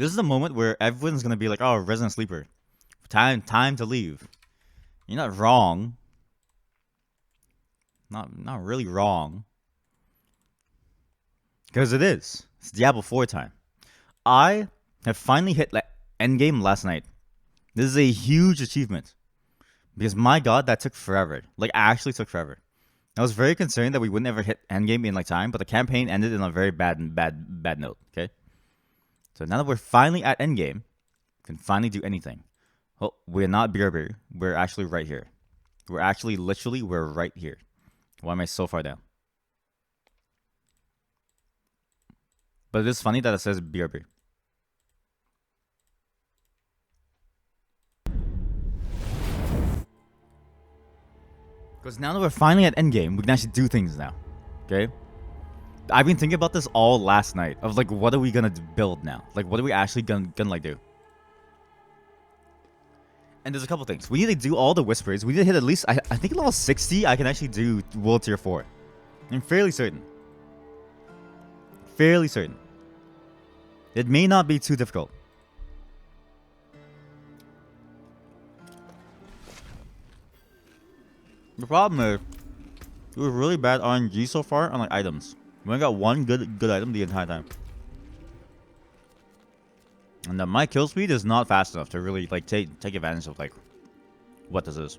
This is the moment where everyone's gonna be like, "Oh, Resident Sleeper, time to leave." You're not wrong. Not really wrong. Because it is. It's Diablo 4 time. I have finally hit endgame last night. This is a huge achievement. Because my god, that took forever. Like, actually took forever. I was very concerned that we wouldn't ever hit endgame in like time, but the campaign ended in a very bad note, okay? So now that we're finally at endgame, we can finally do anything. Oh, we're not BRB. We're actually right here. We're actually, literally, we're right here. Why am I so far down? But it is funny that it says BRB. Because now that we're finally at endgame, we can actually do things now. Okay? I've been thinking about this all last night. Of like, what are we gonna build now? Like, what are we actually gonna like do? And there's a couple things. We need to do all the whispers. We need to hit at least, I think level 60, I can actually do World Tier 4. I'm fairly certain. Fairly certain. It may not be too difficult. The problem is, it was really bad RNG so far on like items. We only got one good item the entire time. And then my kill speed is not fast enough to really like take advantage of like what this is.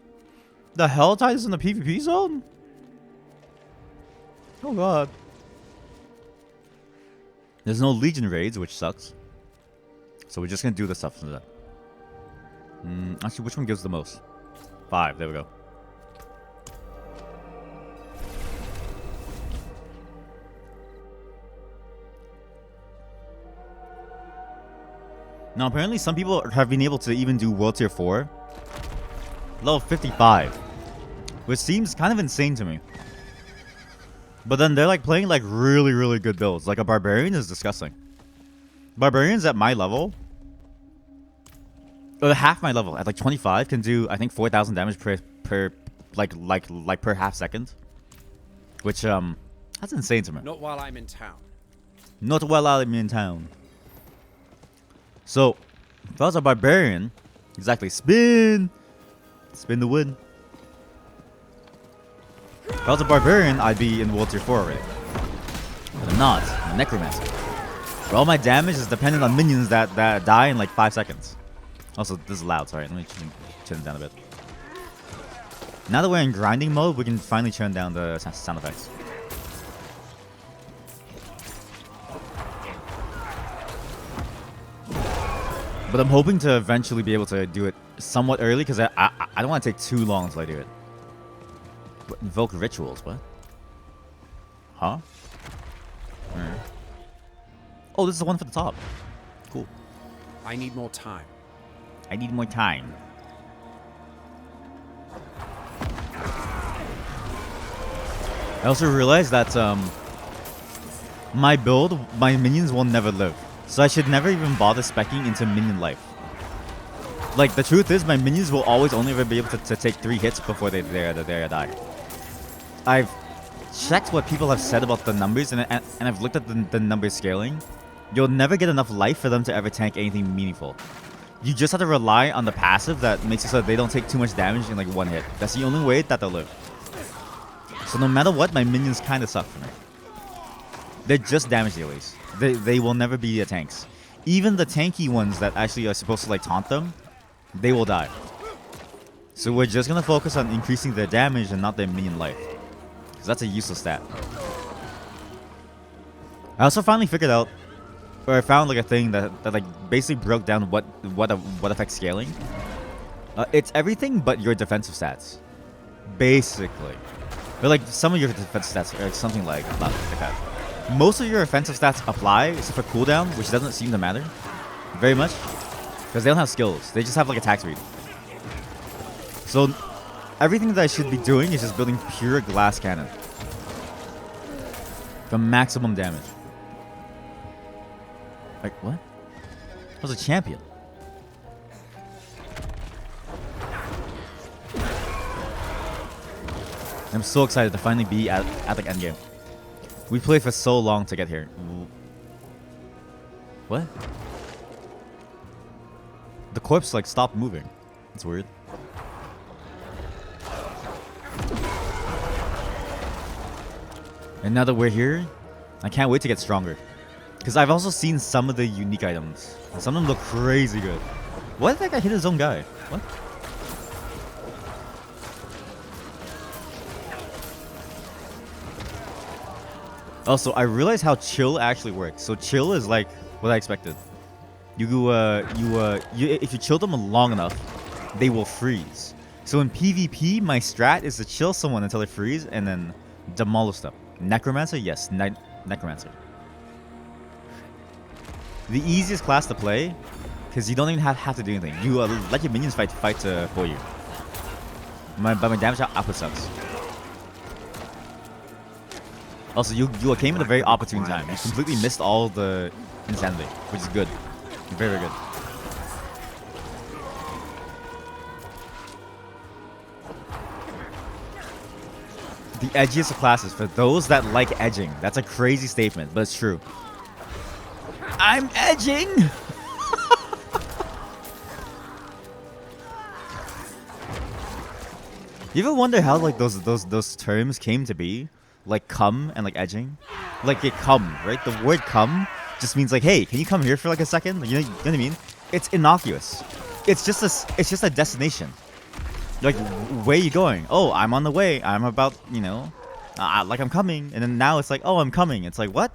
The Hell Tide is in the PvP zone? Oh god. There's no Legion raids, which sucks. So we're just gonna do the stuff for that. Actually, which one gives the most? 5, there we go. Now, apparently some people have been able to even do World Tier 4. Level 55. Which seems kind of insane to me. But then they're like playing like really good builds. Like a Barbarian is disgusting. Barbarians at my level, or half my level, at like 25, can do I think 4,000 damage per half second. Which that's insane to me. Not while I'm in town. Not while I'm in town. So, if I was a Barbarian, exactly, spin the win. If I was a Barbarian, I'd be in World Tier 4 already. But I'm not. I'm a Necromancer. But all my damage is dependent on minions that die in like 5 seconds. Also, this is loud, sorry. Let me turn it down a bit. Now that we're in grinding mode, we can finally turn down the sound effects. But I'm hoping to eventually be able to do it somewhat early because I don't want to take too long until I do it. But invoke rituals, what? Huh? Oh, this is the one for the top. Cool. I need more time. I need more time. I also realized that my build, my minions will never live. So I should never even bother speccing into minion life. Like, the truth is, my minions will always only ever be able to take 3 hits before they die. I've checked what people have said about the numbers, and I've looked at the number scaling. You'll never get enough life for them to ever tank anything meaningful. You just have to rely on the passive that makes it so that they don't take too much damage in like 1 hit. That's the only way that they'll live. So no matter what, my minions kind of suck for me. They're just damage dealers. They will never be the tanks. Even the tanky ones that actually are supposed to like taunt them, they will die. So we're just gonna focus on increasing their damage and not their minion life, because that's a useless stat. I also finally figured out, or I found like a thing that like basically broke down what affects scaling. It's everything but your defensive stats, basically. But like some of your defensive stats are like something like that. Most of your offensive stats apply, except for cooldown, which doesn't seem to matter very much, because they don't have skills. They just have like attack speed. So everything that I should be doing is just building pure glass cannon for maximum damage. Like, what? I was a champion. I'm so excited to finally be at like endgame. We played for so long to get here. What? The corpse like stopped moving. It's weird. And now that we're here, I can't wait to get stronger. Because I've also seen some of the unique items. And some of them look crazy good. Why did that guy hit his own guy? What? Also, I realized how chill actually works. So chill is like what I expected. If you chill them long enough, they will freeze. So in PvP, my strat is to chill someone until they freeze and then demolish them. Necromancer? Yes, Necromancer. The easiest class to play, because you don't even have to do anything. You let your minions fight for you. But my damage output sucks. Also, you came at a very opportune time. You completely missed all the insanity, which is good. Very, very good. The edgiest of classes for those that like edging. That's a crazy statement, but it's true. I'm edging! You ever wonder how like those terms came to be? Like cum and like edging? Like it cum, right? The word cum just means like, hey, can you come here for like a second? Like, you know what I mean? It's innocuous. It's just a destination. Like, where are you going? Oh, I'm on the way. I'm about, like I'm coming. And then now it's like, oh, I'm coming. It's like, what?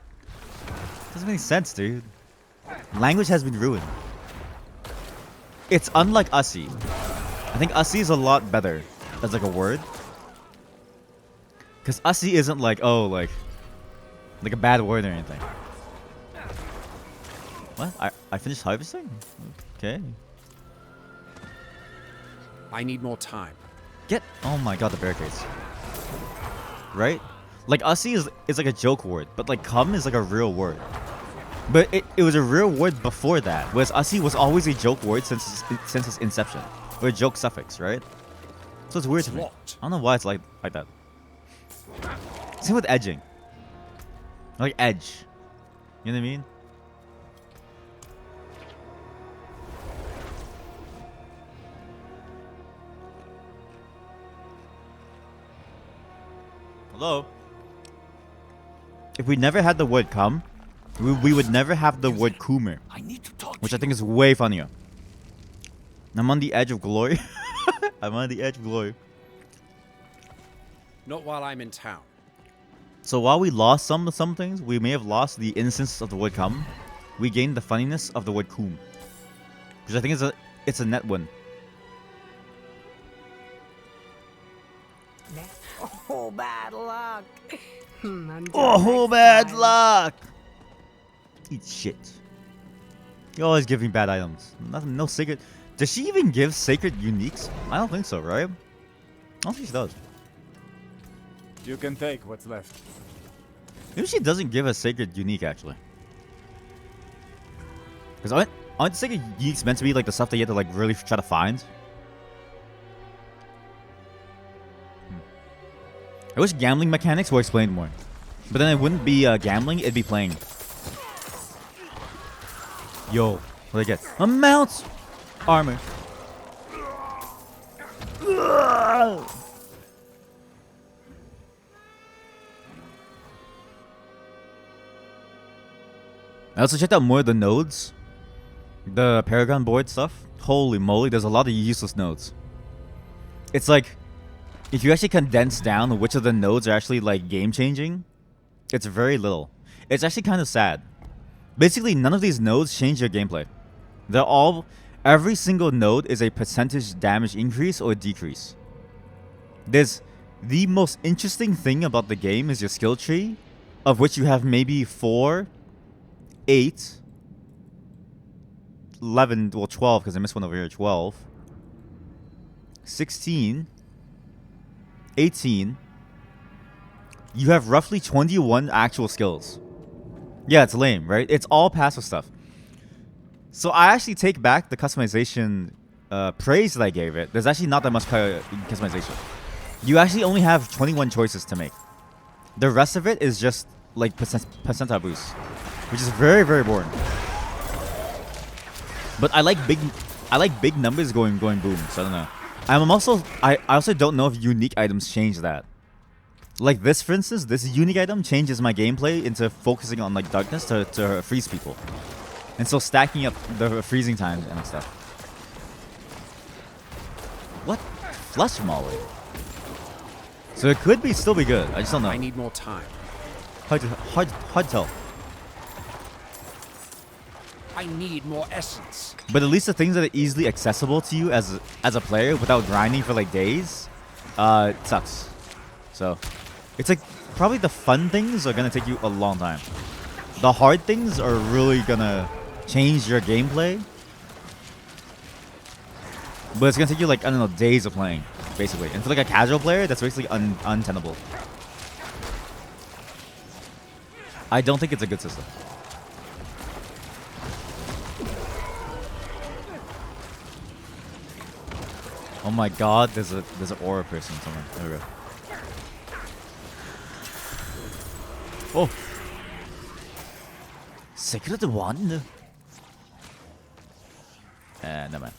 Doesn't make sense, dude. Language has been ruined. It's unlike Ussie. I think Ussie is a lot better as like a word. Because Ussie isn't like, oh, like a bad word or anything. What? I finished harvesting? Okay. I need more time. Oh my god, the barricades. Right? Like, Ussie is like a joke word, but like cum is like a real word. But it was a real word before that, whereas Ussie was always a joke word since its inception. Or a joke suffix, right? So it's weird to me. I don't know why it's like that. Same with edging. Like edge. You know what I mean? Hello? If we never had the word cum, we would never have the word Coomer. Which I think is way funnier. I'm on the edge of glory. I'm on the edge of glory. Not while I'm in town. So while we lost some things, we may have lost the innocence of the word cum. We gained the funniness of the word coom. Which I think it's a net win. Oh, bad luck. Oh, bad luck. Eat shit. You're always giving bad items. Nothing, no sacred. Does she even give sacred uniques? I don't think so, right? I don't think she does. You can take what's left. Maybe she doesn't give a sacred unique, actually. Because aren't sacred uniques meant to be like the stuff that you have to like really try to find? I wish gambling mechanics were explained more. But then it wouldn't be gambling, it'd be playing. Yo, what did I get? A mount! Armor. I also checked out more of the nodes. The Paragon board stuff. Holy moly, there's a lot of useless nodes. It's like, if you actually condense down which of the nodes are actually like game changing, it's very little. It's actually kind of sad. Basically, none of these nodes change your gameplay. They're all, every single node is a percentage damage increase or decrease. The most interesting thing about the game is your skill tree, of which you have maybe 4, 8, 11, well 12 because I missed one over here, 12, 16, 18. You have roughly 21 actual skills. Yeah, it's lame, right? It's all passive stuff. So I actually take back the customization praise that I gave it. There's actually not that much customization. You actually only have 21 choices to make. The rest of it is just like percentile boost, which is very, very boring. But I like big I like big numbers going boom. So I don't know. I also don't know if unique items change that. Like this, for instance, this unique item changes my gameplay into focusing on like darkness to freeze people, and so stacking up the freezing times and stuff. What? Flush Molly. So it could still be good. I just don't know. I need more time. Hard to tell. I need more essence. But at least the things that are easily accessible to you as a player without grinding for like days, sucks. So it's like probably the fun things are gonna take you a long time. The hard things are really gonna change your gameplay. But it's gonna take you like, I don't know, days of playing, basically. And for like a casual player, that's basically untenable. I don't think it's a good system. Oh my god, there's an aura person somewhere. There we go. Oh! Secret one? Never mind.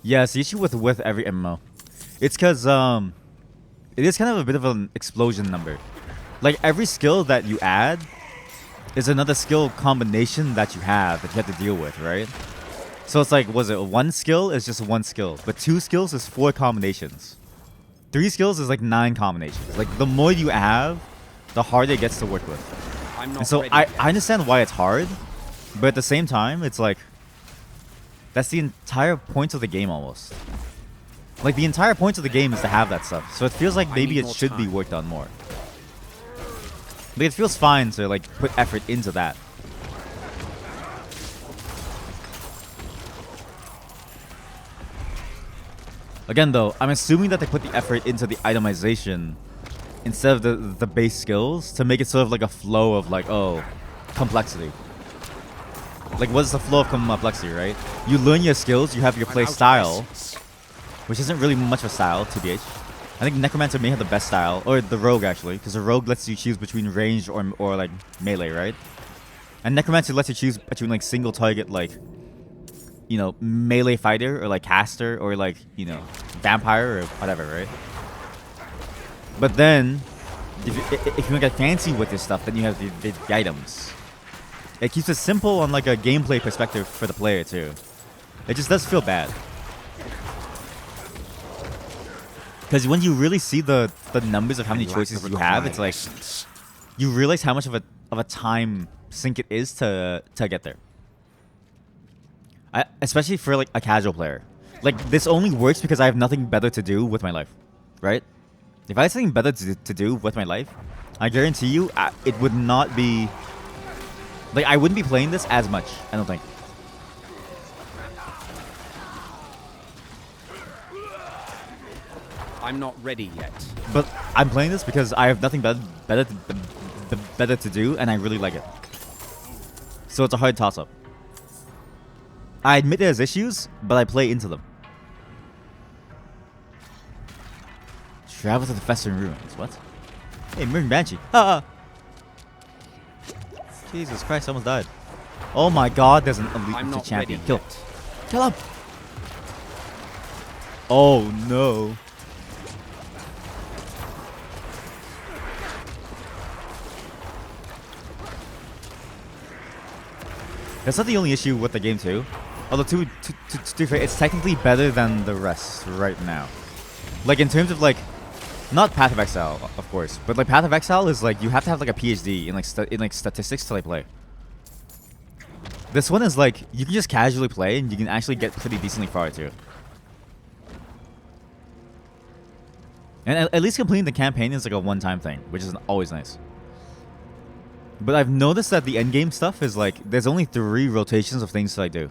Yeah, it's the issue with every MMO. It's because it is kind of a bit of an explosion number. Like every skill that you add is another skill combination that you have to deal with, right? So it's like, was it one skill is just one skill, but 2 skills is 4 combinations. 3 skills is like 9 combinations. Like the more you have, the harder it gets to work with. I'm not And so ready I yet. understand why it's hard, but at the same time, it's like that's the entire point of the game almost. Like the entire point of the game is to have that stuff. So it feels like I maybe need it more should be time. worked on more. But it feels fine to like put effort into that. Again though, I'm assuming that they put the effort into the itemization instead of the base skills to make it sort of like a flow of like, oh, complexity. Like what's the flow of complexity, right? You learn your skills, you have your I'm play out of style, essence. which isn't really much of a style, TBH. I think Necromancer may have the best style, or the Rogue actually, because the Rogue lets you choose between ranged or like melee, right? And Necromancer lets you choose between like single target, like, you know, melee fighter or like caster or like, you know, vampire or whatever, right? But then, if you want to get fancy with this stuff, then you have the items. It keeps it simple on like a gameplay perspective for the player too. It just does feel bad. Because when you really see the numbers of how many I lack choices the you have, it's required like essence. you realize how much of a time sink it is to get there. Especially for like a casual player. Like this only works because I have nothing better to do with my life, right? If I had something better to do with my life, I guarantee you it would not be like I wouldn't be playing this as much. I don't think. I'm not ready yet. But I'm playing this because I have nothing better to do, and I really like it. So it's a hard toss-up. I admit there's issues, but I play into them. Travel to the Festering Ruins. What? Hey, Mirren Banshee. Ah! Jesus Christ, I almost died. Oh my god, there's an elite I'm not champion. ready Kill. yet. Kill him! Oh no. That's not the only issue with the game too. Although to be fair, it's technically better than the rest right now. Like in terms of like, not Path of Exile, of course, but like Path of Exile is like you have to have like a PhD in like statistics to like play. This one is like you can just casually play and you can actually get pretty decently far too. And at least completing the campaign is like a one-time thing, which is always nice. But I've noticed that the endgame stuff is like, there's only 3 rotations of things to like do.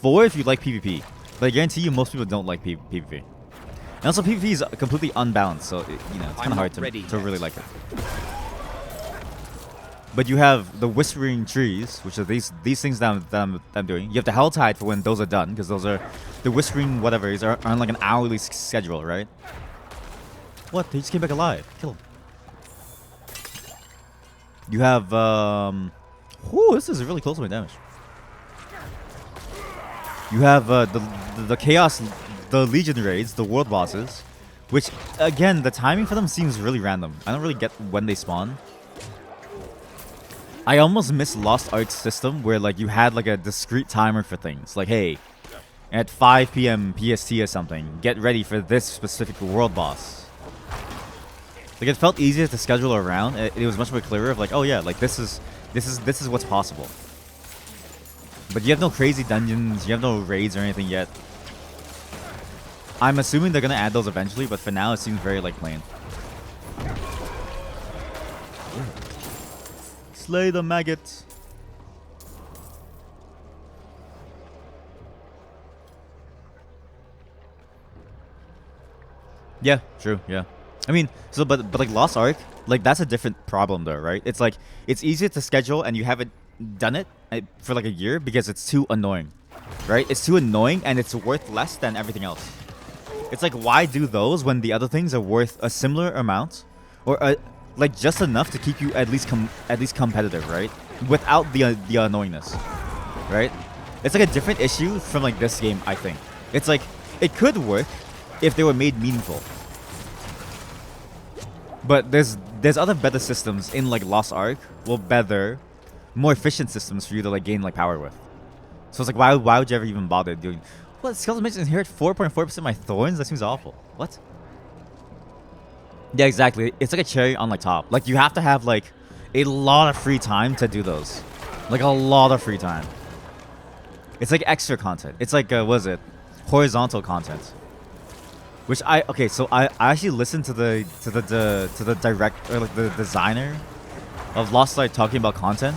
4 if you like PvP. But I guarantee you most people don't like PvP. And also PvP is completely unbalanced, so you know, it's kind of hard to really like it. But you have the Whispering Trees, which are these things that I'm doing. You have the Helltide for when those are done, because those are, the Whispering whatever's are on like an hourly schedule, right? What? They just came back alive. Kill him. You have, whew, this is really close to my damage. You have the chaos, the Legion raids, the world bosses, which again the timing for them seems really random. I don't really get when they spawn. I almost miss Lost Ark's system where like you had like a discrete timer for things. Like, hey, at 5 p.m. PST or something, get ready for this specific world boss. Like it felt easier to schedule around. It was much more clearer of like, oh yeah, like this is what's possible. But you have no crazy dungeons, you have no raids or anything yet. I'm assuming they're gonna add those eventually, but for now it seems very like plain. Slay the maggots. Yeah, true, yeah. I mean, so but like Lost Ark, like that's a different problem though, right? It's like it's easier to schedule and you haven't done it for like a year because it's too annoying, right? It's too annoying and it's worth less than everything else. It's like, why do those when the other things are worth a similar amount or like just enough to keep you at least competitive, right? Without the annoyingness, right? It's like a different issue from like this game, I think. It's like it could work if they were made meaningful. But there's other better systems in like Lost Ark, well, better, more efficient systems for you to like gain like power with. So it's like, why would you ever even bother doing? What, skeleton mage inherit 4.4% of my thorns? That seems awful. What? Yeah, exactly. It's like a cherry on like top. Like you have to have like a lot of free time to do those. Like a lot of free time. It's like extra content. It's like what is it? Horizontal content. Which I actually listened to the direct or like the designer of Lost Ark talking about content.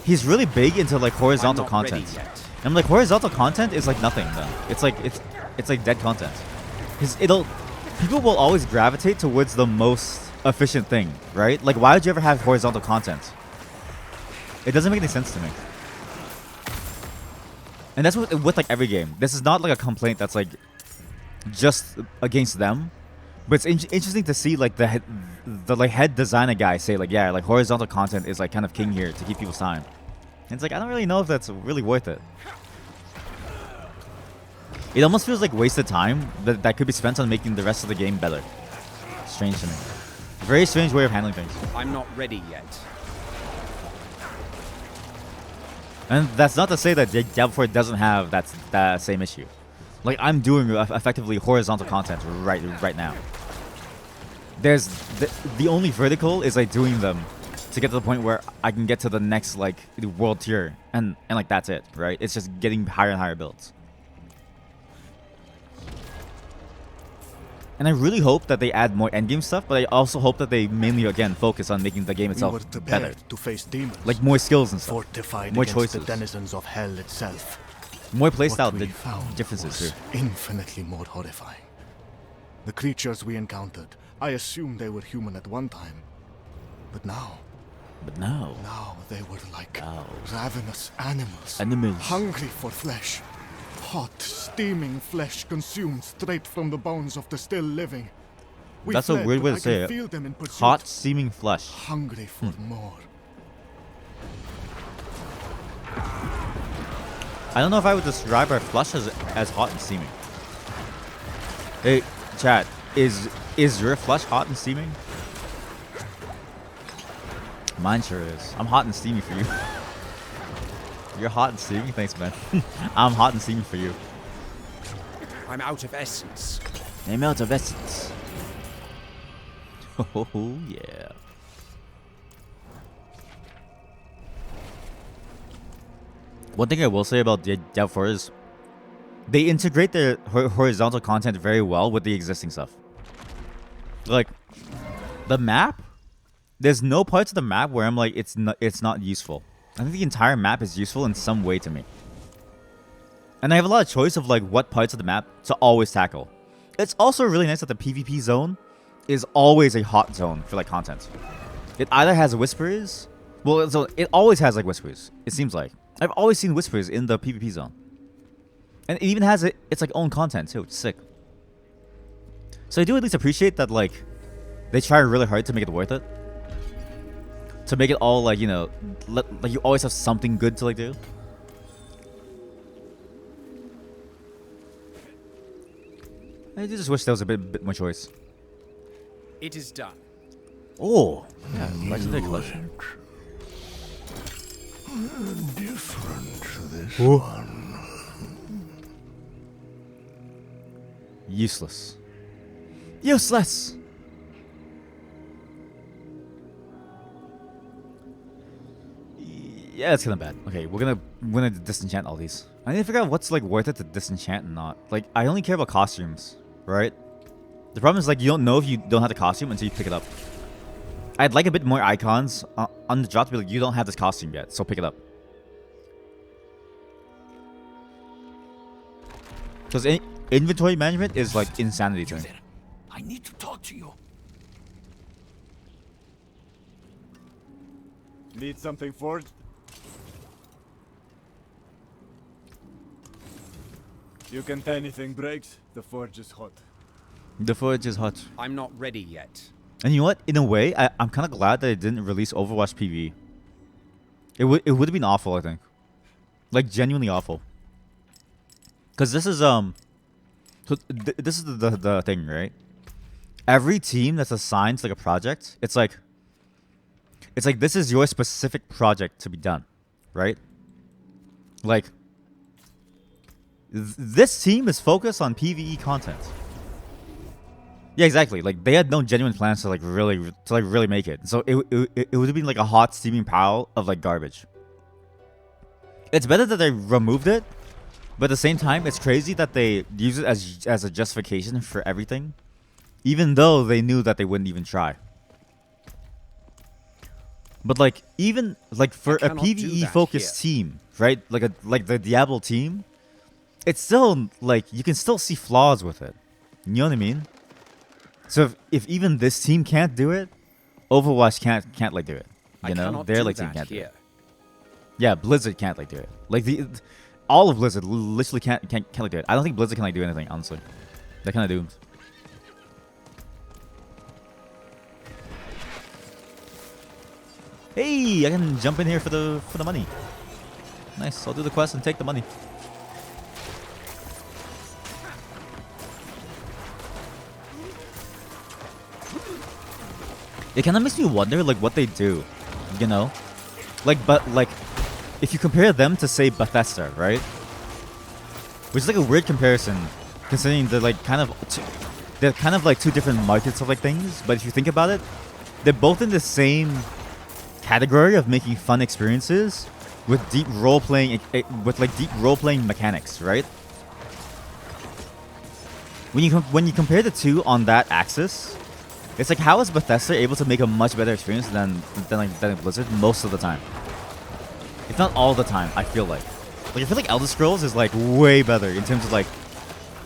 He's really big into like horizontal content. And I'm like, horizontal content is like nothing though. It's like dead content. Cuz people will always gravitate towards the most efficient thing, right? Like why would you ever have horizontal content? It doesn't make any sense to me. And that's with like every game. This is not like a complaint that's like just against them, but it's interesting to see like the head designer guy say like, yeah, like horizontal content is like kind of king here to keep people's time. And it's like, I don't really know if that's really worth it. It almost feels like wasted time that could be spent on making the rest of the game better. Strange to me. Very strange way of handling things. I'm not ready yet. And that's not to say that Diablo 4 doesn't have that same issue. Like I'm doing effectively horizontal content right now. There's the only vertical is like doing them to get to the point where I can get to the next like world tier and like that's it, right? It's just getting higher and higher builds. And I really hope that they add more endgame stuff, but I also hope that they mainly again focus on making the game itself better. To face demons, like more skills and stuff, fortified more against choices, the denizens of hell itself. more playstyle What we found differences was too. infinitely more horrifying. The creatures we encountered, I assumed they were human at one time, but now they were like ravenous animals, hungry for flesh. Hot, steaming flesh consumed straight from the bones of the still living. That's a weird way to say it. Hot, steaming flesh. Hungry for more. I don't know if I would describe our flesh as hot and steaming. Hey, chat, is your flesh hot and steaming? Mine sure is. I'm hot and steamy for you. You're hot and steamy? Thanks, man. I'm hot and steamy for you. I'm out of essence. I'm out of essence. Oh, yeah. One thing I will say about Diablo 4 is they integrate their horizontal content very well with the existing stuff. Like, the map, there's no parts of the map where I'm like, it's not useful. I think the entire map is useful in some way to me. And I have a lot of choice of like what parts of the map to always tackle. It's also really nice that the PvP zone is always a hot zone for like content. It either has whispers, well, so it always has like whispers, it seems like. I've always seen whispers in the PvP zone. And it even has its like own content too, which is sick. So I do at least appreciate that like they try really hard to make it worth it. To make it all like, you know, like you always have something good to like do. I just wish there was a bit more choice. It is done. Oh, yeah, legendary collection. Different to this Ooh. one. Useless. Useless. Yeah, it's kind of bad. Okay, we're gonna disenchant all these. I need to figure out what's like worth it to disenchant and not. Like, I only care about costumes, right? The problem is like you don't know if you don't have the costume until you pick it up. I'd like a bit more icons on the drop to be like, you don't have this costume yet, so pick it up. Because inventory management is like insanity to me. I need to talk to you. Need something forged? You can tell anything breaks, the forge is hot. The forge is hot. I'm not ready yet. And you know what? In a way, I'm kind of glad that it didn't release Overwatch PvE. It would have been awful, I think. Like, genuinely awful. Because this is, so this is the thing, right? Every team that's assigned to, like, a project, it's like this is your specific project to be done, right? Like, this team is focused on PvE content. Yeah, exactly. Like, they had no genuine plans to like really make it. So it would have been like a hot steaming pile of like garbage. It's better that they removed it, but at the same time, it's crazy that they use it as a justification for everything, even though they knew that they wouldn't even try. But like, even like for a PvE focused team, right? Like the Diablo team, it's still like you can still see flaws with it. You know what I mean? So if even this team can't do it, Overwatch can't like do it. You know, their like team can't do it. Yeah, Blizzard can't like do it. Like all of Blizzard literally can't like do it. I don't think Blizzard can like do anything, honestly. They're kind of doomed. Hey, I can jump in here for the money. Nice. I'll do the quest and take the money. It kind of makes me wonder, like, what they do, you know? Like, but, like, if you compare them to, say, Bethesda, right? Which is, like, a weird comparison, considering they're, like, they're kind of, like, two different markets of, like, things. But if you think about it, they're both in the same category of making fun experiences with deep role-playing, deep role-playing mechanics, right? When you compare the two on that axis, it's like, how is Bethesda able to make a much better experience than Blizzard most of the time? If not all the time, I feel like. Like, I feel like Elder Scrolls is, like, way better in terms of, like,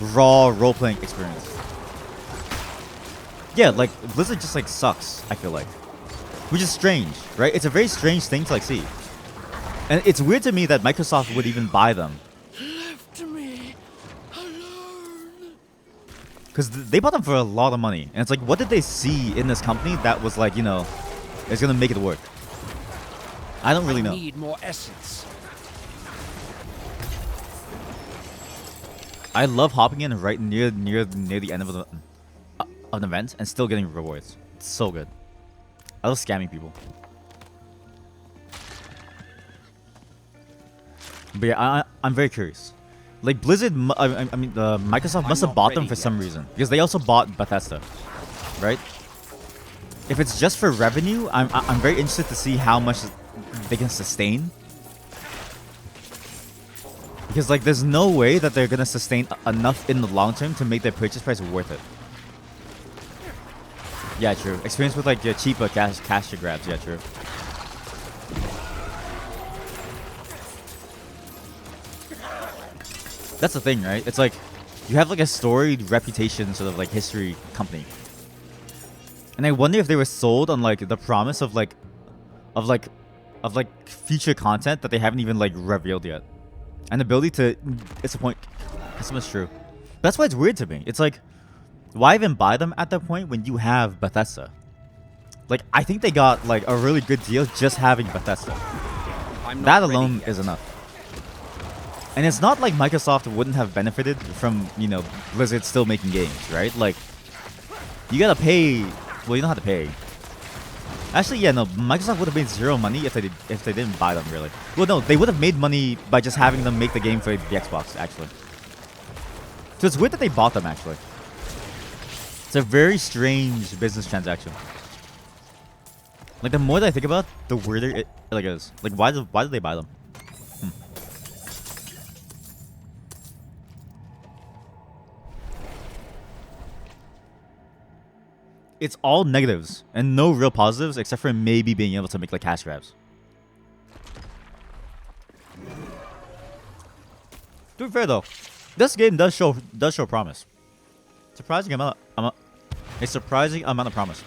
raw role-playing experience. Yeah, like, Blizzard just, like, sucks, I feel like. Which is strange, right? It's a very strange thing to, like, see. And it's weird to me that Microsoft would even buy them. Because they bought them for a lot of money. And it's like, what did they see in this company that was like, you know, it's going to make it work? I don't really know. I need more essence. I love hopping in right near the end of an event and still getting rewards. It's so good. I love scamming people. But yeah, I'm very curious. Like, Blizzard, I mean, Microsoft must have bought them for some reason. Because they also bought Bethesda, right? If it's just for revenue, I'm very interested to see how much they can sustain. Because, like, there's no way that they're going to sustain enough in the long term to make their purchase price worth it. Yeah, true. Experience with, like, your cheaper cash grabs. Yeah, true. That's the thing, right? It's like, you have like a storied reputation, sort of like history company. And I wonder if they were sold on like the promise of future content that they haven't even like revealed yet. And the ability to disappoint customers, true. That's why it's weird to me. It's like, why even buy them at that point when you have Bethesda? Like, I think they got like a really good deal just having Bethesda. That alone is enough. And it's not like Microsoft wouldn't have benefited from, you know, Blizzard still making games, right? Like, you gotta pay. Well, you don't have to pay. Actually, yeah, no. Microsoft would have made zero money if they didn't buy them, really. Well, no, they would have made money by just having them make the game for the Xbox, actually. So it's weird that they bought them, actually. It's a very strange business transaction. Like, the more that I think about it, the weirder it like is. Like, why did they buy them? It's all negatives and no real positives except for maybe being able to make like cash grabs. To be fair though, this game does show promise. Surprising amount a surprising amount of promise.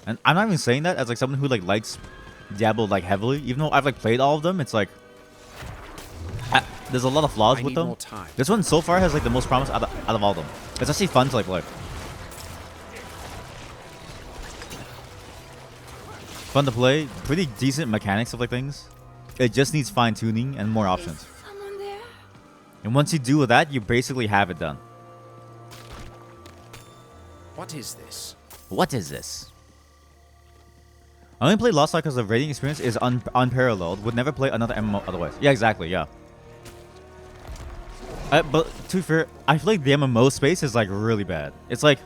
And I'm not even saying that as like someone who like likes Diablo like heavily, even though I've like played all of them. It's like there's a lot of flaws with them. This one so far has like the most promise out of all of them. It's actually fun to like play. Fun to play, pretty decent mechanics of like things. It just needs fine tuning and more options. And once you do that, you basically have it done. What is this? What is this? I only play Lost Ark because the raiding experience is unparalleled. Would never play another MMO otherwise. Yeah, exactly. Yeah. But to be fair, I feel like the MMO space is like really bad. It's like,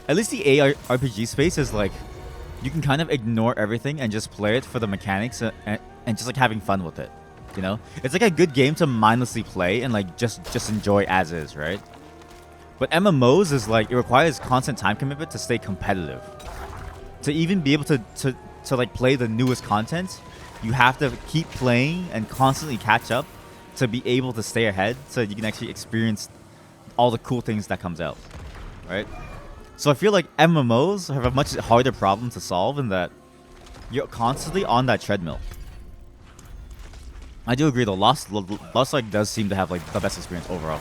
at least the ARPG space is like, you can kind of ignore everything and just play it for the mechanics and just like having fun with it. You know, it's like a good game to mindlessly play and like just enjoy as is, right? But MMOs is like, it requires constant time commitment to stay competitive. To even be able to like play the newest content, you have to keep playing and constantly catch up to be able to stay ahead so you can actually experience all the cool things that comes out, right? So I feel like MMOs have a much harder problem to solve in that you're constantly on that treadmill. I do agree though, Lost Ark does seem to have like the best experience overall.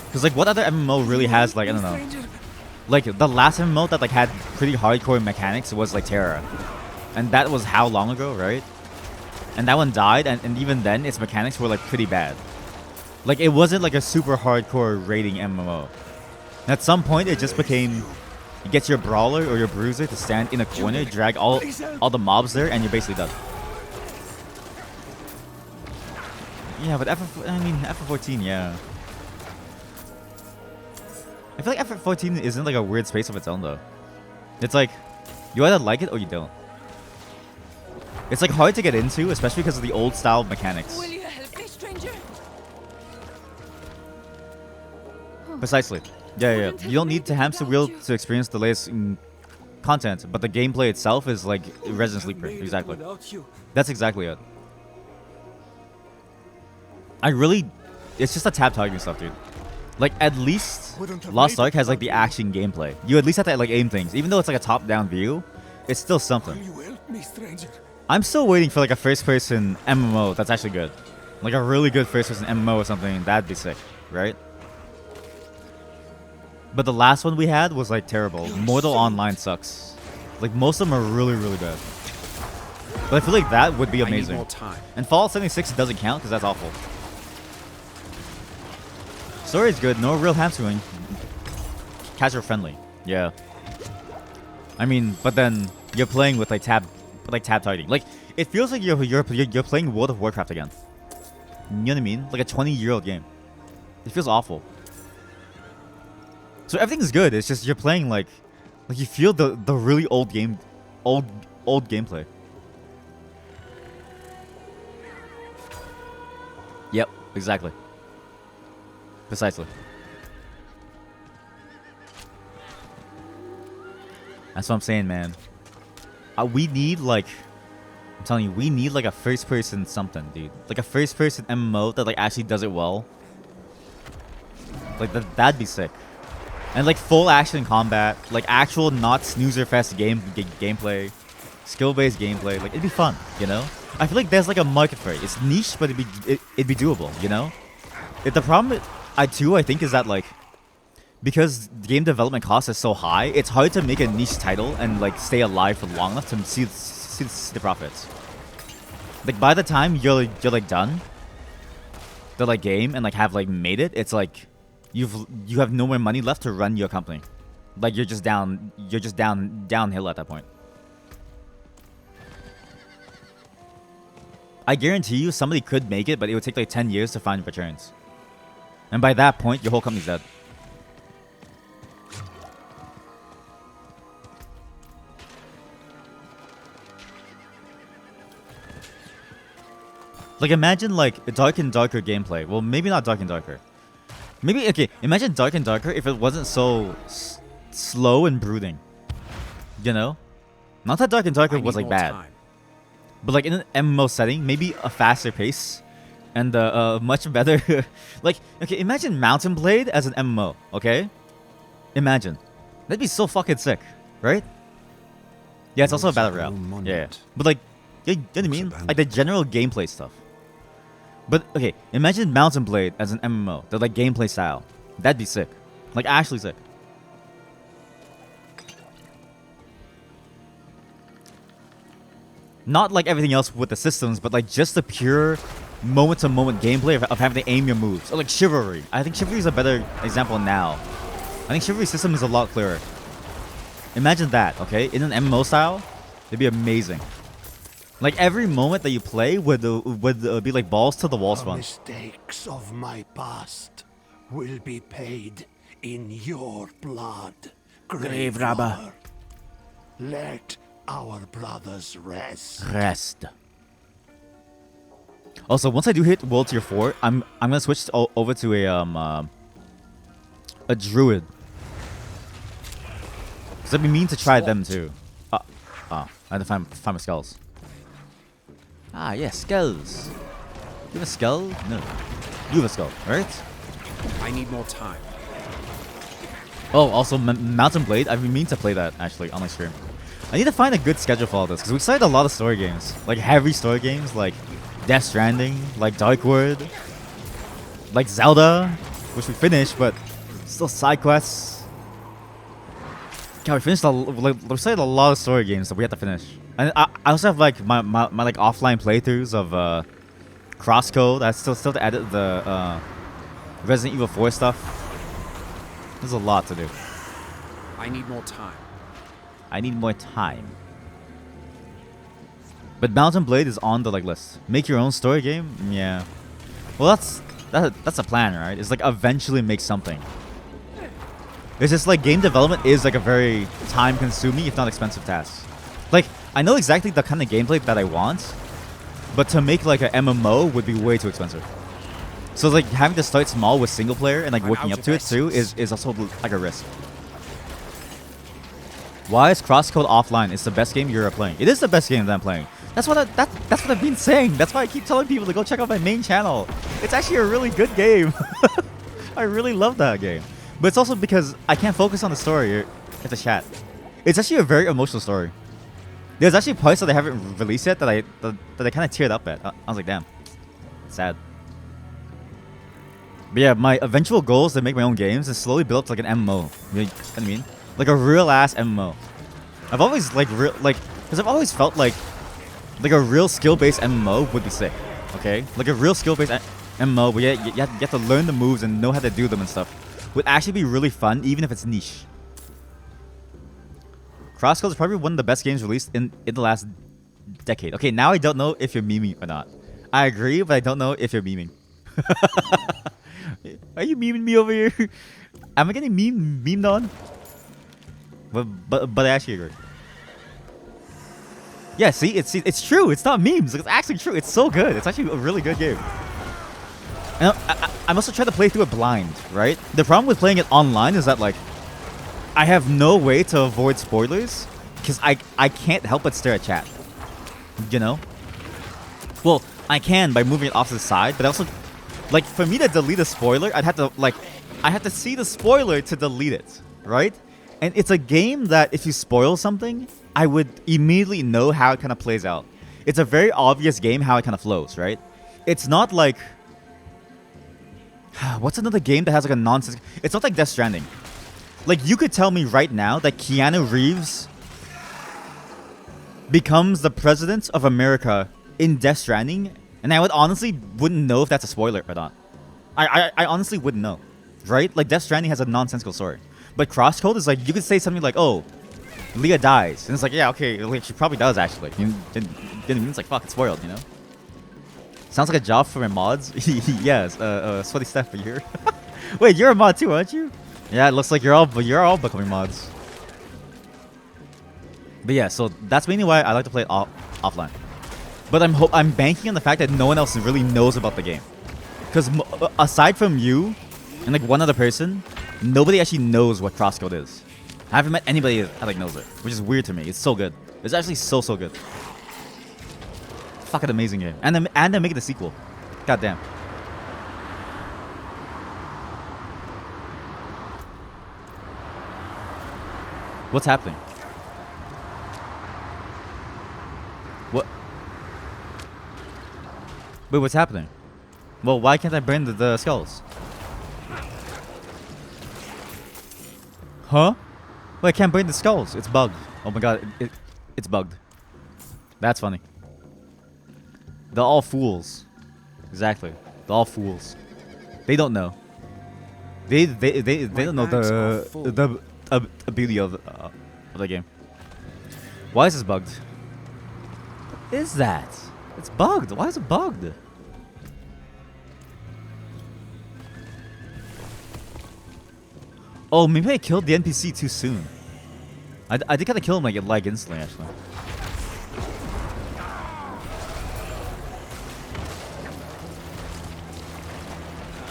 Because like what other MMO really has like, I don't know. Like the last MMO that like had pretty hardcore mechanics was like Terra. And that was how long ago, right? And that one died, and even then, its mechanics were like pretty bad. Like it wasn't like a super hardcore raiding MMO. And at some point, it just became, you get your brawler or your bruiser to stand in a corner, drag all the mobs there, and you're basically done. Yeah, but FF14, yeah. I feel like FF14 isn't like a weird space of its own though. It's like, you either like it or you don't. It's like hard to get into, especially because of the old style mechanics. Will you help me, stranger? Precisely. Yeah. You don't need to hamster wheel to experience the latest content, but the gameplay itself is like Resident Sleeper. Exactly. That's exactly it. It's just a tab targeting stuff, dude. Like at least Lost Ark has like the action gameplay. You at least have to like aim things, even though it's like a top-down view. It's still something. I'm still waiting for like a first-person MMO that's actually good. Like a really good first-person MMO or something. That'd be sick, right? But the last one we had was like terrible. Mortal Online sucks. Like most of them are really, really bad. But I feel like that would be amazing. And Fallout 76 doesn't count because that's awful. Story is good. No real hamstering. Casual friendly. Yeah. I mean, but then you're playing with like tab targeting. Like it feels like you're playing World of Warcraft again. You know what I mean? Like a 20-year-old game. It feels awful. So everything's good. It's just you're playing like you feel the really old gameplay. Yep, exactly. Precisely. That's what I'm saying, man. We need like, I'm telling you, we need like a first-person something, dude. Like a first-person MMO that like actually does it well. Like that'd be sick. And like full action combat, like actual not snoozer fest gameplay, skill-based gameplay. Like it'd be fun, you know. I feel like there's like a market for it. It's niche, but it'd be doable, you know. The problem I think is that like, because game development cost is so high, it's hard to make a niche title and like stay alive for long enough to see see the profits. Like by the time you're like done the like game and like have like made it, it's like you have no more money left to run your company. Like you're just downhill at that point. I guarantee you somebody could make it, but it would take like 10 years to find returns. And by that point, your whole company's dead. Like imagine like a Dark and Darker gameplay. Well, maybe not Dark and Darker. Maybe, okay, imagine Dark and Darker if it wasn't so slow and brooding. You know? Not that Dark and Darker was like bad. Time. But like in an MMO setting, maybe a faster pace and much better. Like, okay, imagine Mountain Blade as an MMO, okay? Imagine. That'd be so fucking sick, right? Yeah, it's also a battle royale. Yeah. But like, you know what I mean? Like the general gameplay stuff. But okay, imagine Mountain Blade as an MMO, the like gameplay style. That'd be sick. Like actually sick. Not like everything else with the systems, but like just the pure moment-to-moment gameplay of having to aim your moves. Or like Chivalry. I think Chivalry is a better example now. I think Chivalry system is a lot clearer. Imagine that, okay? In an MMO style, it'd be amazing. Like every moment that you play would be like balls to the walls fun. The mistakes of my past will be paid in your blood. Grave robber. Let our brothers rest. Also, once I do hit World Tier 4, I'm gonna switch over to a druid. Cause I'd be mean to try them too. I had to find my skulls. Ah, yes, skulls. You have a skull? No. You have a skull, right? I need more time. Oh, also Mountain Blade. I've been meaning to play that actually on my stream. I need to find a good schedule for all this because we started a lot of story games, like heavy story games, like Death Stranding, like Darkwood, like Zelda, which we finished, but still side quests. God, we started a lot of story games that we had to finish. And I also have like my like offline playthroughs of Crosscode. I still to edit the Resident Evil 4 stuff. There's a lot to do. I need more time. I need more time. But Mountain Blade is on the like list. Make your own story game? Yeah. Well, that's a plan, right? It's like eventually make something. It's just like game development is like a very time-consuming, if not expensive task. Like I know exactly the kind of gameplay that I want, but to make like an MMO would be way too expensive. So like having to start small with single player and like working up to it too is also like a risk. Why is Crosscode offline? It's the best game you're playing. It is the best game that I'm playing. That's what I've been saying. That's why I keep telling people to go check out my main channel. It's actually a really good game. I really love that game. But it's also because I can't focus on the story. It's a chat. It's actually a very emotional story. There's actually parts that I haven't released yet that I kind of teared up at. I was like, damn, sad. But yeah, my eventual goal is to make my own games and slowly build up to like an MMO. You know what I mean? Like a real ass MMO. I've always because I've always felt like a real skill based MMO would be sick. Okay, like a real skill based MMO where you have to learn the moves and know how to do them and stuff. Would actually be really fun, even if it's niche. Crosscode is probably one of the best games released in the last decade. Okay, now I don't know if you're memeing or not. I agree, but I don't know if you're memeing. Are you memeing me over here? Am I getting memed on? But I actually agree. Yeah, see, it's true. It's not memes. It's actually true. It's so good. It's actually a really good game. And I'm also trying to play through it blind, right? The problem with playing it online is that like I have no way to avoid spoilers because I can't help but stare at chat. You know? Well, I can by moving it off to the side, but also like for me to delete a spoiler, I have to see the spoiler to delete it, right? And it's a game that if you spoil something, I would immediately know how it kind of plays out. It's a very obvious game how it kind of flows, right? It's not like what's another game that has like a nonsense? It's not like Death Stranding. Like you could tell me right now that Keanu Reeves becomes the president of America in Death Stranding, and I would honestly wouldn't know if that's a spoiler or not. I honestly wouldn't know, right? Like Death Stranding has a nonsensical story, but Crosscode is like you could say something like, "Oh, Leah dies," and it's like, yeah, okay, like, she probably does actually. Then it's like, fuck, it's spoiled, you know. Sounds like a job for my mods. Yes, Sweaty Steph for you. Wait, you're a mod too, aren't you? Yeah, it looks like you're all becoming mods. But yeah, so that's mainly why I like to play it offline. But I'm banking on the fact that no one else really knows about the game. Because aside from you and like one other person, nobody actually knows what Crosscode is. I haven't met anybody that like knows it, which is weird to me. It's so good. It's actually so good. Fucking amazing game. And they're making the sequel. God damn. What's happening? What? Wait, what's happening? Well, why can't I burn the skulls? Huh? Wait, I can't burn the skulls. It's bugged. Oh my god, it's bugged. That's funny. They're all fools. Exactly. They're all fools. They don't know. They don't know the beauty of the game. Why is this bugged? What is that? It's bugged. Why is it bugged? Oh, maybe I killed the NPC too soon. I did kind of kill him like instantly, actually.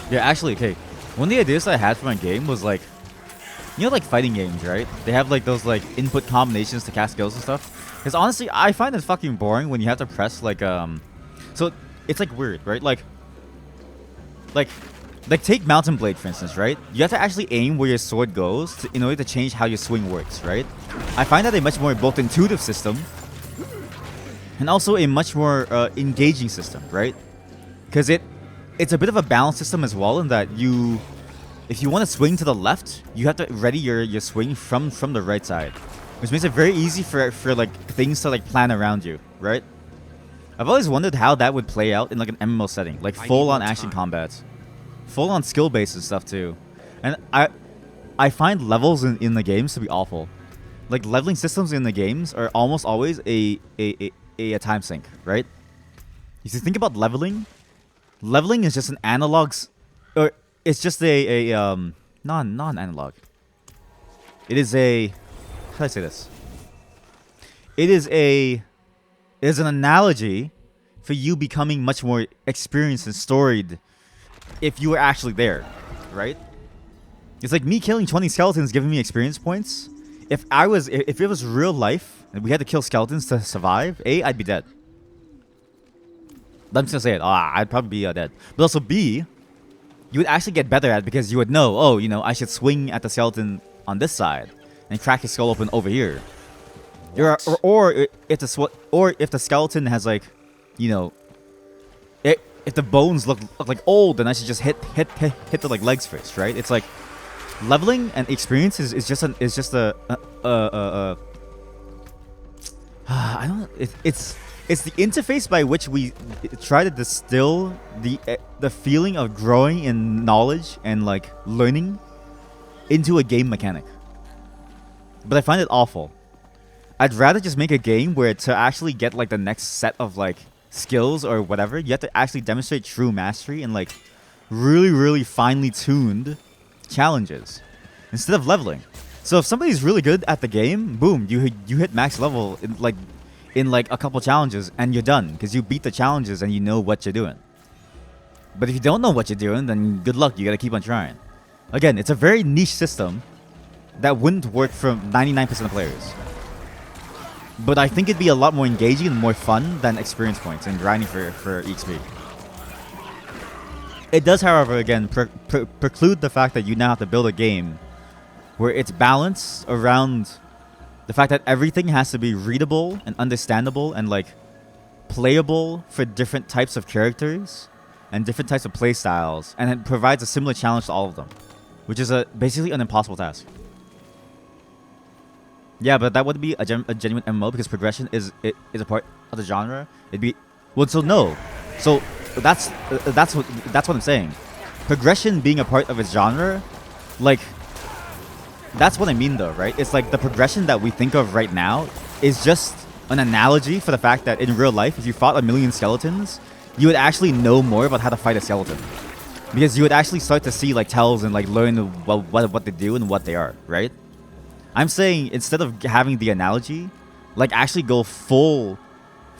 Yeah, actually, okay. One of the ideas I had for my game was like, you know, like fighting games, right? They have like those like input combinations to cast skills and stuff. Because honestly, I find it fucking boring when you have to press like so it's like weird, right? Like take Mountain Blade for instance, right? You have to actually aim where your sword goes in order to change how your swing works, right? I find that a much more both intuitive system and also a much more engaging system, right? Because it's a bit of a balance system as well in that if you want to swing to the left, you have to ready your swing from the right side, which makes it very easy for like things to like plan around you, right? I've always wondered how that would play out in like an MMO setting, like full on action combat, full on skill based and stuff too. And I find levels in the games to be awful. Like leveling systems in the games are almost always a time sink, right? If you think about leveling is just an analog, or it's just a non-analog. It is a, how do I say this? It is an analogy for you becoming much more experienced and storied if you were actually there, right? It's like me killing 20 skeletons giving me experience points. If it was real life and we had to kill skeletons to survive, A, I'd be dead. I'm just gonna say it. I'd probably be dead. But also B, you would actually get better at it because you would know, oh, you know, I should swing at the skeleton on this side and crack his skull open over here. Or if the skeleton has like, you know, if the bones look like old, then I should just hit the like legs first, right? It's like leveling and experience is just a I don't. It's the interface by which we try to distill the feeling of growing in knowledge and like learning into a game mechanic. But I find it awful. I'd rather just make a game where to actually get like the next set of like skills or whatever, you have to actually demonstrate true mastery and like really finely tuned challenges instead of leveling. So if somebody's really good at the game, boom, you hit max level in like a couple challenges and you're done because you beat the challenges and you know what you're doing. But if you don't know what you're doing, then good luck, you gotta keep on trying. Again, it's a very niche system that wouldn't work for 99% of players. But I think it'd be a lot more engaging and more fun than experience points and grinding for XP. It does, however, again, preclude the fact that you now have to build a game where it's balanced around the fact that everything has to be readable and understandable and like playable for different types of characters and different types of play styles, and it provides a similar challenge to all of them, which is basically an impossible task. Yeah, but that would be a genuine MMO because progression is a part of the genre. It'd be well, so no, so that's what I'm saying. Progression being a part of its genre, like that's what I mean though, right? It's like the progression that we think of right now is just an analogy for the fact that in real life, if you fought a million skeletons, you would actually know more about how to fight a skeleton. Because you would actually start to see like tells and like learn what they do and what they are, right? I'm saying instead of having the analogy, like actually go full,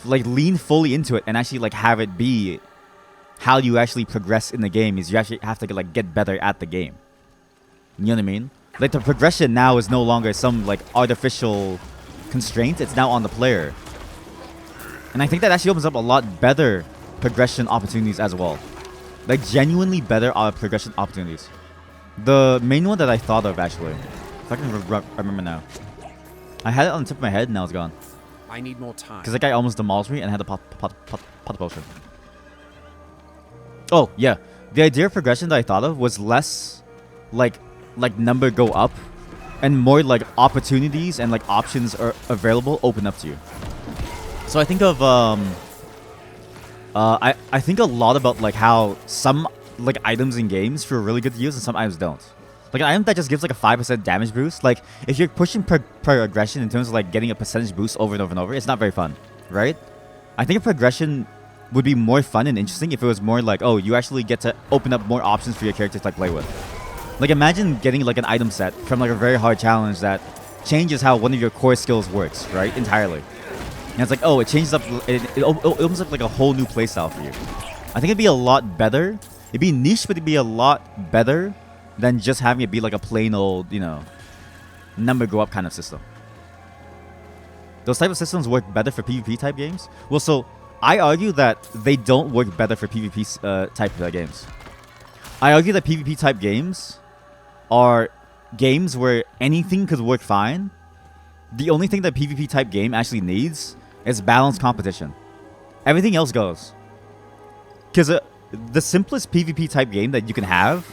like lean fully into it and actually like have it be how you actually progress in the game is you actually have to like get better at the game. You know what I mean? Like the progression now is no longer some like artificial constraint, it's now on the player. And I think that actually opens up a lot better progression opportunities as well. Like genuinely better progression opportunities. The main one that I thought of actually, if I can remember now. I had it on the tip of my head and now it's gone. I need more time. Because that guy almost demolished me and I had the pot potion. Oh, yeah. The idea of progression that I thought of was less like number go up and more like opportunities and like options are available open up to you. So I think of I think a lot about like how some like items in games feel really good to use and some items don't. Like an item that just gives like a 5% damage boost, like if you're pushing progression in terms of like getting a percentage boost over and over and over, it's not very fun, right? I think a progression would be more fun and interesting if it was more like, oh, you actually get to open up more options for your character to like play with. Like imagine getting like an item set from like a very hard challenge that changes how one of your core skills works, right? Entirely. And it's like, oh, it changes up, it opens up like a whole new playstyle for you. I think it'd be a lot better. It'd be niche, but it'd be a lot better than just having it be like a plain old, you know, number go up kind of system. Those type of systems work better for PvP type games. Well, so I argue that they don't work better for PvP type games. I argue that PvP type games are games where anything could work fine. The only thing that PvP type game actually needs is balanced competition. Everything else goes. Because the simplest PvP type game that you can have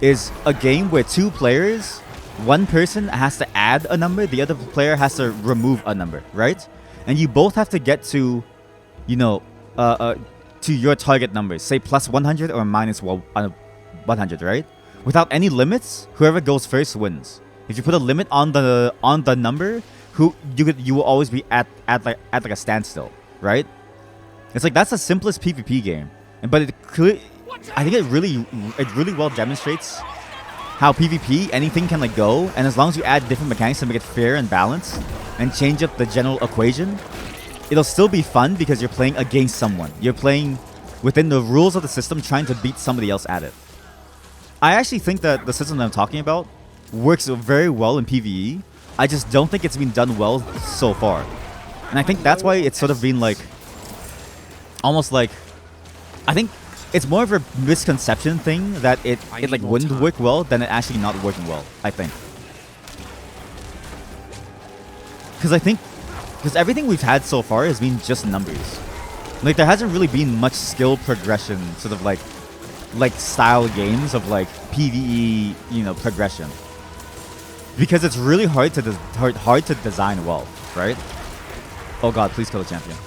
is a game where two players, one person has to add a number, the other player has to remove a number, right? And you both have to get to, you know, to your target numbers, say plus 100 or minus 100, right? Without any limits, whoever goes first wins. If you put a limit on the number, you will always be at like a standstill, right? It's like that's the simplest PvP game, but I think it really well demonstrates how PvP anything can like go, and as long as you add different mechanics to make it fair and balanced and change up the general equation, it'll still be fun because you're playing against someone. You're playing within the rules of the system, trying to beat somebody else at it. I actually think that the system that I'm talking about works very well in PvE. I just don't think it's been done well so far. And I think that's why it's sort of been like, almost like, I think it's more of a misconception thing that it like wouldn't work well than it actually not working well, I think. Because everything we've had so far has been just numbers. Like there hasn't really been much skill progression, sort of like style games of like PvE, you know, progression. Because it's really hard to design well, right? Oh god, please kill the champion.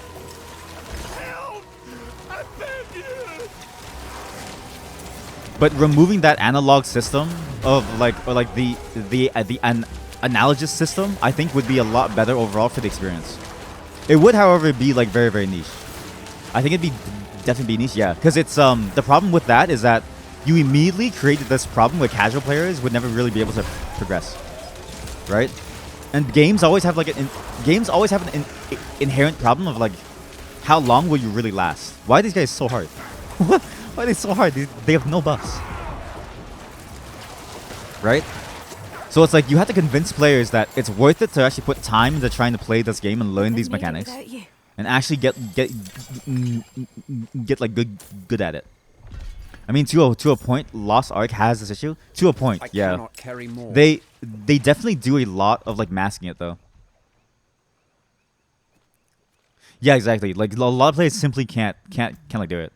But removing that analog system of the analogous system, I think would be a lot better overall for the experience. It would, however, be like very, very niche. I think it'd be definitely be niche, yeah. Because it's the problem with that is that you immediately created this problem where casual players would never really be able to progress, right? And games always have like an inherent problem of like, how long will you really last? Why are these guys so hard? Why are they so hard? They have no buffs, right? So it's like you have to convince players that it's worth it to actually put time into trying to play this game and learn these mechanics, and actually get like good at it. I mean, to a point, Lost Ark has this issue. To a point, yeah. Cannot carry more. They definitely do a lot of like masking it though. Yeah, exactly. Like a lot of players simply can't like do it.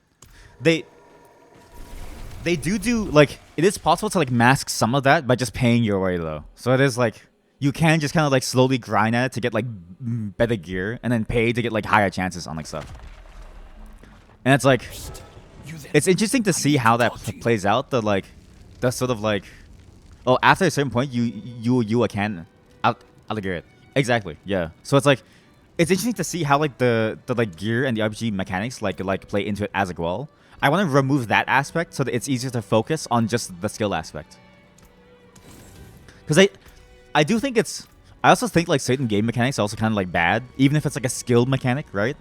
They do like, it is possible to like mask some of that by just paying your way though. So it is like, you can just kind of like slowly grind at it to get like better gear, and then pay to get like higher chances on like stuff. And it's like, it's interesting to see how that plays out. The sort of like, oh, after a certain point, you can out of gear it. Exactly, yeah. So it's like, it's interesting to see how like the like gear and the RPG mechanics like play into it as well. I want to remove that aspect so that it's easier to focus on just the skill aspect. Because I do think it's, I also think like certain game mechanics are also kind of like bad, even if it's like a skill mechanic, right?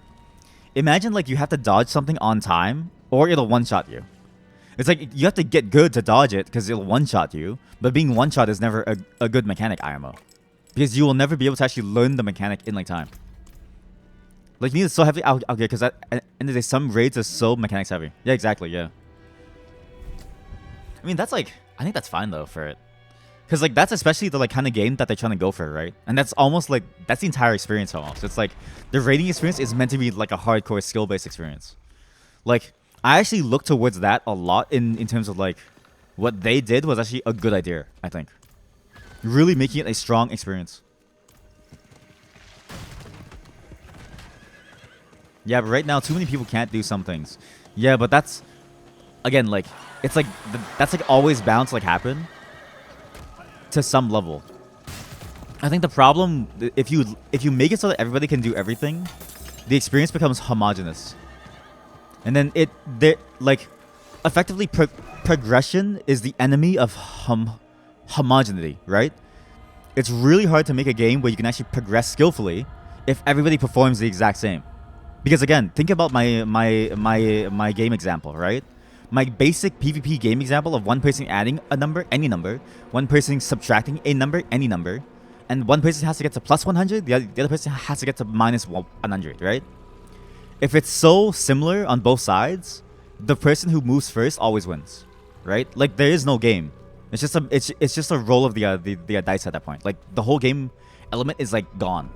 Imagine like you have to dodge something on time, or it'll one-shot you. It's like you have to get good to dodge it because it'll one-shot you, but being one-shot is never a good mechanic, IMO. Because you will never be able to actually learn the mechanic in like time. Like, you need it so heavy. Okay, because at the end of the day, some raids are so mechanics heavy. Yeah, exactly, yeah. I mean, that's like, I think that's fine though for it. Because like, that's especially the like kind of game that they're trying to go for, right? And that's almost like, that's the entire experience almost. It's like, the raiding experience is meant to be like a hardcore skill-based experience. Like, I actually look towards that a lot in terms of like, what they did was actually a good idea, I think. Really making it a strong experience. Yeah, but right now, too many people can't do some things. Yeah, but that's, again, like, it's like, that's like always bound to like happen to some level. I think the problem, if you make it so that everybody can do everything, the experience becomes homogenous. And then like, effectively, progression is the enemy of homogeneity, right? It's really hard to make a game where you can actually progress skillfully if everybody performs the exact same. Because again, think about my game example, right? My basic PvP game example of one person adding a number, any number, one person subtracting a number, any number, and one person has to get to plus 100, the other person has to get to minus 100, right? If it's so similar on both sides, the person who moves first always wins, right? Like, there is no game. It's just a roll of the dice at that point. Like, the whole game element is like gone.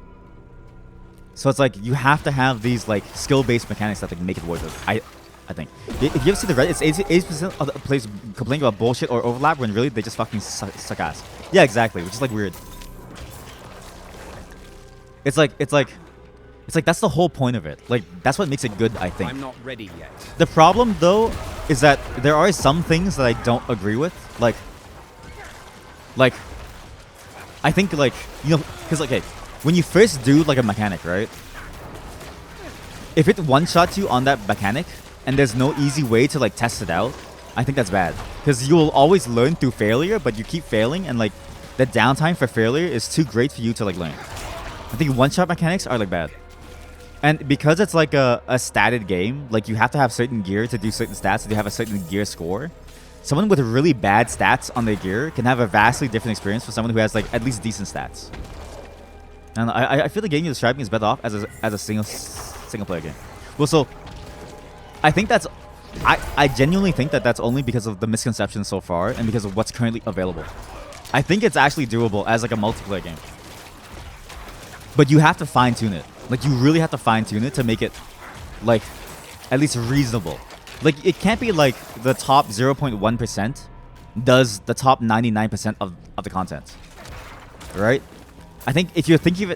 So it's like you have to have these like skill-based mechanics that like make it worth it. I think. If you ever see the Reddit, it's 80% of the players complaining about bullshit or overlap when really they just fucking suck ass. Yeah, exactly, which is like weird. It's like that's the whole point of it. Like, that's what makes it good, I think. I'm not ready yet. The problem though is that there are some things that I don't agree with. Like I think like, you know, because like, okay, when you first do like a mechanic, right? If it one-shots you on that mechanic and there's no easy way to like test it out, I think that's bad. Because you will always learn through failure, but you keep failing, and like the downtime for failure is too great for you to like learn. I think one-shot mechanics are like bad. And because it's like a statted game, like you have to have certain gear to do certain stats, so you have a certain gear score. Someone with really bad stats on their gear can have a vastly different experience from someone who has like at least decent stats. And I feel the game you're describing is better off as a single player game. Well, so I think that's, I genuinely think that that's only because of the misconceptions so far and because of what's currently available. I think it's actually doable as like a multiplayer game, but you have to fine tune it. Like, you really have to fine tune it to make it like at least reasonable. Like, it can't be like the top 0.1% does the top 99% of the content, right? I think if you're thinking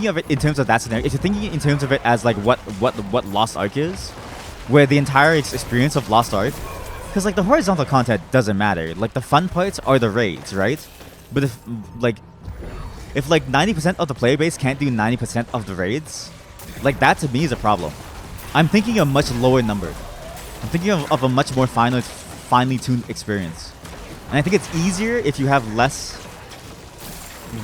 of it in terms of that scenario, if you're thinking in terms of it as like what Lost Ark is, where the entire experience of Lost Ark, because like the horizontal content doesn't matter, like the fun parts are the raids, right? But if like 90% of the player base can't do 90% of the raids, like that to me is a problem. I'm thinking a much lower number. I'm thinking of a much more finely tuned experience, and I think it's easier if you have less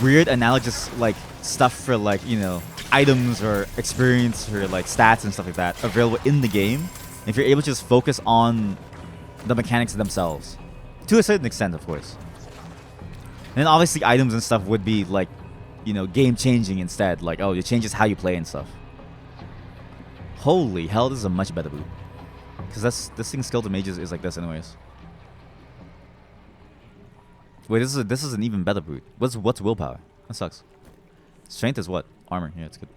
weird analogous like stuff for like, you know, items or experience or like stats and stuff like that available in the game. If you're able to just focus on the mechanics themselves to a certain extent, of course. And obviously items and stuff would be like, you know, game changing instead. Like, oh, it changes how you play and stuff. Holy hell, this is a much better boot. Because this thing's skill to mages is like this anyways. Wait, this is an even better boot. What's willpower? That sucks. Strength is what? Armor. Yeah, it's good.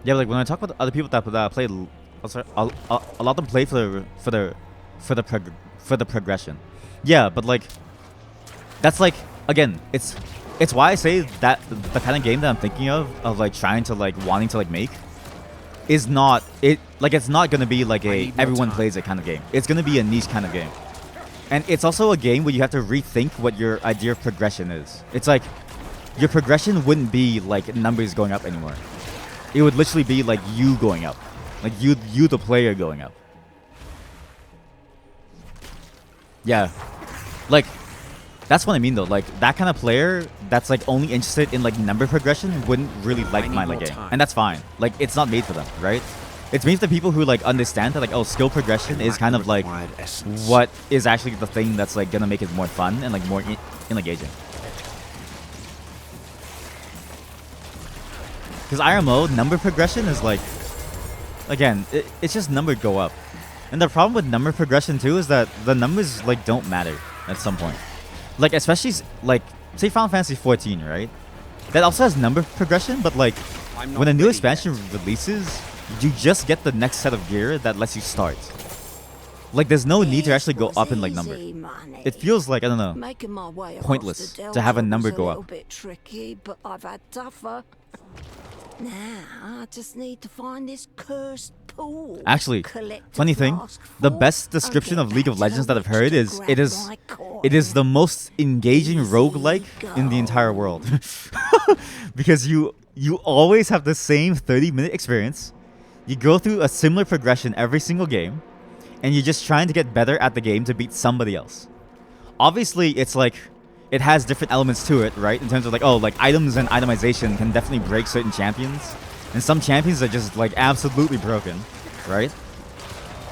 Yeah, but like when I talk about other people that play allow them play for the progression. Yeah, but like that's like again, it's why I say that the kind of game that I'm thinking of like trying to like wanting to like make is not it like it's not gonna be like a everyone plays it kind of game. It's gonna be a niche kind of game. And it's also a game where you have to rethink what your idea of progression is. It's like your progression wouldn't be like numbers going up anymore. It would literally be like you going up. Like you the player going up. Yeah. Like that's what I mean though. Like that kind of player that's like only interested in like number progression wouldn't really like my like game. And that's fine. Like it's not made for them, right? It's made for people who like understand that like oh skill progression is kind of like what is actually the thing that's like gonna make it more fun and like more engaging. Because IRMO number progression is like again it's just number go up. And the problem with number progression too is that the numbers like don't matter at some point. Like especially like say Final Fantasy 14, right? That also has number progression, but like when a new expansion releases, you just get the next set of gear that lets you start. Like there's no need to actually go up in like number. It feels like I don't know, pointless to have a number go up. Bit tricky, but I've had tougher. Now I just need to find this cursed pool. Actually, funny thing, the best description of League of Legends that I've heard is it is the most engaging roguelike in the entire world. Because you always have the same 30-minute experience. You go through a similar progression every single game, and you're just trying to get better at the game to beat somebody else. Obviously, it's like it has different elements to it, right? In terms of like, oh, like items and itemization can definitely break certain champions. And some champions are just like absolutely broken, right?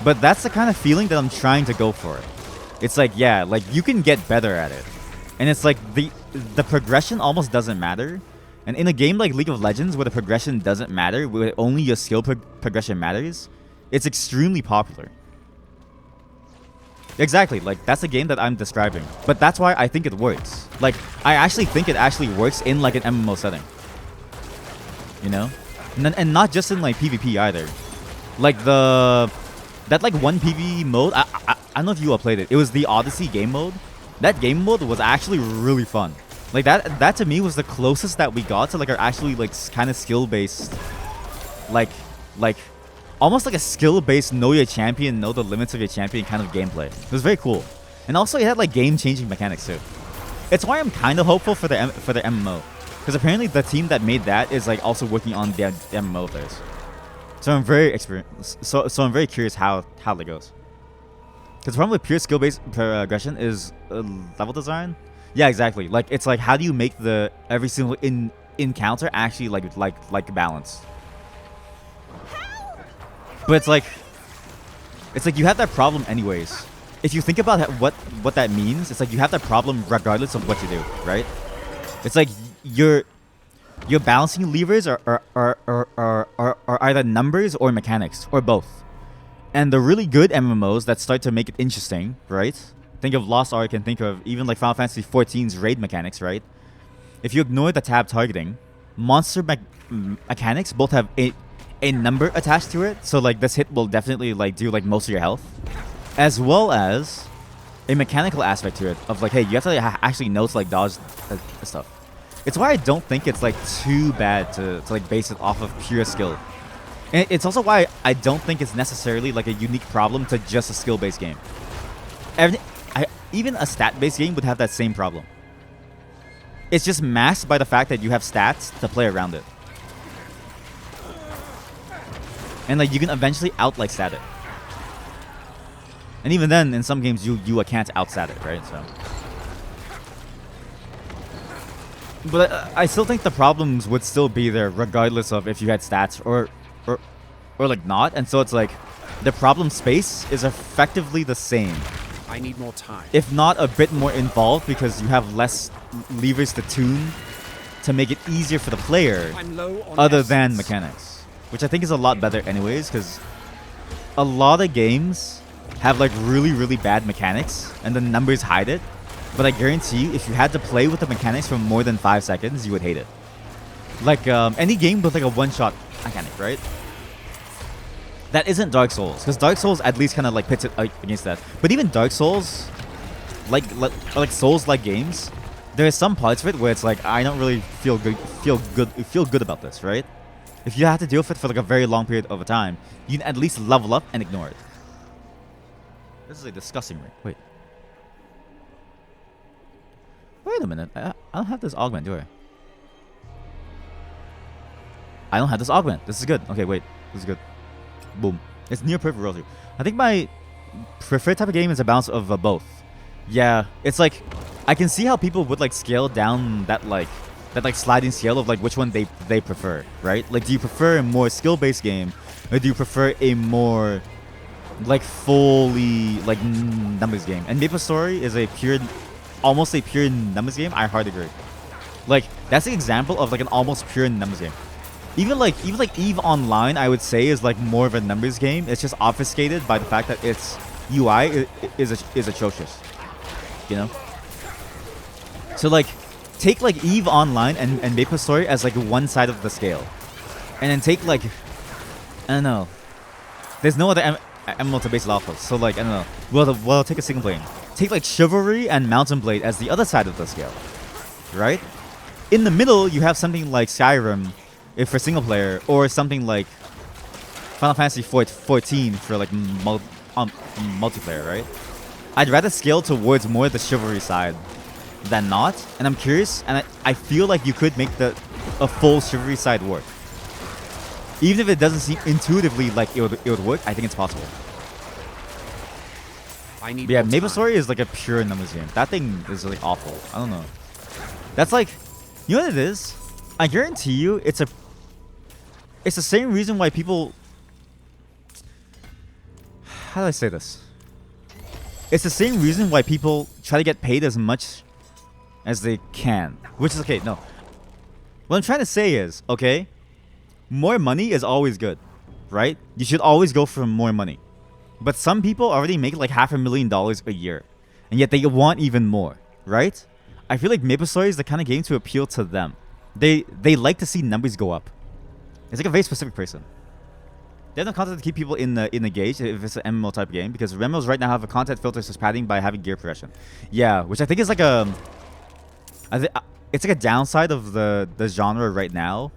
But that's the kind of feeling that I'm trying to go for. It's like, yeah, like you can get better at it. And it's like the progression almost doesn't matter. And in a game like League of Legends where the progression doesn't matter, where only your skill progression matters, it's extremely popular. Exactly, like that's the game that I'm describing. But that's why I think it works. Like, I actually think it actually works in like an MMO setting. You know? And not just in like PvP either. Like that like one PvE mode, I don't know if you all played it. It was the Odyssey game mode. That game mode was actually really fun. Like that to me was the closest that we got to like our actually like kind of skill based, like almost like a skill based know your champion, know the limits of your champion kind of gameplay. It was very cool, and also it had like game changing mechanics too. It's why I'm kind of hopeful for the MMO, because apparently the team that made that is like also working on the MMO of theirs. So I'm very experienced. So I'm very curious how that goes. Because the problem with pure skill based progression is level design. Yeah, exactly. Like it's like how do you make the every single encounter actually like balanced? But it's like you have that problem anyways. If you think about what that means, it's like you have that problem regardless of what you do, right? It's like your balancing levers are either numbers or mechanics or both. And the really good MMOs that start to make it interesting, right? Think of Lost Ark and think of even like Final Fantasy XIV's raid mechanics, right? If you ignore the tab targeting, monster mechanics both have a number attached to it. So like this hit will definitely like do like most of your health, as well as a mechanical aspect to it of like, hey, you have to like, actually know to like dodge stuff. It's why I don't think it's like too bad to like base it off of pure skill. And it's also why I don't think it's necessarily like a unique problem to just a skill-based game. Even a stat-based game would have that same problem. It's just masked by the fact that you have stats to play around it. And like you can eventually out-like stat it. And even then, in some games, you can't out-stat it, right? So, but I still think the problems would still be there regardless of if you had stats or like not. And so it's like the problem space is effectively the same. I need more time. If not a bit more involved because you have less levers to tune to make it easier for the player other than mechanics. Which I think is a lot better anyways, because a lot of games have like really, really bad mechanics and the numbers hide it. But I guarantee you, if you had to play with the mechanics for more than 5 seconds, you would hate it. Like any game with like a one-shot mechanic, right? that isn't Dark Souls, because Dark Souls at least kind of like pits it against that. But even Dark Souls, like Souls-like games, there are some parts of it where it's like I don't really feel good about this, right? If you have to deal with it for like a very long period of time, you can at least level up and ignore it. This is a disgusting ring. Wait a minute. I don't have this augment, do I? I don't have this augment. This is good. Okay, wait. This is good. Boom. It's near perfect rosary. I think my preferred type of game is a balance of both. Yeah, it's like I can see how people would like scale down that sliding scale of like which one they prefer, right? Like, do you prefer a more skill-based game, or do you prefer a more like fully like numbers game? And Maple Story is almost a pure numbers game. I hard agree. Like, that's an example of like an almost pure numbers game. Even like EVE Online, I would say, is like more of a numbers game. It's just obfuscated by the fact that its UI is atrocious. You know? So like, take like EVE Online and Maple Story as like one side of the scale, and then take like, I don't know. There's no other MMO to base it off of. So like, I don't know. Well, take a single player. Take like Chivalry and Mountain Blade as the other side of the scale, right? In the middle, you have something like Skyrim, if for single player, or something like Final Fantasy 14 for like multiplayer, right? I'd rather scale towards more the Chivalry side than not, and I'm curious, and I feel like you could make a full Chivalry side work. Even if it doesn't seem intuitively like it would work, I think it's possible. Yeah, Maple Story is like a pure numbers game. That thing is like awful. I don't know. That's like, you know what it is? I guarantee you, it's the same reason why people. How do I say this? It's the same reason why people try to get paid as much as they can, which is okay. No, what I'm trying to say is, okay, more money is always good, right? You should always go for more money. But some people already make like $500,000 a year, and yet they want even more, right? I feel like Maple Story is the kind of game to appeal to them. They like to see numbers go up. It's like a very specific person. They have no content to keep people in the engaged if it's an MMO type game, because MMOs right now have a content filter such padding by having gear progression. Yeah, which I think is like it's like a downside of the genre right now,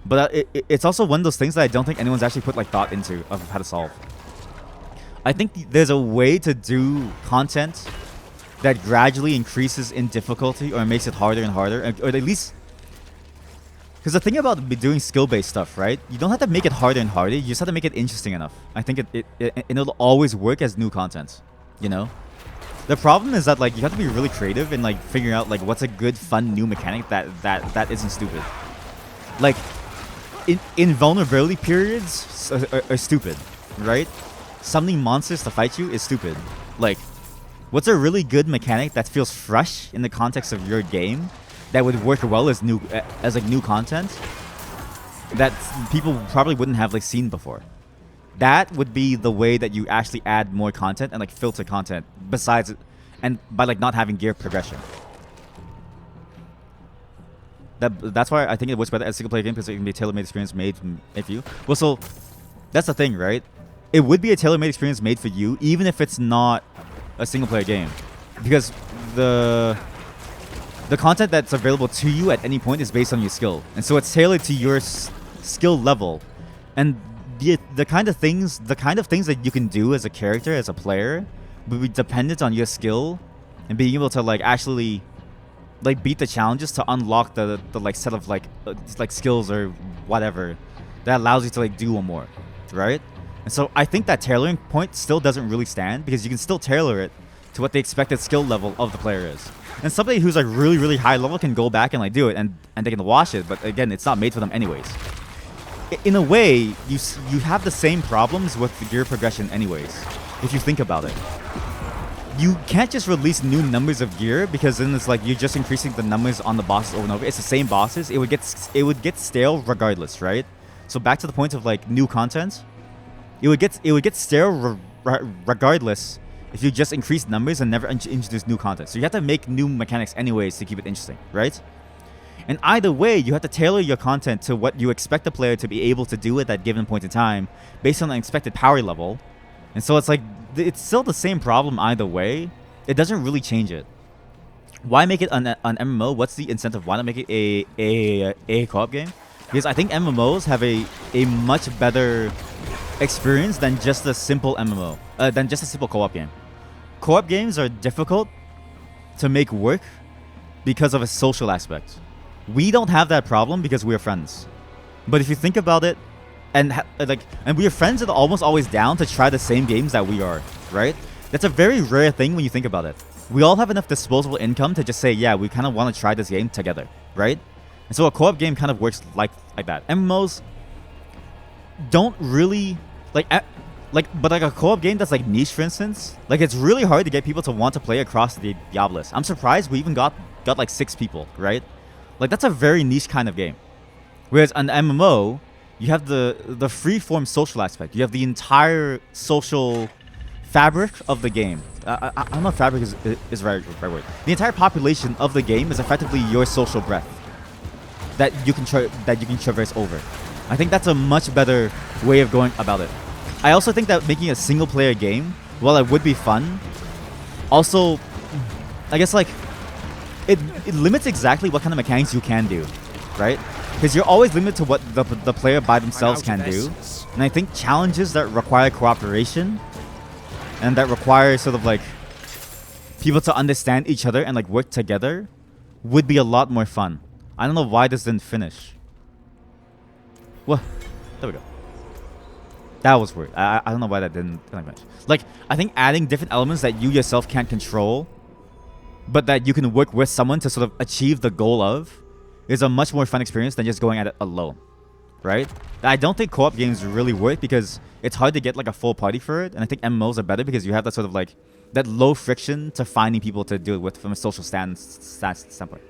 but it's also one of those things that I don't think anyone's actually put like thought into of how to solve. I think there's a way to do content that gradually increases in difficulty or makes it harder and harder, or at least, because the thing about doing skill-based stuff, right? You don't have to make it harder and harder. You just have to make it interesting enough. I think it'll always work as new content, you know? The problem is that like you have to be really creative in like figuring out like what's a good, fun new mechanic that isn't stupid. Like, invulnerability periods are stupid, right? Summoning monsters to fight you is stupid. Like, what's a really good mechanic that feels fresh in the context of your game that would work well as new content that people probably wouldn't have like seen before? That would be the way that you actually add more content and like filter content besides it, and by like not having gear progression. That's why I think it works better as a single player game, because it can be a tailor-made experience made for you. Well, so that's the thing, right? It would be a tailor-made experience made for you, even if it's not a single-player game, because the content that's available to you at any point is based on your skill, and so it's tailored to your skill level, and the kind of things that you can do as a character, as a player, will be dependent on your skill and being able to like actually like beat the challenges to unlock the like set of like skills or whatever that allows you to like do more, right? And so I think that tailoring point still doesn't really stand, because you can still tailor it to what the expected skill level of the player is. And somebody who's like really, really high level can go back and like do it, and they can wash it, but again, it's not made for them anyways. In a way, you have the same problems with the gear progression anyways, if you think about it. You can't just release new numbers of gear, because then it's like you're just increasing the numbers on the bosses over and over. It's the same bosses. It would get stale regardless, right? So back to the point of like new content, it would get stale regardless if you just increase numbers and never introduce new content. So you have to make new mechanics anyways to keep it interesting, right? And either way, you have to tailor your content to what you expect the player to be able to do at that given point in time based on the expected power level. And so it's like, it's still the same problem either way. It doesn't really change it. Why make it an MMO? What's the incentive? Why not make it a co-op game? Because I think MMOs have a much better experience than just a simple MMO, than just a simple co-op game. Co-op games are difficult to make work because of a social aspect. We don't have that problem because we're friends. But if you think about it, and we're friends that are almost always down to try the same games that we are, right? That's a very rare thing when you think about it. We all have enough disposable income to just say, yeah, we kind of want to try this game together, right? And so a co-op game kind of works like that. MMOs don't really but like a co-op game that's like niche, for instance, like it's really hard to get people to want to play across the Diablo. I'm surprised we even got like 6 people, right? Like that's a very niche kind of game. Whereas an MMO, you have the free-form social aspect. You have the entire social fabric of the game. I don't know if fabric is the right word. The entire population of the game is effectively your social breadth that you can traverse over. I think that's a much better way of going about it. I also think that making a single-player game, while it would be fun, also, I guess like it limits exactly what kind of mechanics you can do, right? Because you're always limited to what the player by themselves can do. And I think challenges that require cooperation and that require sort of like people to understand each other and like work together would be a lot more fun. I don't know why this didn't finish. Well, there we go. That was weird. I don't know why that didn't finish. Like, I think adding different elements that you yourself can't control, but that you can work with someone to sort of achieve the goal of, is a much more fun experience than just going at it alone, right? I don't think co-op games really work because it's hard to get like a full party for it, and I think MMOs are better because you have that sort of like that low friction to finding people to do it with from a social standpoint.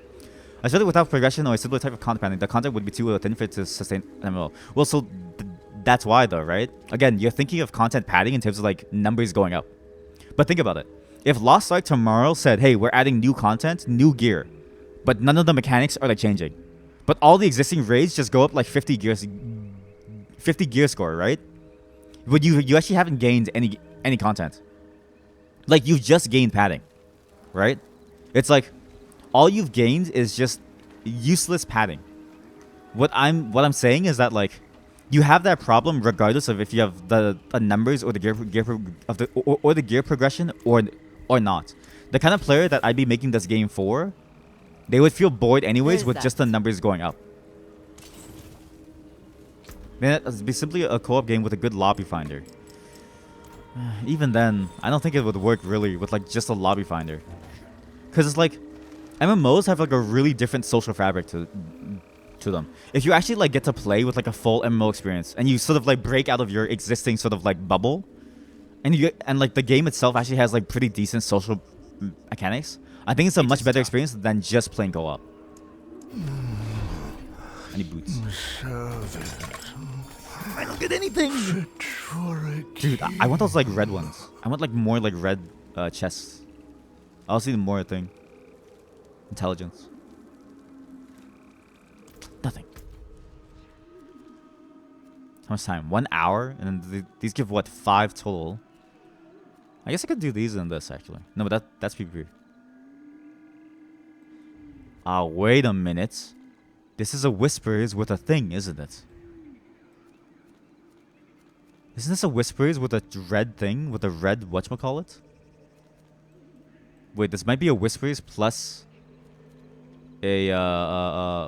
Especially without progression or a similar type of content planning, the content would be too thin for it to sustain MMO. Well, so that's why though, right? Again, you're thinking of content padding in terms of like numbers going up. But think about it. If Lost Ark tomorrow said, hey, we're adding new content, new gear, but none of the mechanics are like changing, but all the existing raids just go up like 50 gear score, right? But you actually haven't gained any content. Like you've just gained padding, right? It's like all you've gained is just useless padding. What I'm saying is that like you have that problem regardless of if you have the numbers or the gear progression or not. The kind of player that I'd be making this game for, they would feel bored anyways with just the numbers going up. Man, it'd be simply a co-op game with a good lobby finder. Even then, I don't think it would work really with like just a lobby finder. Because it's like, MMOs have like a really different social fabric to them. If you actually like get to play with like a full MMO experience and you sort of like break out of your existing sort of like bubble, and like the game itself actually has like pretty decent social mechanics, I think it's a much better experience than just playing co-op. I need boots. I don't get anything. Dude, I want those like red ones. I want like more like red chests. I'll see more thing. Intelligence. Nothing. How much time? 1 hour? And then these give what? 5 total. I guess I could do these and this actually. No, but that's PvP. Wait a minute. This is a Whispers with a thing, isn't it? Isn't this a Whispers with a red thing? With a red whatchamacallit? Wait, this might be a Whispers plus a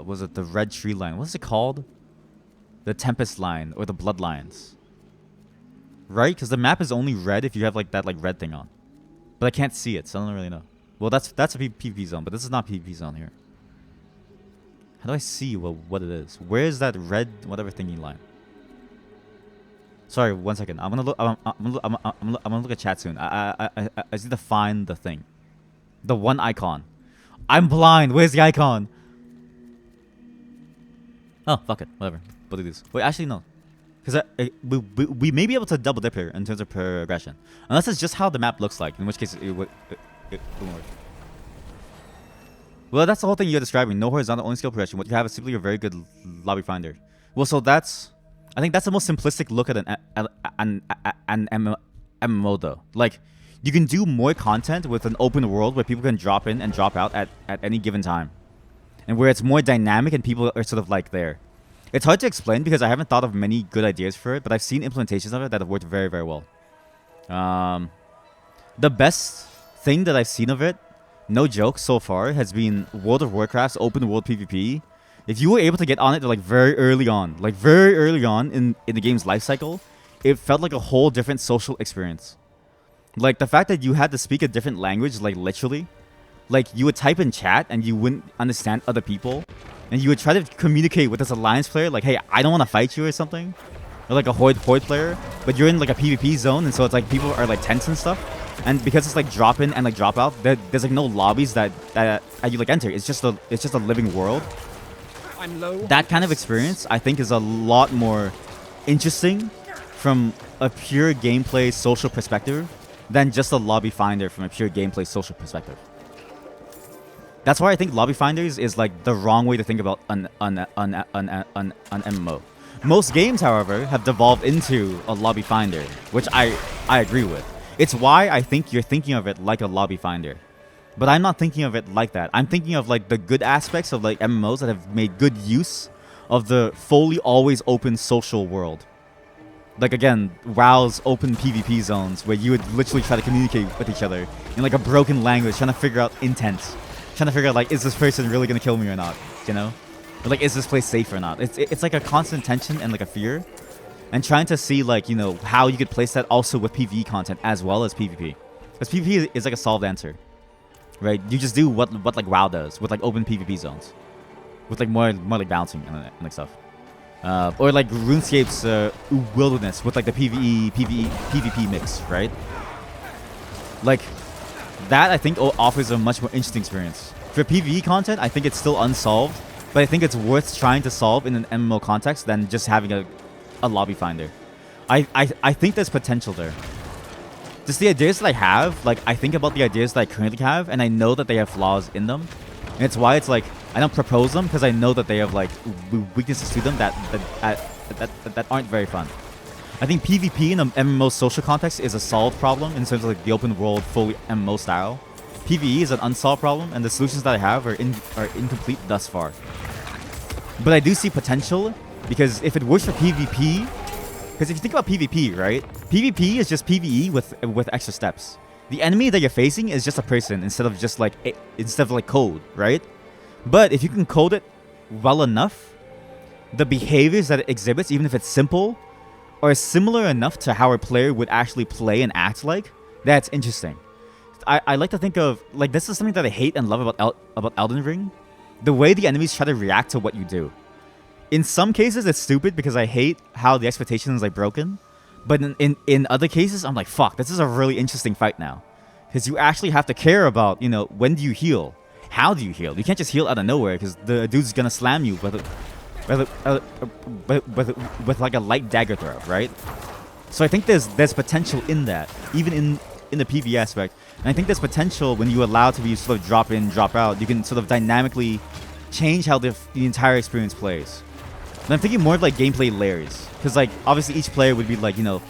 was it the red tree line? What's it called? The Tempest line or the Blood lines. Right? Because the map is only red if you have like that like red thing on. But I can't see it, so I don't really know. Well, that's a PvP zone, but this is not PvP zone here. How do I see what it is? Where is that red whatever thingy line? Sorry, 1 second. I'm gonna look. I'm gonna look at chat soon. I just need to find the thing, the one icon. I'm blind. Where's the icon? Oh, fuck it. Whatever. We'll do this. Wait, actually no, because we may be able to double dip here in terms of progression, unless it's just how the map looks like. In which case it won't work. Well, that's the whole thing you're describing. No horizontal, only skill progression. What you have is simply a very good lobby finder. Well, so I think that's the most simplistic look at an MMO though. Like, you can do more content with an open world where people can drop in and drop out at any given time. And where it's more dynamic and people are sort of like there. It's hard to explain because I haven't thought of many good ideas for it, but I've seen implementations of it that have worked very, very well. The best thing that I've seen of it, no joke so far, has been World of Warcraft's open world PvP. If you were able to get on it like very early on in the game's life cycle, it felt like a whole different social experience. Like the fact that you had to speak a different language, like literally, like you would type in chat and you wouldn't understand other people, and you would try to communicate with this alliance player, like, hey, I don't want to fight you or something, or like a horde player, but you're in like a PvP zone, and so it's like people are like tense and stuff. And because it's like drop in and like drop out, there's like no lobbies that you like enter. It's just a living world. I'm low. That kind of experience, I think, is a lot more interesting from a pure gameplay social perspective than just a lobby finder from a pure gameplay social perspective. That's why I think lobby finders is like the wrong way to think about an MMO. Most games, however, have devolved into a lobby finder, which I agree with. It's why I think you're thinking of it like a lobby finder. But I'm not thinking of it like that. I'm thinking of like the good aspects of like MMOs that have made good use of the fully always open social world. Like again, WoW's open PvP zones where you would literally try to communicate with each other in like a broken language, trying to figure out intent. Trying to figure out like, is this person really gonna kill me or not? You know? Or like, is this place safe or not? It's like a constant tension and like a fear. And trying to see like, you know, how you could place that also with PvE content as well as PvP. Because PvP is like a solved answer. Right? You just do what like WoW does with like open PvP zones. With like more like bouncing and like stuff. Or like RuneScape's Wilderness with like the PvP mix, right? Like that I think offers a much more interesting experience. For PvE content, I think it's still unsolved, but I think it's worth trying to solve in an MMO context than just having a lobby finder. I think there's potential there. Just the ideas that I have, like I think about the ideas that I currently have, and I know that they have flaws in them. And it's why it's like I don't propose them because I know that they have like weaknesses to them that aren't very fun. I think PvP in an MMO social context is a solved problem in terms of like the open world fully MMO style. PvE is an unsolved problem, and the solutions that I have are incomplete thus far. But I do see potential because if it works for PvP, because if you think about PvP, right? PvP is just PvE with extra steps. The enemy that you're facing is just a person instead of like code, right? But if you can code it well enough, the behaviors that it exhibits, even if it's simple, are similar enough to how a player would actually play and act like, that's interesting. I like to think of, like, this is something that I hate and love about Elden Ring. The way the enemies try to react to what you do. In some cases, it's stupid because I hate how the expectation is, like, broken. But in other cases, I'm like, fuck, this is a really interesting fight now. Because you actually have to care about, you know, when do you heal? How do you heal? You can't just heal out of nowhere because the dude's gonna slam you with like a light dagger throw, right? So I think there's potential in that, even in the PvE aspect. And I think there's potential when you allow it to be sort of drop in, drop out. You can sort of dynamically change how the entire experience plays. And I'm thinking more of like gameplay layers, because like obviously each player would be like, you know,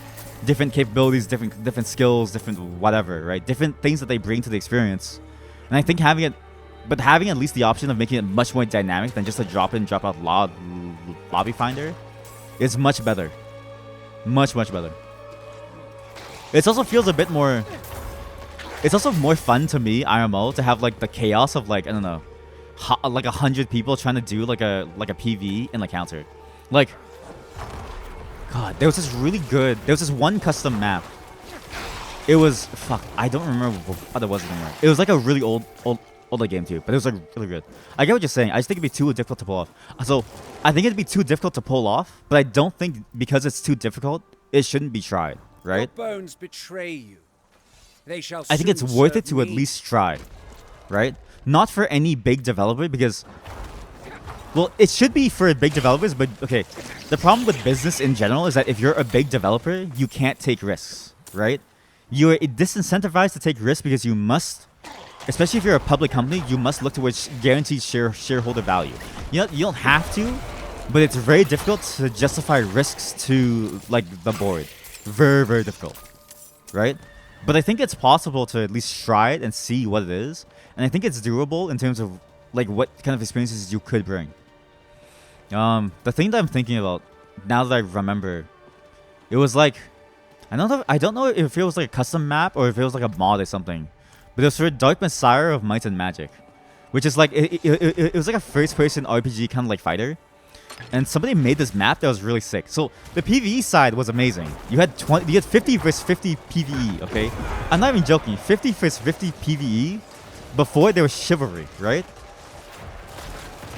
different capabilities, different skills, different whatever, right? Different things that they bring to the experience. And I think having at least the option of making it much more dynamic than just a drop in, drop out lobby finder is much better. Much better. It also feels a bit more. It's also more fun to me, IMO, to have like the chaos of like, I don't know, like 100 people trying to do like a PvE in the counter. Like, God, there was this one custom map. It was, fuck, I don't remember what it was anymore. It was like a really older game too, but it was like really good. I get what you're saying. I just think it'd be too difficult to pull off. So I think it'd be too difficult to pull off, but I don't think because it's too difficult, it shouldn't be tried, right? Your bones betray you. They shall I think it's soon worth it serve to at me. least try, right? Not for any big developer because, well, it should be for big developers, but okay. The problem with business in general is that if you're a big developer, you can't take risks, right? You're disincentivized to take risks because you must especially if you're a public company, you must look towards guaranteed shareholder value. You don't have to, but it's very difficult to justify risks to like the board. Very, very difficult, right? But I think it's possible to at least try it and see what it is, and I think it's doable in terms of like what kind of experiences you could bring. The thing that I'm thinking about now that I remember, it was like I don't know if it was like a custom map or if it was like a mod or something, but it was for Dark Messiah of Might and Magic, which is like it was like a first-person RPG kind of like fighter. And somebody made this map that was really sick. So the PvE side was amazing. You had 50 versus 50 PvE, okay? I'm not even joking. 50 versus 50 PvE before there was chivalry, right?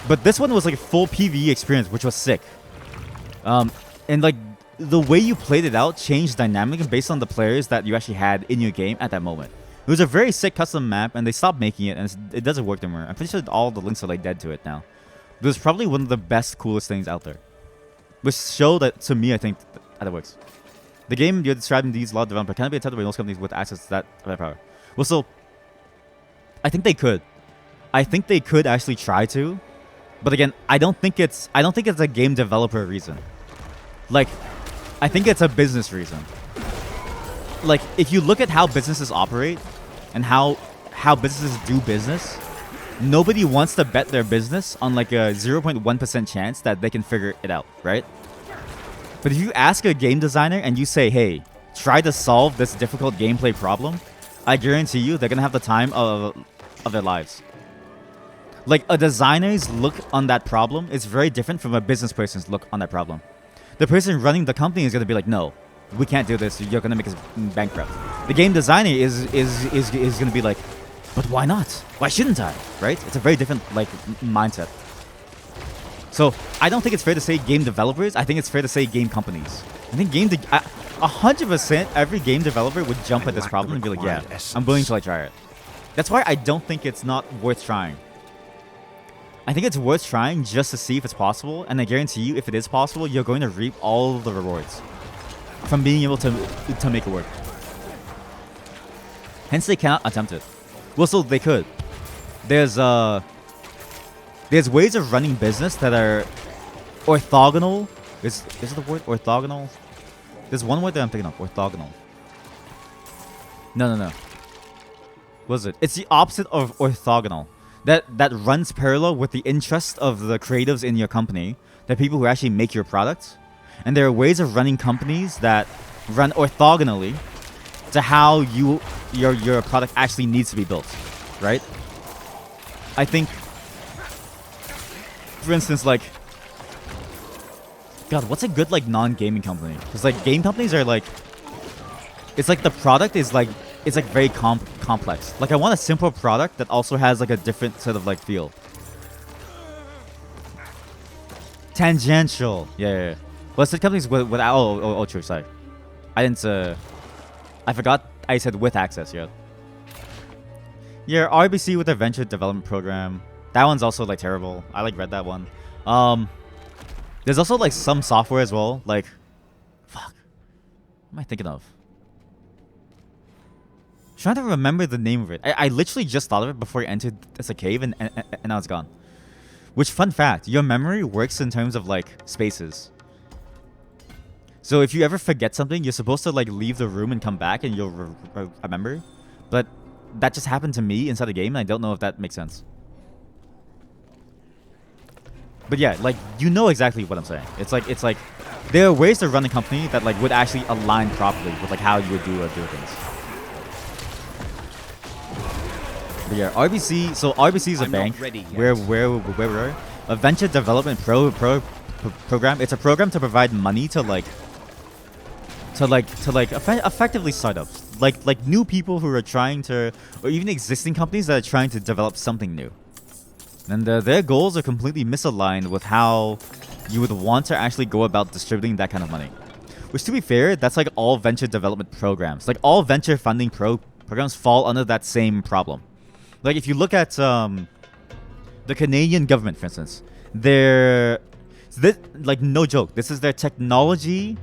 But this one was like a full PvE experience, which was sick. And like the way you played it out changed dynamically based on the players that you actually had in your game at that moment. It was a very sick custom map, and they stopped making it, and it doesn't work anymore. I'm pretty sure all the links are like dead to it now. It was probably one of the best, coolest things out there. Which showed that, to me, I think, that it works. The game you're describing these law developer cannot be attempted by most companies with access to that power. Well, so I think they could. I think they could actually try to. But again, I don't think it's a game developer reason. Like, I think it's a business reason. Like, if you look at how businesses operate and how businesses do business, nobody wants to bet their business on like a 0.1% chance that they can figure it out, right? But if you ask a game designer and you say, hey, try to solve this difficult gameplay problem, I guarantee you they're going to have the time of their lives. Like, a designer's look on that problem is very different from a business person's look on that problem. The person running the company is going to be like, no, we can't do this. You're going to make us bankrupt. The game designer is going to be like, but why not? Why shouldn't I? Right? It's a very different like mindset. So I don't think it's fair to say game developers. I think it's fair to say game companies. I think 100% every game developer would jump at this problem and be like, yeah, I'm willing to like try it. That's why I don't think it's not worth trying. I think it's worth trying just to see if it's possible, and I guarantee you, if it is possible, you're going to reap all the rewards from being able to make it work. Hence, they cannot attempt it. Well, so they could. There's ways of running business that are orthogonal. Is it the word orthogonal? There's one word that I'm thinking of. Orthogonal. No. What is it? It's the opposite of orthogonal. That runs parallel with the interest of the creatives in your company, the people who actually make your product. And there are ways of running companies that run orthogonally to how your product actually needs to be built, right? I think, for instance, like, God, what's a good like non-gaming company? Because like game companies are like, it's like the product is like, it's like very complex. Like I want a simple product that also has like a different sort of like feel. Tangential, yeah. Well, it's the companies without. Oh, true. Sorry, I forgot I said with access, yeah. Yeah, RBC with a venture development program. That one's also like terrible. I like read that one. There's also like some software as well. Like, fuck. What am I thinking of? I'm trying to remember the name of it. I literally just thought of it before I entered as a cave and now it's gone. Which, fun fact, your memory works in terms of like spaces. So if you ever forget something, you're supposed to like leave the room and come back and you'll remember. But that just happened to me inside the game, and I don't know if that makes sense. But yeah, like, you know exactly what I'm saying. It's like there are ways to run a company that like would actually align properly with like how you would do things. But yeah, RBC. So RBC is a bank where we are a venture development program. It's a program to provide money to effectively startups, like new people who are trying to, or even existing companies that are trying to develop something new. And their goals are completely misaligned with how you would want to actually go about distributing that kind of money. Which, to be fair, that's like all venture development programs. Like all venture funding programs fall under that same problem. Like if you look at the Canadian government, for instance, like no joke, this is their technology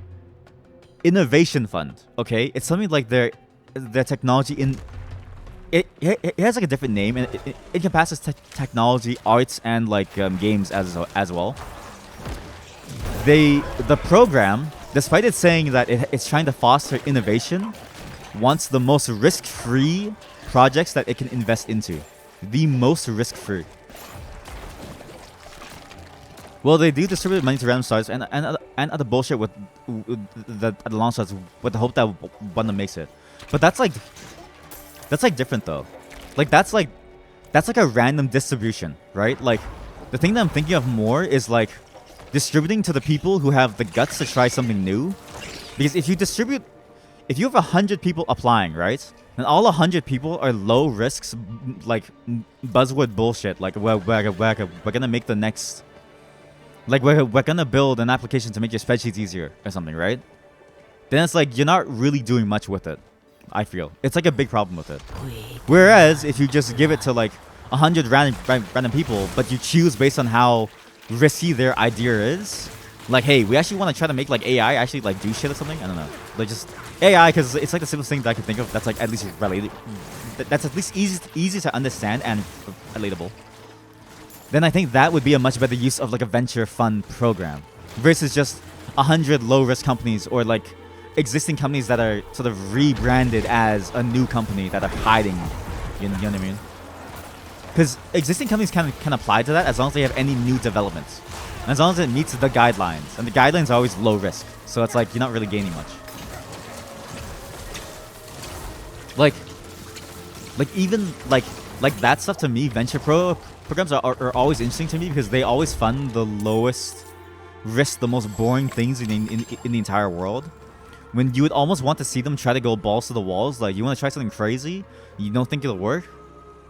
innovation fund. Okay, it's something like their technology it has like a different name, and it encompasses technology, arts, and like games as well. The program, despite it saying that it's trying to foster innovation, wants the most risk-free projects that it can invest into. The most risk-free. Well, they do distribute money to random startups and other bullshit with the launch startups with the hope that one that makes it. But that's like different though. Like that's like a random distribution, right? Like the thing that I'm thinking of more is like distributing to the people who have the guts to try something new. Because if you have 100 people applying, right? And all 100 people are low risks, like buzzword bullshit. Like we're gonna make the next, like we're gonna build an application to make your spreadsheets easier or something, right? Then it's like you're not really doing much with it. I feel it's like a big problem with it. Whereas if you just give it to like 100 random people, but you choose based on how risky their idea is, like, hey, we actually want to try to make like AI actually like do shit or something. I don't know, like just AI, because it's like the simplest thing that I can think of that's like at least related, that's at least easy to understand and relatable. Then I think that would be a much better use of like a venture fund program versus just 100 low risk companies or like existing companies that are sort of rebranded as a new company that are hiding. You know what I mean? Because existing companies can apply to that as long as they have any new developments. And as long as it meets the guidelines. And the guidelines are always low risk. So it's like you're not really gaining much. Like even like that stuff to me, venture programs are always interesting to me because they always fund the lowest risk, the most boring things in the entire world. When you would almost want to see them try to go balls to the walls, like you want to try something crazy, you don't think it'll work?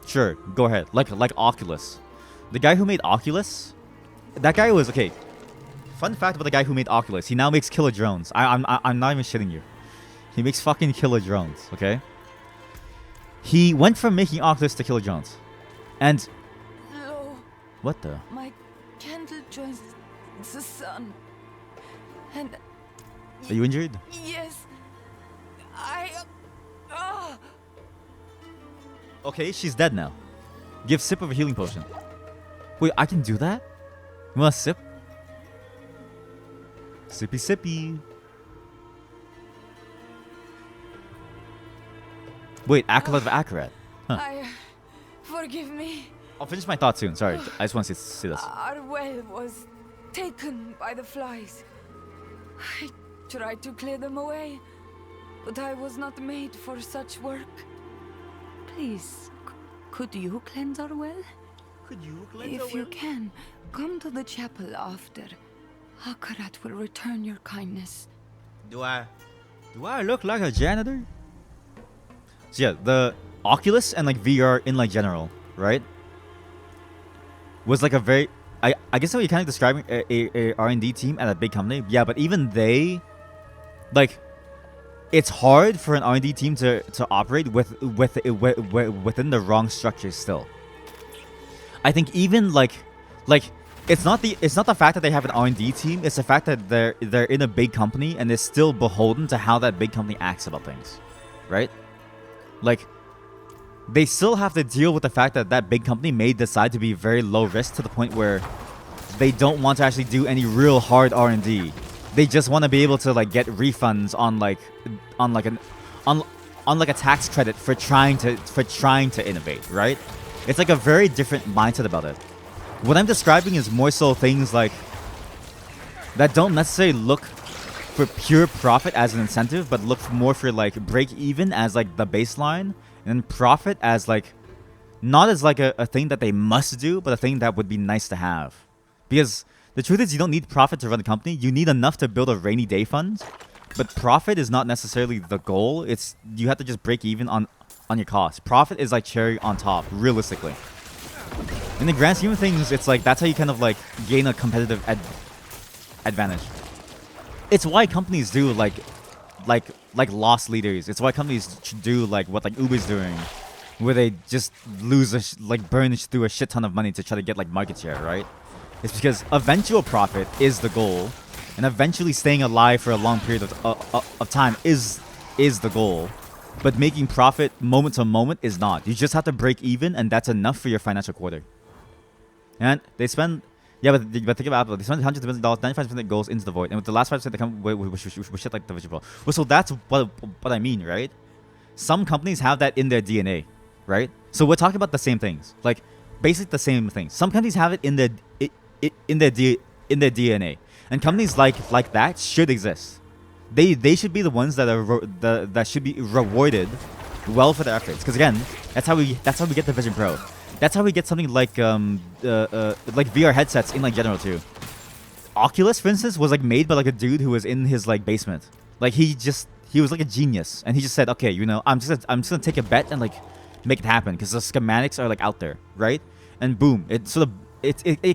Sure, go ahead. Like Oculus. The guy who made Oculus, that guy was okay. Fun fact about the guy who made Oculus, he now makes killer drones. I'm not even shitting you. He makes fucking killer drones, okay? He went from making Oculus to killer drones. And Lo, what the? my candle joins the sun. And Are you injured? yes, Okay, she's dead now. Give sip of a healing potion. Wait, I can do that? You want a sip? Sippy sippy. Wait, Acolyte of Akarat. Huh. forgive me. I'll finish my thought soon. Sorry, I just want to see this. Our well was taken by the flies. I tried to clear them away, but I was not made for such work. Please, could you cleanse our well? Could you cleanse If you can, come to the chapel after. Akarat will return your kindness. Do I look like a janitor? So yeah, the Oculus and like VR in like general, right? Was like a very, I guess how you're kind of describing a R&D team at a big company. Yeah, but even they, like, it's hard for an R&D team to operate within the wrong structures still. I think even like it's not the fact that they have an R&D team, it's the fact that they're in a big company and they're still beholden to how that big company acts about things. Right? Like they still have to deal with the fact that that big company may decide to be very low risk to the point where they don't want to actually do any real hard R&D. They just want to be able to like get refunds on a tax credit for trying to innovate, right? It's like a very different mindset about it. What I'm describing is more so things like that don't necessarily look for pure profit as an incentive, but look more for like break even as like the baseline, and profit as like not as like a thing that they must do, but a thing that would be nice to have. Because the truth is, you don't need profit to run a company. You need enough to build a rainy day fund, but profit is not necessarily the goal. It's you have to just break even on your costs. Profit is like cherry on top, realistically. In the grand scheme of things, it's like that's how you kind of like gain a competitive advantage. It's why companies do like loss leaders. It's why companies do like what like Uber's doing, where they just lose burn through a shit ton of money to try to get like market share, right? It's because eventual profit is the goal, and eventually staying alive for a long period of time is the goal. but making profit moment to moment is not. You just have to break even, and that's enough for your financial quarter. And they spend, yeah, but think about Apple. They spend hundreds of millions of dollars, 95% goes into the void, and with the last 5% they come with shit like the Vision Pro. Well, so that's what I mean, right? Some companies have that in their DNA, right? So we're talking about the same things, like basically the same things. Some companies have it in their DNA, and companies like that should exist. They should be the ones that are that should be rewarded well for their efforts. Because again, that's how we get the Vision Pro. That's how we get something like VR headsets in like general too. Oculus, for instance, was like made by like a dude who was in his like basement. Like he was like a genius, and he just said, okay, you know, I'm just gonna take a bet and like make it happen because the schematics are like out there, right? And boom, it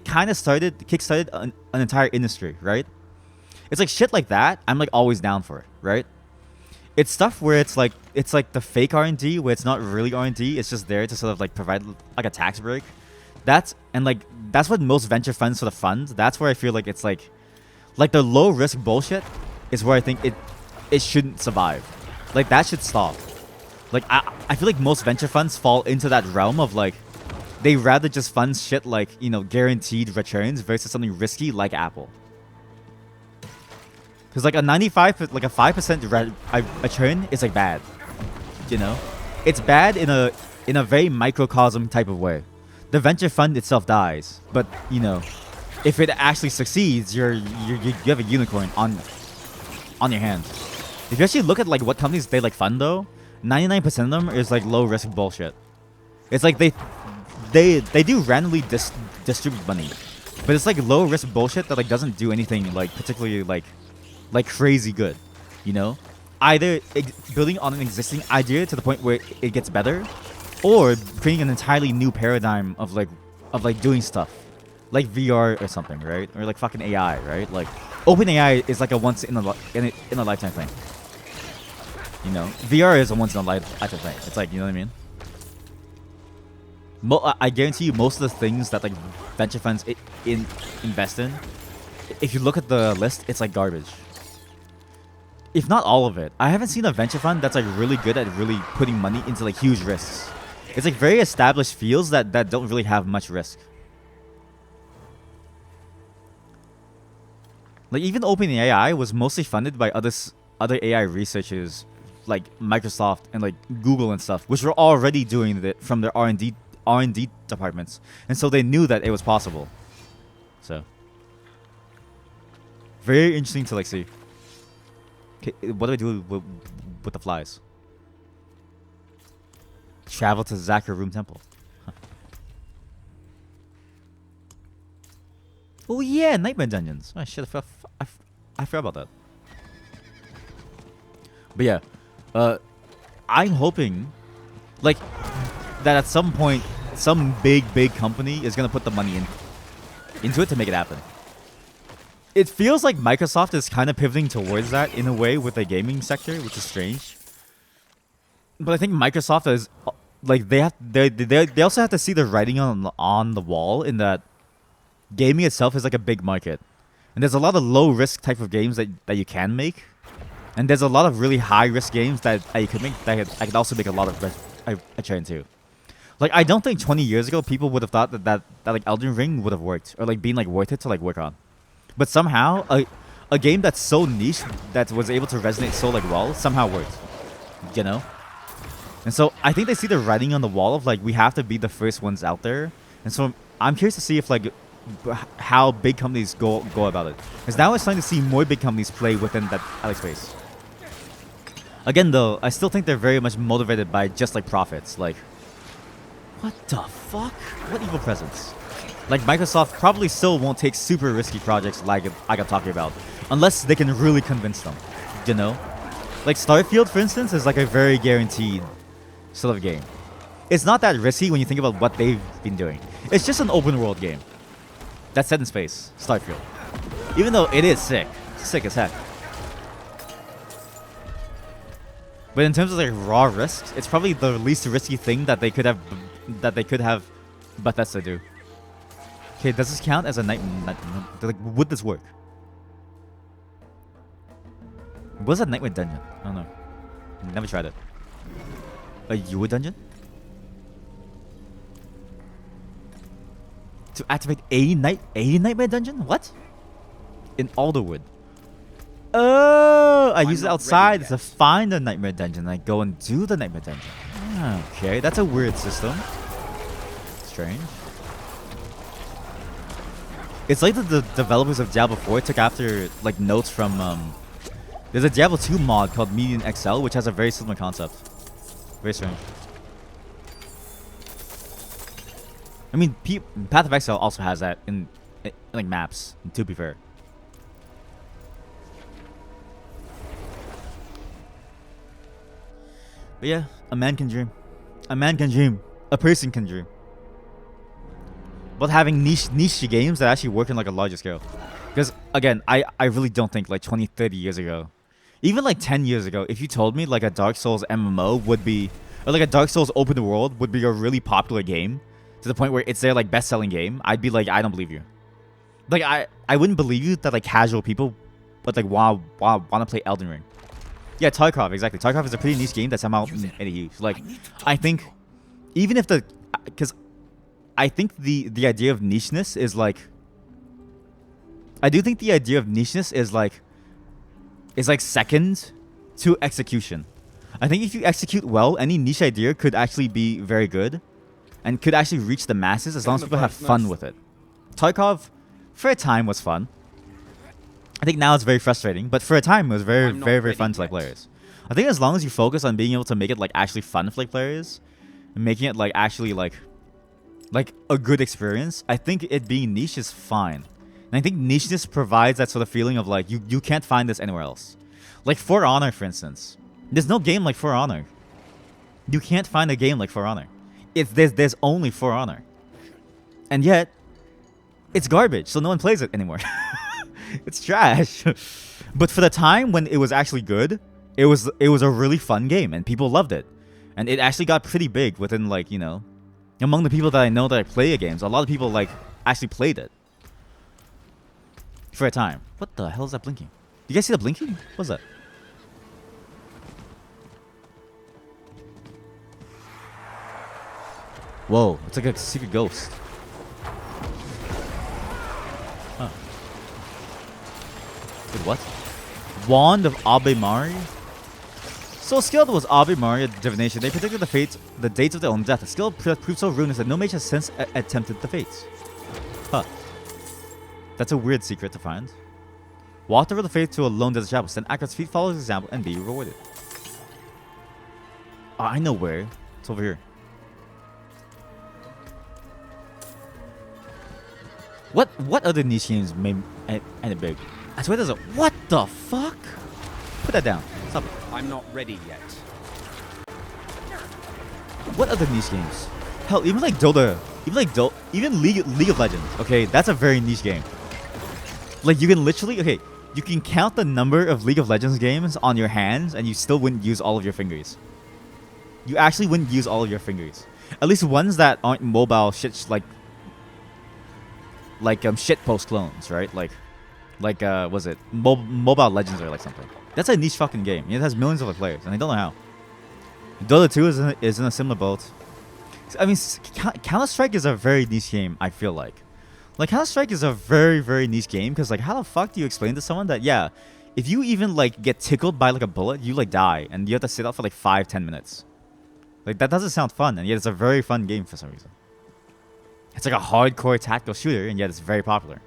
kind of kickstarted an entire industry, right? It's like shit like that. I'm like always down for it, right? It's stuff where it's like the fake R&D where it's not really R&D. It's just there to sort of like provide like a tax break. That's what most venture funds sort of fund. That's where I feel like it's like the low risk bullshit is where I think it shouldn't survive. Like that should stop. Like I feel like most venture funds fall into that realm of like they rather just fund shit like, you know, guaranteed returns versus something risky like Apple. Because like a 5% return is like bad, you know. It's bad in a very microcosm type of way. The venture fund itself dies, but you know, if it actually succeeds, you have a unicorn on your hands. If you actually look at like what companies they like fund though, 99% of them is like low risk bullshit. It's like they do randomly distribute money, but it's like low risk bullshit that like doesn't do anything like particularly like crazy good, you know. Either building on an existing idea to the point where it gets better, or creating an entirely new paradigm of doing stuff like VR or something, right? Or like fucking AI, right? Like OpenAI is like a once in a lifetime thing, you know. VR is a once in a lifetime thing. It's like, you know what I mean. I guarantee you most of the things that like venture funds invest in, if you look at the list, it's like garbage. If not all of it. I haven't seen a venture fund that's like really good at really putting money into like huge risks. It's like very established fields that don't really have much risk. Like even OpenAI was mostly funded by other AI researchers like Microsoft and like Google and stuff, which were already doing it from their R&D departments, and so they knew that it was possible. So very interesting to like see. Okay, what do I do with the flies? Travel to Zakarum Temple. Huh. Oh yeah, Nightmare Dungeons. Oh shit, I forgot about that. But yeah, I'm hoping like that at some point some big company is gonna put the money into it to make it happen. It feels like Microsoft is kind of pivoting towards that in a way with the gaming sector, which is strange. But I think Microsoft is like they also have to see the writing on the wall in that gaming itself is like a big market, and there's a lot of low risk type of games that you can make, and there's a lot of really high risk games that you could make that I could also make a lot of return to. Like I don't think 20 years ago people would have thought that like Elden Ring would have worked or like been like worth it to like work on. But somehow, a game that's so niche that was able to resonate so like well somehow worked, you know. And so I think they see the writing on the wall of like we have to be the first ones out there. And so I'm curious to see if like how big companies go about it. Because now it's starting to see more big companies play within that Alex space. Again, though, I still think they're very much motivated by just like profits. Like, what the fuck? What evil presence? Like Microsoft probably still won't take super risky projects like I'm talking about, unless they can really convince them, you know? Like Starfield, for instance, is like a very guaranteed sort of game. It's not that risky when you think about what they've been doing. It's just an open world game that's set in space, Starfield. Even though it is sick as heck. But in terms of like raw risks, it's probably the least risky thing that they could have Bethesda do. Okay, does this count as a night? Like, would this work? What's a Nightmare Dungeon? I don't know. Never tried it. A Yua dungeon? To activate 80 Nightmare dungeon? What? In Alderwood. Oh, I use it outside to find the Nightmare dungeon. I go and do the Nightmare dungeon. Okay, that's a weird system. Strange. It's like the developers of Diablo 4 took after like notes from there's a Diablo 2 mod called Median XL which has a very similar concept. Very strange. I mean, Path of Exile also has that in like maps, to be fair. But yeah, a man can dream. A man can dream. A person can dream. But having niche games that actually work in like a larger scale. Because again, I really don't think like 20, 30 years ago, even like 10 years ago, if you told me like a Dark Souls MMO would be, or like a Dark Souls open world would be a really popular game, to the point where it's their like best-selling game, I'd be like, I don't believe you. Like I wouldn't believe you that like casual people would like want to play Elden Ring. Yeah, Tarkov, exactly. Tarkov is a pretty niche game that's somehow made a huge. Like, I think, even if because I think the idea of nicheness is like, I do think the idea of nicheness is like second to execution. I think if you execute well, any niche idea could actually be very good, and could actually reach the masses as long as people have fun with it. Tarkov, for a time, was fun. I think now it's very frustrating, but for a time it was very fun to like players. I think as long as you focus on being able to make it like actually fun for like players, and making it like actually like a good experience, I think it being niche is fine. And I think nicheness provides that sort of feeling of like you can't find this anywhere else. Like For Honor, for instance. There's no game like For Honor. You can't find a game like For Honor. There's only For Honor. And yet it's garbage, so no one plays it anymore. It's trash. But for the time when it was actually good, it was a really fun game and people loved it. And it actually got pretty big within like, you know, among the people that I know that I play games, a lot of people like actually played it. For a time. What the hell is that blinking? You guys see the blinking? What's that? Whoa, it's like a secret ghost. Huh. Wait, what? Wand of Abemari? So skilled was Abemari at divination. They predicted the dates of their own death. A skill proved so ruinous that no mage has since attempted the fates. Huh. That's a weird secret to find. Walk over the faith to a lone desert chapel. Send Akrat's feet, follow his example, and be rewarded. Oh, I know where. It's over here. What other niche games made it big? I swear there's a... What the fuck? Put that down. Stop it. I'm not ready yet. What other niche games? Hell, even like Dota, even League of Legends. Okay, that's a very niche game. Like you can literally, okay, you can count the number of League of Legends games on your hands, and you still wouldn't use all of your fingers. You actually wouldn't use all of your fingers. At least ones that aren't mobile shit, like shitpost clones, right? Like was it Mobile Legends or like something? That's a niche fucking game. It has millions of players, and I don't know how. Dota 2 is in a similar boat. I mean, Counter-Strike is a very niche game, I feel like. Like, Counter-Strike is a very, very niche game, because, like, how the fuck do you explain to someone that, yeah, if you even, like, get tickled by, like, a bullet, you, like, die, and you have to sit out for, like, 5-10 minutes. Like, that doesn't sound fun, and yet it's a very fun game for some reason. It's like a hardcore tactical shooter, and yet it's very popular.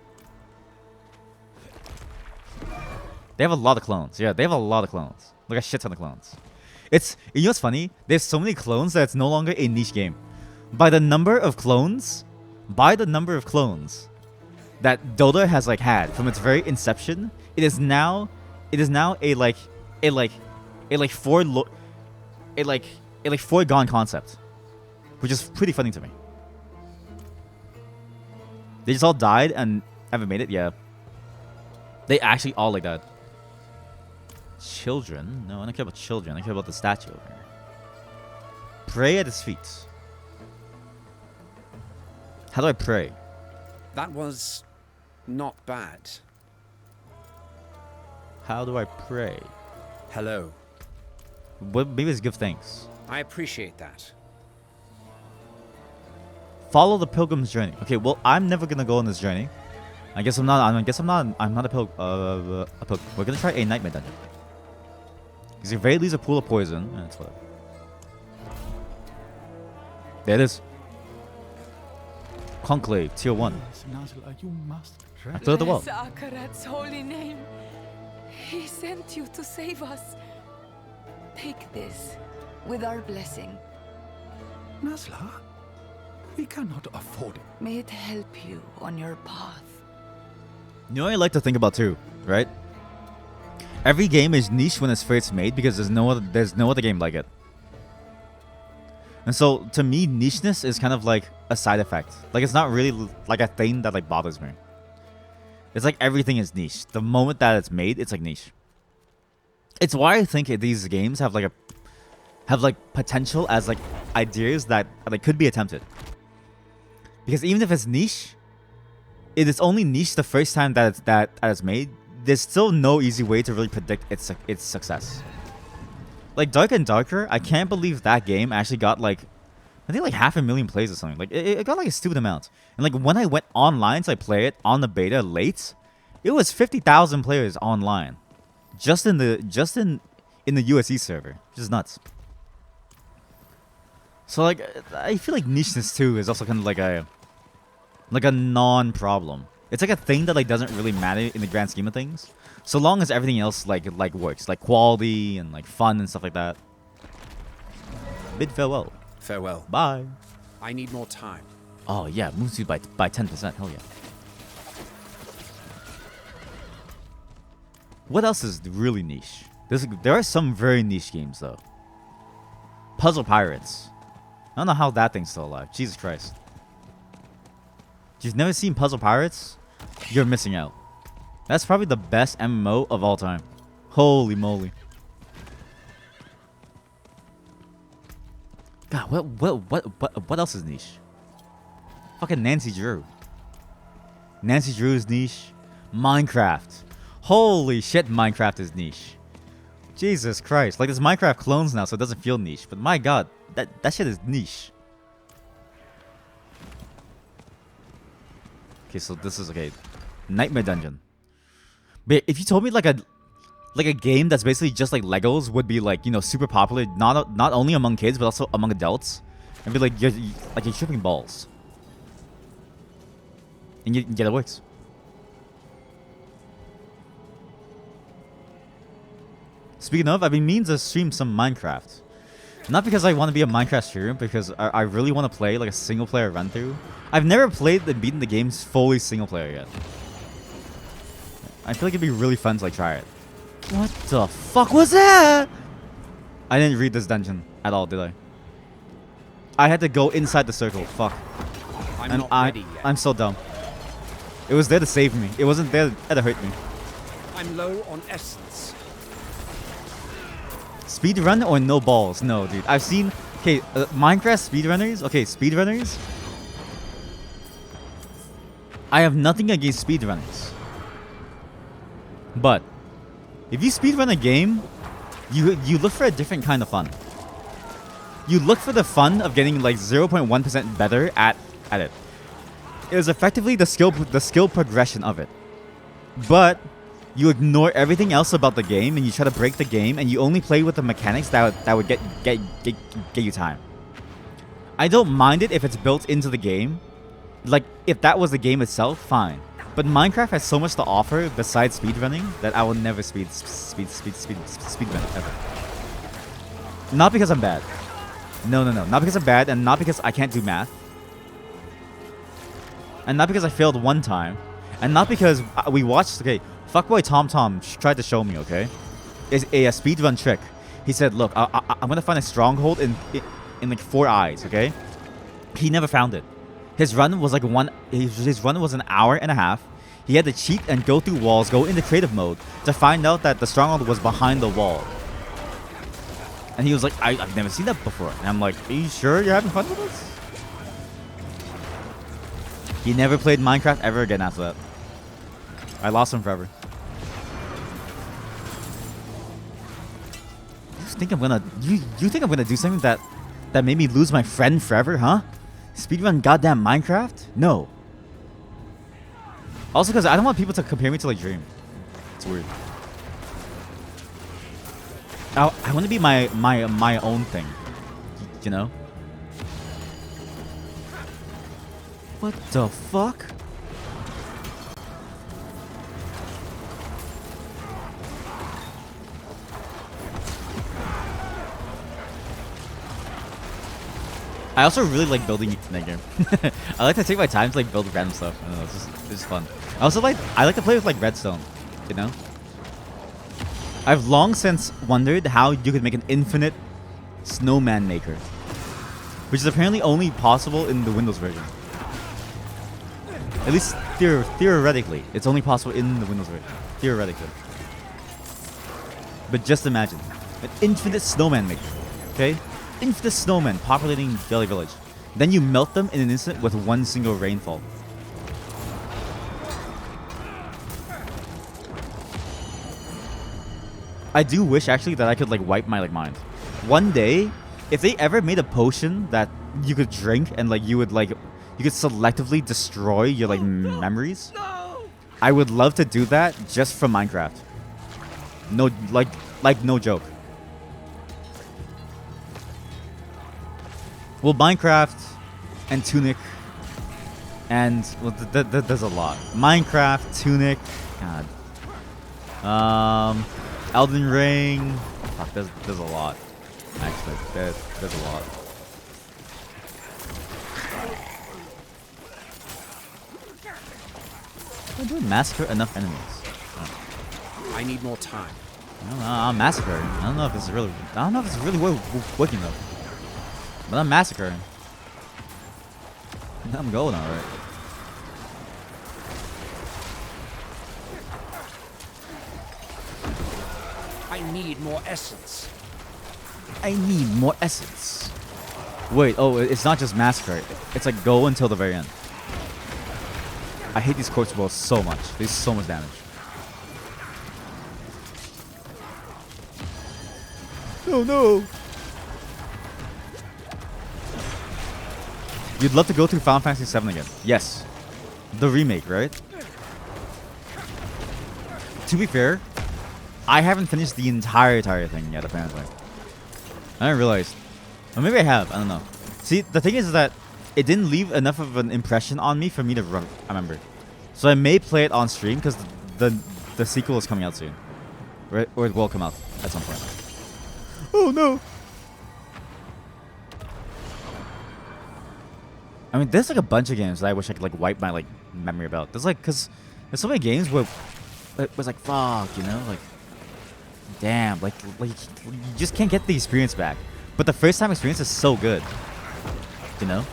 They have a lot of clones. Yeah, they have a lot of clones. Like a shit ton of clones. You know what's funny? There's so many clones that it's no longer a niche game. By the number of clones that Dota has like had from its very inception, it is now a foregone concept, which is pretty funny to me. They just all died and haven't made it. Yeah, they actually all like that. Children? No, I don't care about children. I care about the statue over here. Pray at his feet. How do I pray? That was not bad. How do I pray? Hello. maybe it's give thanks. I appreciate that. Follow the pilgrim's journey. Okay, well, I'm never gonna go on this journey. I guess I'm not. I'm not a pilgrim. We're gonna try a nightmare dungeon. Because at very least a pool of poison. That's whatever. There it is. Conclave, tier 1. You must I cleared the wall. Bless Akarat's holy name. He sent you to save us. Take this with our blessing. Nazla, we cannot afford it. May it help you on your path. You know what I like to think about too, right? Every game is niche when it's first made because there's no other game like it. And so to me, nicheness is kind of like a side effect. Like it's not really like a thing that like bothers me. It's like everything is niche. The moment that it's made, it's like niche. It's why I think these games have like potential as like ideas that like could be attempted. Because even if it's niche, it is only niche the first time that it's made. There's still no easy way to really predict its success. Like Dark and Darker, I can't believe that game actually got like, I think like 500,000 plays or something. Like it got like a stupid amount. And like when I went online to play it on the beta late, it was 50,000 players online, just in the USE server, which is nuts. So like I feel like nicheness too is also kind of like a non-problem. It's like a thing that like doesn't really matter in the grand scheme of things, so long as everything else like works, like quality and like fun and stuff like that. Bid farewell. Farewell. Bye. I need more time. Oh yeah, move speed by 10%. Hell yeah. What else is really niche? There are some very niche games though. Puzzle Pirates. I don't know how that thing's still alive. Jesus Christ. You've never seen Puzzle Pirates? You're missing out. That's probably the best MMO of all time. Holy moly. God, what else is niche? Fucking Nancy Drew. Nancy Drew is niche. Minecraft. Holy shit, Minecraft is niche. Jesus Christ. Like, there's Minecraft clones now, so it doesn't feel niche. But my god, that shit is niche. Okay, so this is okay. Nightmare Dungeon. But if you told me like a game that's basically just like Legos would be like, you know, super popular, not only among kids but also among adults, and be like you're tripping balls. And yet it works. Speaking of, I've been meaning to stream some Minecraft. Not because I want to be a Minecraft streamer, because I really want to play like a single player run through. I've never played and beaten the games fully single player yet. I feel like it'd be really fun to like try it. What the fuck was that? I didn't read this dungeon at all, did I? I had to go inside the circle. Fuck. I'm not ready yet. I'm so dumb. It was there to save me. It wasn't there to hurt me. I'm low on essence. Speedrun or no balls? No, dude. I've seen... Okay, Minecraft speedrunners. Okay, speedrunners. I have nothing against speedrunners. But if you speedrun a game, you look for a different kind of fun. You look for the fun of getting like 0.1% better at it. It is effectively the skill progression of it. But you ignore everything else about the game and you try to break the game and you only play with the mechanics that would get you time. I don't mind it if it's built into the game. Like if that was the game itself, fine. But Minecraft has so much to offer besides speedrunning that I will never speedrun ever. Not because I'm bad. No. Not because I'm bad and not because I can't do math. And not because I failed one time. And not because we watched... Okay, fuckboy Tom tried to show me, okay? It's a speedrun trick. He said, look, I'm going to find a stronghold in like 4 eyes, okay? He never found it. His run was like his run was an hour and a half. He had to cheat and go through walls, go into creative mode to find out that the stronghold was behind the wall. And he was like, I've never seen that before. And I'm like, are you sure you're having fun with this? He never played Minecraft ever again after that. I lost him forever. think I'm gonna you think I'm gonna do something that made me lose my friend forever, huh? Speedrun goddamn Minecraft? No. Also, because I don't want people to compare me to like Dream. It's weird. I want to be my own thing. You know? What the fuck? I also really like building in that game. I like to take my time to like build random stuff. I don't know, it's just fun. I like to play with like redstone, you know? I've long since wondered how you could make an infinite snowman maker, which is apparently only possible in the Windows version. At least theoretically, it's only possible in the Windows version. Theoretically. But just imagine an infinite snowman maker, okay? Infinite snowmen populating Jelly Village. Then you melt them in an instant with one single rainfall. I do wish actually that I could like wipe my like mind. One day, if they ever made a potion that you could drink and like you could selectively destroy your like memories, I would love to do that just from Minecraft. No, like no joke. Well, Minecraft and Tunic and well, there's a lot. Minecraft, Tunic, God. Elden Ring. Fuck, there's a lot. Actually, there's a lot. I do massacre enough enemies. Oh. I need more time. I don't know, I'm massacring. I don't know if it's really working though. But I'm massacring. I'm going alright. I need more essence. I need more essence. Wait, oh, it's not just massacre. It's like go until the very end. I hate these corpse balls so much. They do so much damage. Oh no! You'd love to go through Final Fantasy VII again. Yes. The remake, right? To be fair, I haven't finished the entire thing yet, apparently. I didn't realize. Or maybe I have. I don't know. See, the thing is that it didn't leave enough of an impression on me for me to remember. So I may play it on stream because the sequel is coming out soon. Right? Or it will come out at some point. Oh no! I mean, there's like a bunch of games that I wish I could like wipe my like memory about. There's like, cause there's so many games where it was like, fuck, you know, like, damn, like you just can't get the experience back. But the first time experience is so good, you know.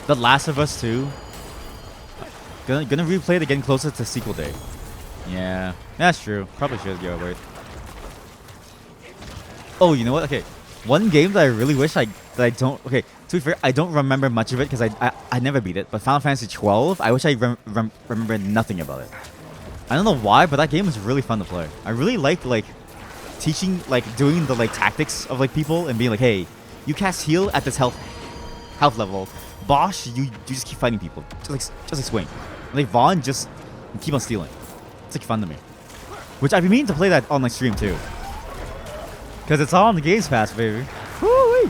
The Last of Us 2. Gonna replay it again closer to sequel day. Yeah, that's true. Probably should go wait. Oh, you know what? Okay. One game that I really wish I don't. Okay, to be fair, I don't remember much of it because I never beat it. But Final Fantasy 12, I wish I remember nothing about it. I don't know why, but that game was really fun to play. I really liked like teaching, like doing the like tactics of like people and being like, hey, you cast heal at this health level. Bosch, you just keep fighting people, just like swing. And, like Vaughn, just keep on stealing. It's like fun to me. Which I've been meaning to play that on like stream too. Because it's all on the Games Pass, baby. Woo-wee!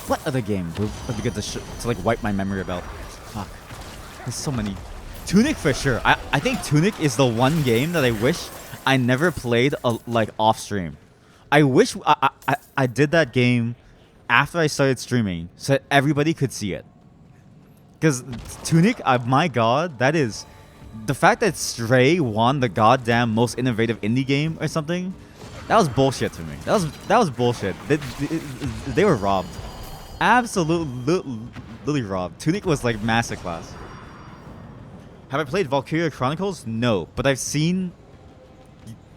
What other game would be good to like wipe my memory about? Fuck. There's so many. Tunic for sure. I think Tunic is the one game that I wish I never played like off stream. I wish I did that game after I started streaming so that everybody could see it. Because Tunic, my god, that is... The fact that Stray won the goddamn most innovative indie game or something, that was bullshit to me. That was bullshit. They were robbed. Absolutely robbed. Tunic was like masterclass. Have I played Valkyria Chronicles? No, but I've seen...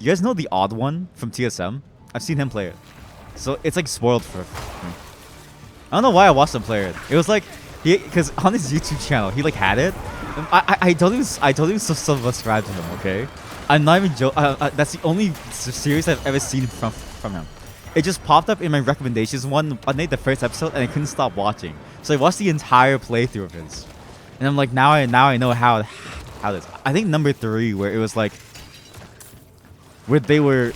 You guys know the Odd One from TSM? I've seen him play it. So it's like spoiled for me. I don't know why I watched him play it. It was like, because on his YouTube channel, he like had it. I told him subscribe to him. Okay, I'm not even joking. That's the only series I've ever seen from him. It just popped up in my recommendations one day, the first episode, and I couldn't stop watching. So I watched the entire playthrough of his, and I'm like, now I know how this. I think number 3, where it was like, where they were.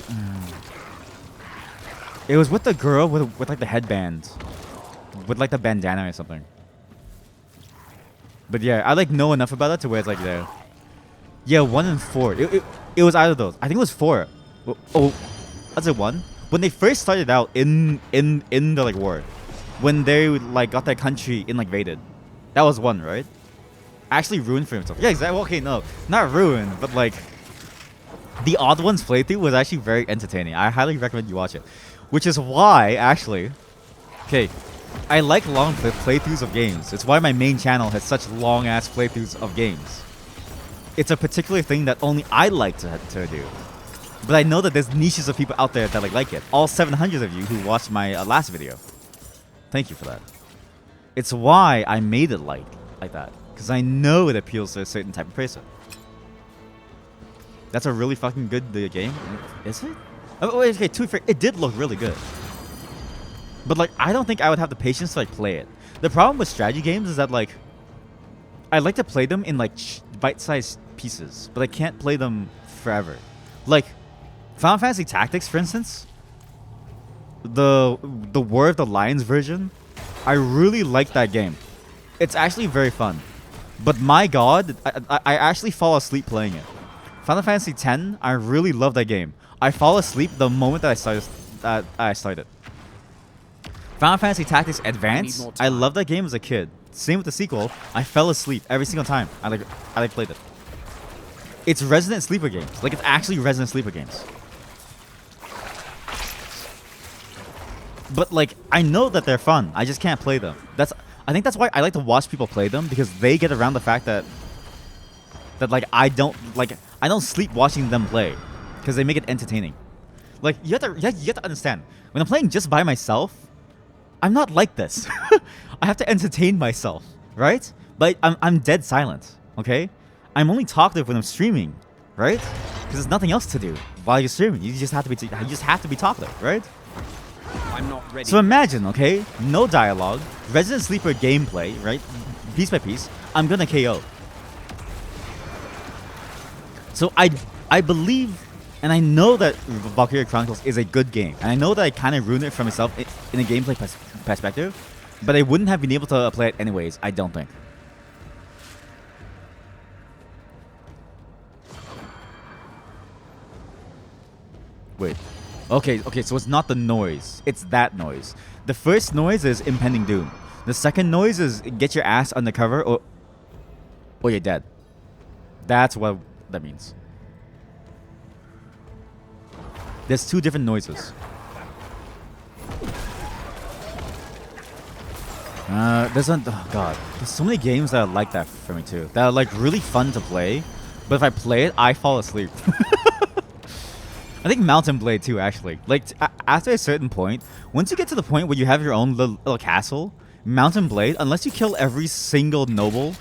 It was with the girl with like the headband, with like the bandana or something. But yeah, I like know enough about it to where it's like there. Yeah, 1 and 4. It was either of those. I think it was 4. Oh, was it 1? When they first started out in the like war, when they like got their country invaded, that was 1, right? Actually ruined for himself. Yeah, exactly. Okay, no, not ruined, but like the Odd Ones playthrough was actually very entertaining. I highly recommend you watch it, which is why actually, okay, I like long playthroughs of games. It's why my main channel has such long ass playthroughs of games. It's a particular thing that only I like to do. But I know that there's niches of people out there that like it. All 700 of you who watched my last video. Thank you for that. It's why I made it like that. Because I know it appeals to a certain type of person. That's a really fucking good game. Is it? Oh, wait, okay, to be fair, it did look really good. But like, I don't think I would have the patience to like play it. The problem with strategy games is that like, I like to play them in like bite-sized pieces, but I can't play them forever. Like, Final Fantasy Tactics, for instance, the War of the Lions version, I really like that game. It's actually very fun. But my god, I actually fall asleep playing it. Final Fantasy X, I really love that game. I fall asleep the moment that I started. Final Fantasy Tactics Advance, I love that game as a kid. Same with the sequel, I fell asleep every single time I played it. It's Resident Sleeper games. Like, it's actually Resident Sleeper games. But like, I know that they're fun. I just can't play them. I think that's why I like to watch people play them, because they get around the fact that like I don't sleep watching them play, because they make it entertaining. Like, you have to understand, when I'm playing just by myself, I'm not like this. I have to entertain myself, right? But I'm dead silent. Okay, I'm only talkative when I'm streaming, right? Because there's nothing else to do while you're streaming. You just have to be talkative, right? I'm not ready. So imagine, okay, no dialogue, Resident Sleeper gameplay, right? Piece by piece, I'm gonna KO. So I believe, and I know that Valkyria Chronicles is a good game, and I know that I kind of ruined it for myself in a gameplay perspective, but I wouldn't have been able to play it anyways, I don't think. Wait. Okay, so it's not the noise. It's that noise. The first noise is impending doom. The second noise is get your ass undercover or you're dead. That's what that means. There's 2 different noises. Oh god. There's so many games that are like that for me too. That are like really fun to play, but if I play it, I fall asleep. I think Mountain Blade too, actually. Like, after a certain point, once you get to the point where you have your own little castle, Mountain Blade, unless you kill every single noble,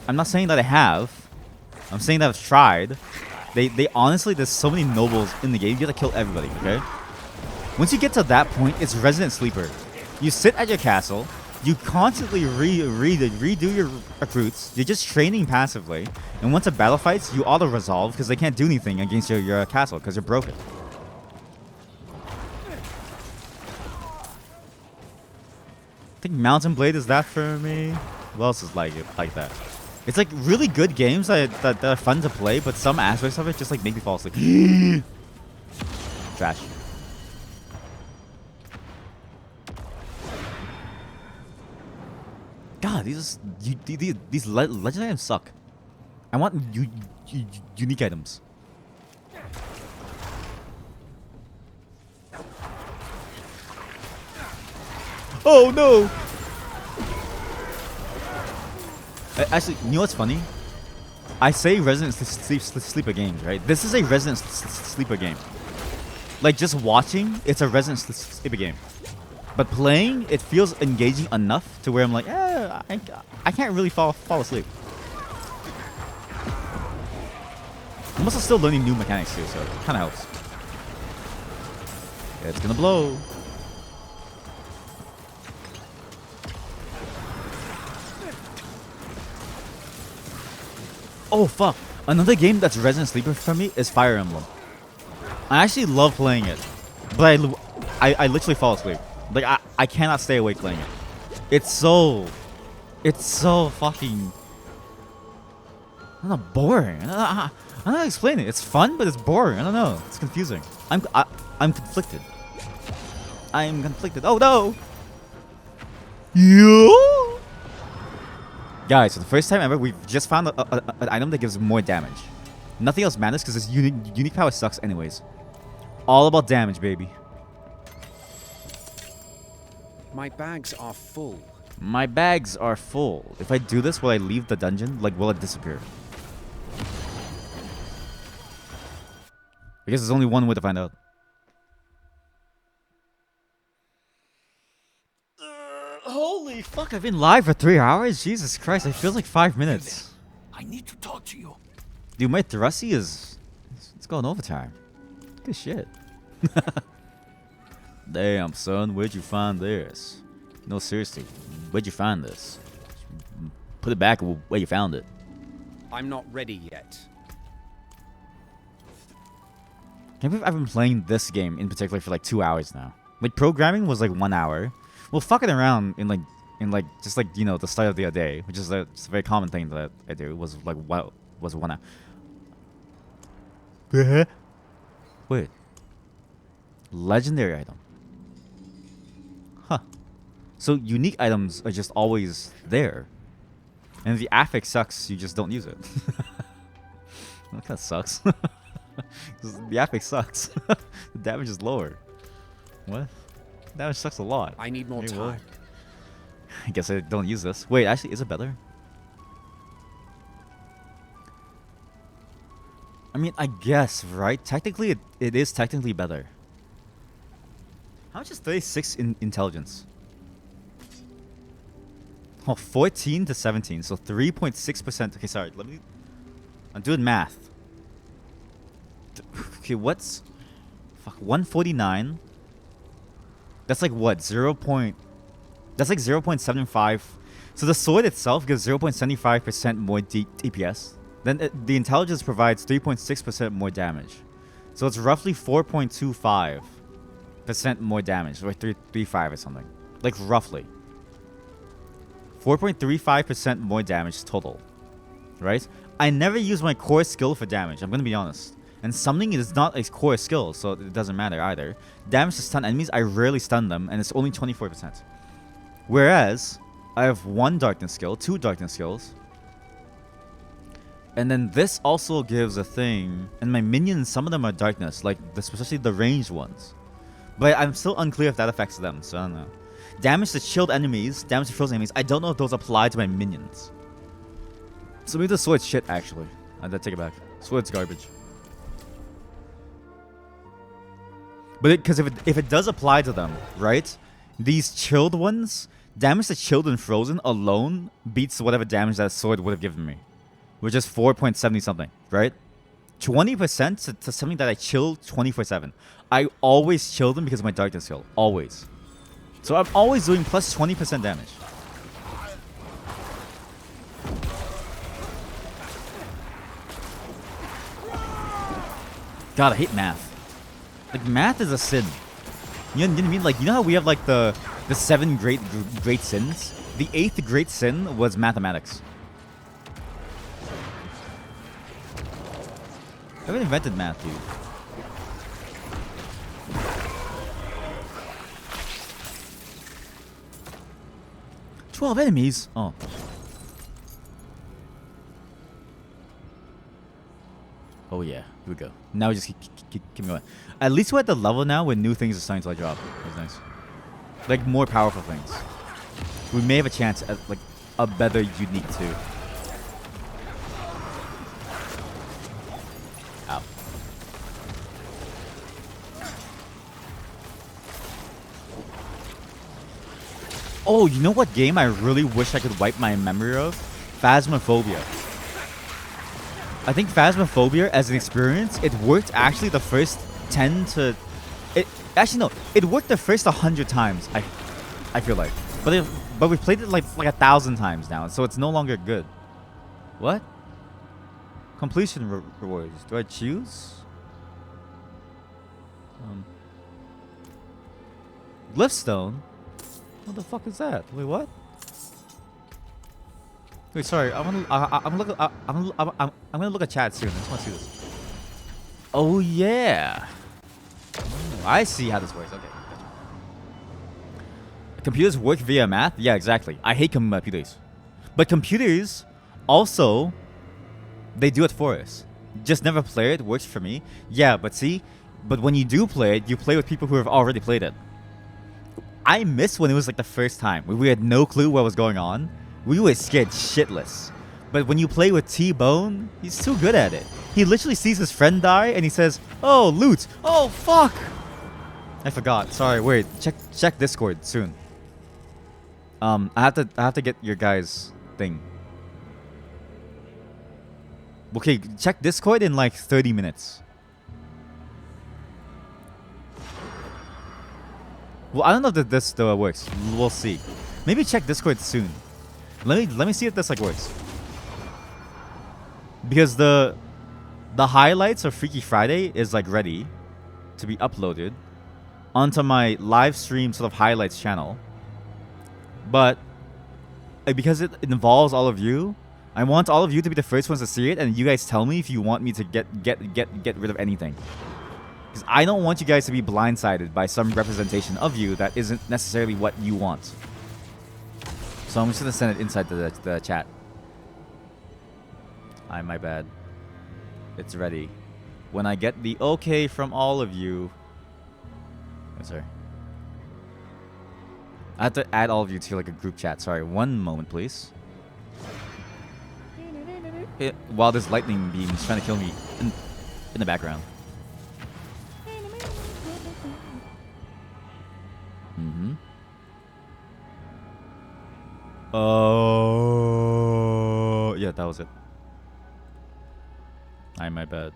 I'm not saying that I have, I'm saying that I've tried. They honestly, there's so many nobles in the game, you have to kill everybody, okay? Once you get to that point, it's Resident Sleeper. You sit at your castle, you constantly redo your recruits, you're just training passively, and once a battle fights, you auto-resolve because they can't do anything against your castle because you're broken. I think Mountain Blade is that for me. What else is like that? It's like really good games that are fun to play, but some aspects of it just like make me fall asleep. Trash. God, these legendary items suck. I want unique items. Oh no! Actually, you know what's funny? I say Resident Sleeper games, right? This is a Resident Sleeper game. Like, just watching, it's a Resident Sleeper game. But playing, it feels engaging enough to where I'm like, I can't really fall asleep. I'm also still learning new mechanics too, so it kind of helps. It's gonna blow. Oh fuck! Another game that's Resident Sleeper for me is Fire Emblem. I actually love playing it, but I literally fall asleep. Like I cannot stay awake playing it. It's so fucking. I don't know, boring. I don't know how to explain it. It's fun, but it's boring. I don't know. It's confusing. I'm conflicted. I'm conflicted. Oh no! You guys, for the first time ever, we've just found an item that gives more damage. Nothing else matters because this unique power sucks anyways. All about damage, baby. My bags are full. My bags are full. If I do this, will I leave the dungeon? Like, will it disappear? I guess there's only one way to find out. Holy fuck, I've been live for 3 hours? Jesus Christ, I feel like 5 minutes. I need to talk to you. Dude, my thrusty is... It's going overtime. Good shit. Damn, son, where'd you find this? No, seriously, where'd you find this? Put it back where you found it. I'm not ready yet. Can't believe I've been playing this game in particular for like 2 hours now. Like, programming was like 1 hour. Well, fucking around in just like, you know, the start of the day, which is a very common thing that I do, was like, what was 1 hour. Wait. Legendary item. Huh. So unique items are just always there. And if the affix sucks, you just don't use it. That kind of sucks. The affix sucks. The damage is lower. What? Damage sucks a lot. I need more Maybe time. I guess I don't use this. Wait, actually, is it better? I mean, I guess, right? Technically, it is technically better. How much is 36 in intelligence? Oh, 14 to 17, so 3.6%. Okay, sorry, I'm doing math. Okay, what's... Fuck, 149. That's like what? That's like 0.75. So the sword itself gives 0.75% more DPS. Then the intelligence provides 3.6% more damage. So it's roughly 4.25% more damage, or 3.35 or something. Like roughly. 4.35% more damage total. Right? I never use my core skill for damage, I'm gonna be honest. And summoning is not a core skill, so it doesn't matter either. Damage to stun enemies, I rarely stun them, and it's only 24%. Whereas, I have 1 darkness skill, 2 darkness skills. And then this also gives a thing, and my minions, some of them are darkness, like especially the ranged ones. But I'm still unclear if that affects them, so I don't know. Damage to chilled enemies, damage to frozen enemies, I don't know if those apply to my minions. So maybe the sword's shit, actually. I take it back. Sword's garbage. But because if it does apply to them, right? These chilled ones, damage to chilled and frozen alone beats whatever damage that sword would have given me. Which is 4.70 something, right? 20% to something that I chill 24/7. I always chill them because of my darkness skill. Always. So I'm always doing plus 20% damage. God, I hate math. Like, math is a sin. You know what I mean? Like, you know how we have like the 7 great sins? The 8th great sin was mathematics. I haven't invented math, dude. "12 enemies? Oh. Oh yeah, here we go. Now we just keep going. At least we're at the level now where new things are starting to like drop. That's nice. Like more powerful things. We may have a chance at like a better unique too. Ow. Oh, you know what game I really wish I could wipe my memory of? Phasmophobia. I think Phasmophobia as an experience, it worked actually the first 10 to... Actually, no. It worked the first 100 times, I feel like. But we've played it like 1,000 times now, so it's no longer good. What? Completion rewards. Do I choose? Glyphstone? What the fuck is that? Wait, what? Wait, sorry. I'm gonna look at chat soon. I just want to see this. Oh yeah. I see how this works. Okay. Gotcha. Computers work via math? Yeah, exactly. I hate computers. But computers also, they do it for us. Just never play it. Works for me. Yeah, but see? But when you do play it, you play with people who have already played it. I miss when it was like the first time. We had no clue what was going on. We were scared shitless. But when you play with T-Bone, he's too good at it. He literally sees his friend die and he says, "Oh, loot! Oh, fuck!" I forgot. Sorry, wait. Check Discord soon. I have to get your guys' thing. Okay, check Discord in like 30 minutes. Well, I don't know if this still works. We'll see. Maybe check Discord soon. Let me see if this like works. Because the highlights of Freaky Friday is like ready to be uploaded onto my live stream sort of highlights channel. But because it involves all of you, I want all of you to be the first ones to see it, and you guys tell me if you want me to get rid of anything. Because I don't want you guys to be blindsided by some representation of you that isn't necessarily what you want. So I'm just gonna send it inside the chat. My bad. It's ready. When I get the okay from all of you... Oh, sorry. I have to add all of you to like a group chat. Sorry, one moment, please. While this lightning beam is trying to kill me in the background. Oh, yeah, that was it. My bad.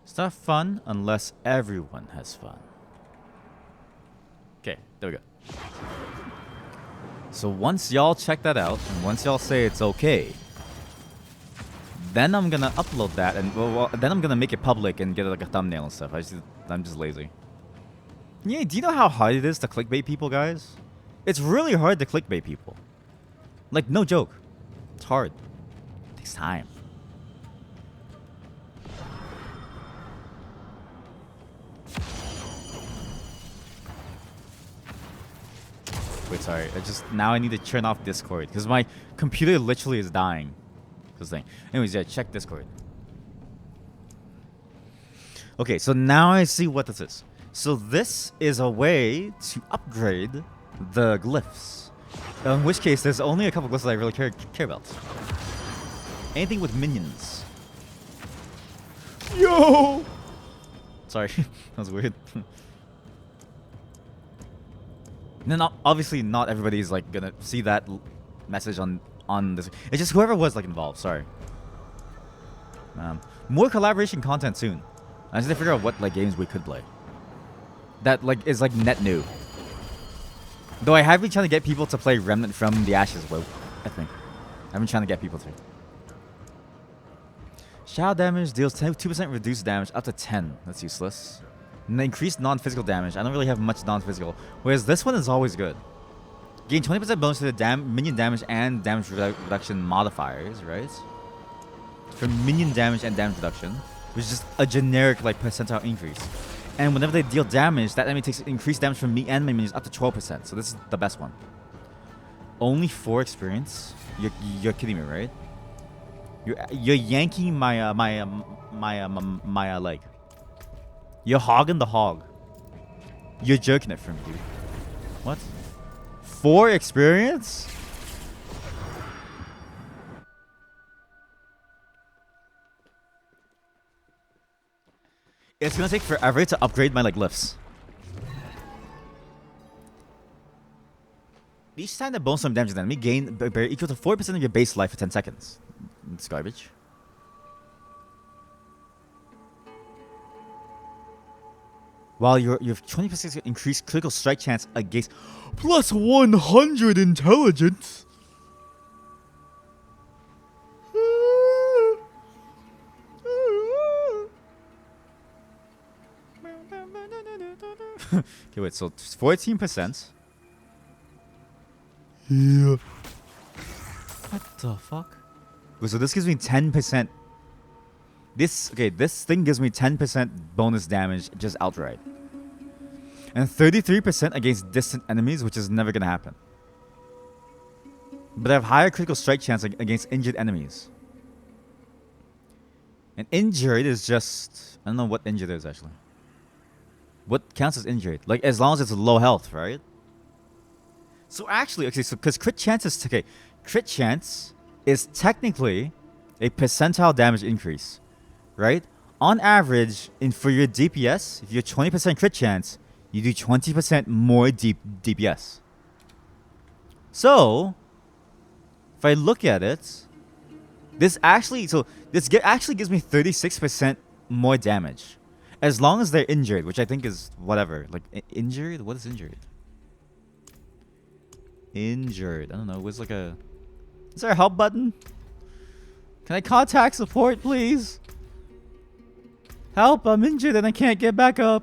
It's not fun unless everyone has fun. Okay, there we go. So once y'all check that out, and once y'all say it's okay, then I'm gonna upload that, and well, then I'm gonna make it public and get like a thumbnail and stuff. I'm just lazy. Yeah, do you know how hard it is to clickbait people, guys? It's really hard to clickbait people. Like, no joke. It's hard. It takes time. Wait, sorry. Now I need to turn off Discord because my computer literally is dying. This thing. Anyways, yeah, check Discord. Okay, so now I see what this is. So this is a way to upgrade the glyphs. In which case, there's only a couple glyphs that I really care about. Anything with minions. Yo! Sorry, that was weird. No, obviously not everybody's like gonna see that message on this. It's just whoever was like involved. Sorry. More collaboration content soon. I just need to figure out what like games we could play. That like is like net new. Though I have been trying to get people to play Remnant from the Ashes. Well, I think I've been trying to get people to. Shadow damage deals 2% reduced damage up to 10. That's useless. And increased non-physical damage. I don't really have much non-physical. Whereas this one is always good. Gain 20% bonus to the minion damage and damage reduction modifiers, right? For minion damage and damage reduction, which is just a generic like percentile increase. And whenever they deal damage, that enemy takes increased damage from me and my minions up to 12%. So this is the best one. Only 4 experience? You're kidding me, right? You're yanking my leg. You're hogging the hog. You're jerking it from me, dude. What? 4 experience? It's gonna take forever to upgrade my like lifts. Each time that bone storm damages an enemy, gain barrier equal to 4% of your base life for 10 seconds. It's garbage. While you have 20% increased critical strike chance against plus 100 intelligence. Okay, wait, so 14%. Yeah. What the fuck? Wait, so this gives me 10%. This thing gives me 10% bonus damage just outright. And 33% against distant enemies, which is never gonna happen. But I have higher critical strike chance against injured enemies. And injured is just... I don't know what injured is, actually. What counts as injured? Like, as long as it's low health, right? So actually, okay, so because crit chance is... Okay, crit chance is technically a percentile damage increase, right? On average, for your DPS, if you're 20% crit chance, you do 20% more DPS. So, if I look at it, this actually gives me 36% more damage. As long as they're injured, which I think is whatever. Like, injured? What is injured? Injured. I don't know. It was like a... Is there a help button? Can I contact support, please? Help! I'm injured and I can't get back up.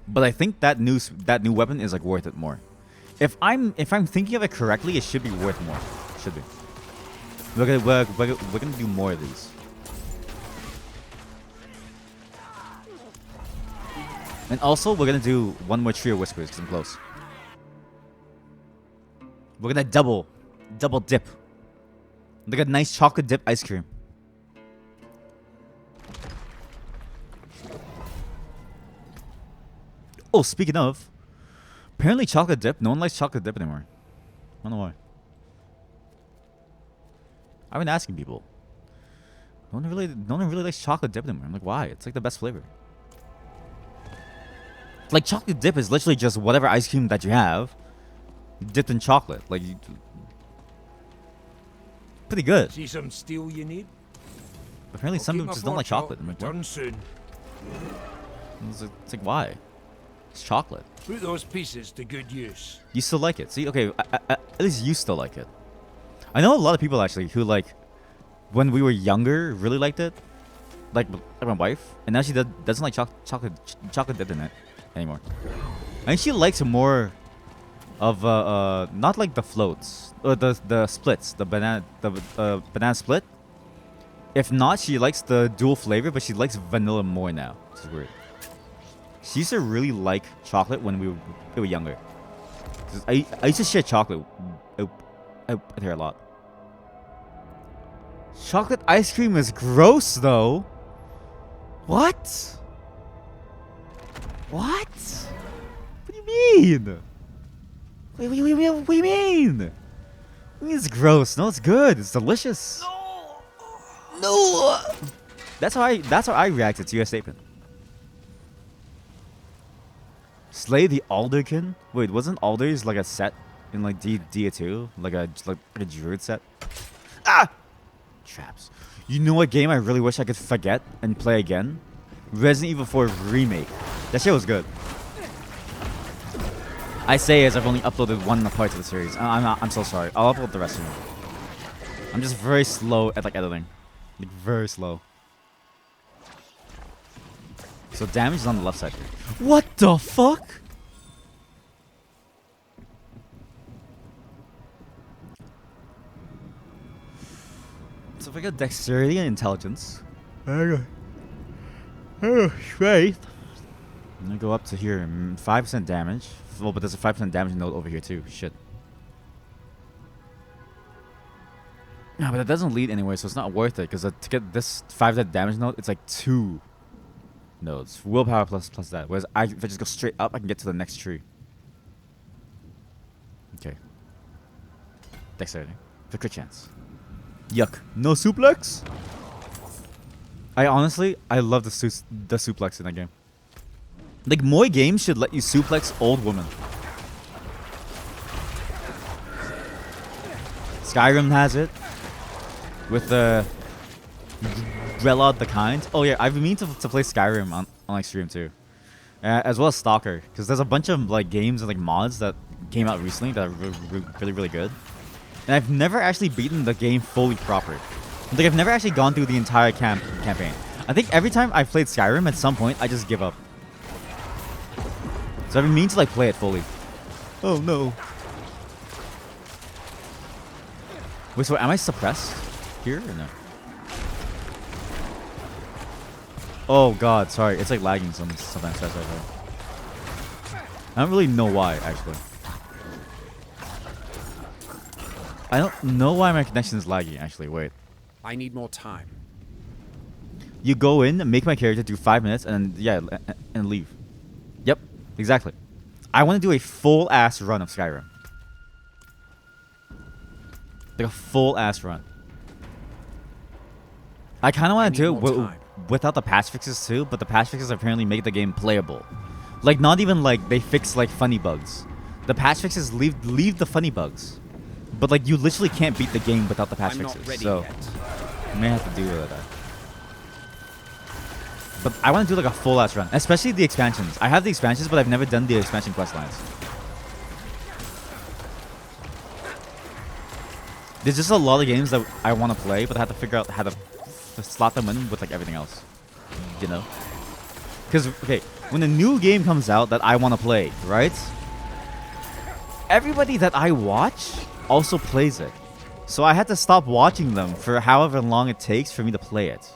But I think that new weapon is like worth it more. If I'm thinking of it correctly, it should be worth more. Should be. We're gonna do more of these. And also, we're gonna do one more Trio Whispers because I'm close. We're gonna double dip. Like a nice chocolate dip ice cream. Oh, speaking of, apparently chocolate dip. No one likes chocolate dip anymore. I don't know why. I've been asking people. No one really likes chocolate dip anymore. I'm like, why? It's like the best flavor. Like, chocolate dip is literally just whatever ice cream that you have dipped in chocolate. Like, pretty good. See some steel you need? Apparently, some people just don't like chocolate. I'm like, what? Return soon. It's like, why? It's chocolate. Put those pieces to good use. You still like it? See, okay, at least you still like it. I know a lot of people actually who like, when we were younger, really liked it. Like my wife, and now she doesn't like chocolate dip in it anymore. I think she likes more of not like the floats or the splits, the banana split. If not, she likes the dual flavor, but she likes vanilla more now, which is weird. She used to really like chocolate when we were younger. I used to share chocolate with her a lot. Chocolate ice cream is gross, though. What? What? What do you mean? What do you mean? It's gross. No, it's good. It's delicious. No. That's how I reacted to your statement. Slay the Alderkin? Wait, wasn't Alders like a set in like Dia2? Like a druid set? Ah! Traps. You know what game I really wish I could forget and play again? Resident Evil 4 Remake. That shit was good. I say as I've only uploaded one part of the series. I'm so sorry. I'll upload the rest of them. I'm just very slow at like editing. Like very slow. So damage is on the left side. What the fuck? So if I get dexterity and intelligence, strength. I'm gonna go up to here. 5% damage, Oh, but there's a 5% damage node over here too. Shit. No, but it doesn't lead anywhere, so it's not worth it. Because to get this 5 damage node, it's like 2 nodes. Willpower plus that. Whereas if I just go straight up, I can get to the next tree. Okay. Dexterity. The crit chance. Yuck. No suplex? I love the suplex in that game. Like, more games should let you suplex old women. Skyrim has it. With the Grelod the Kind. Oh yeah, I've been meaning to play Skyrim on like stream too. As well as Stalker. Because there's a bunch of like games and like mods that came out recently that are really good. And I've never actually beaten the game fully proper. Like, I've never actually gone through the entire campaign. I think every time I've played Skyrim, at some point, I just give up. So I've been meaning to like play it fully. Oh no. Wait, so am I suppressed here or no? Oh god, sorry. It's like lagging sometimes. Sorry. I don't really know why, actually. I don't know why my connection is laggy, actually. Wait. I need more time. You go in, make my character do 5 minutes, and yeah, and leave. Yep, exactly. I want to do a full-ass run of Skyrim. Like a full-ass run. I kind of want to do it without the patch fixes too, but the patch fixes apparently make the game playable. Like, not even like they fix like funny bugs. The patch fixes leave the funny bugs. But like, you literally can't beat the game without the patch fixes. So I may have to do that. But I want to do like a full-ass run, especially the expansions. I have the expansions, but I've never done the expansion quest lines. There's just a lot of games that I want to play, but I have to figure out how to slot them in with like everything else. You know? Because, okay, when a new game comes out that I want to play, right? Everybody that I watch also plays it. So I had to stop watching them for however long it takes for me to play it.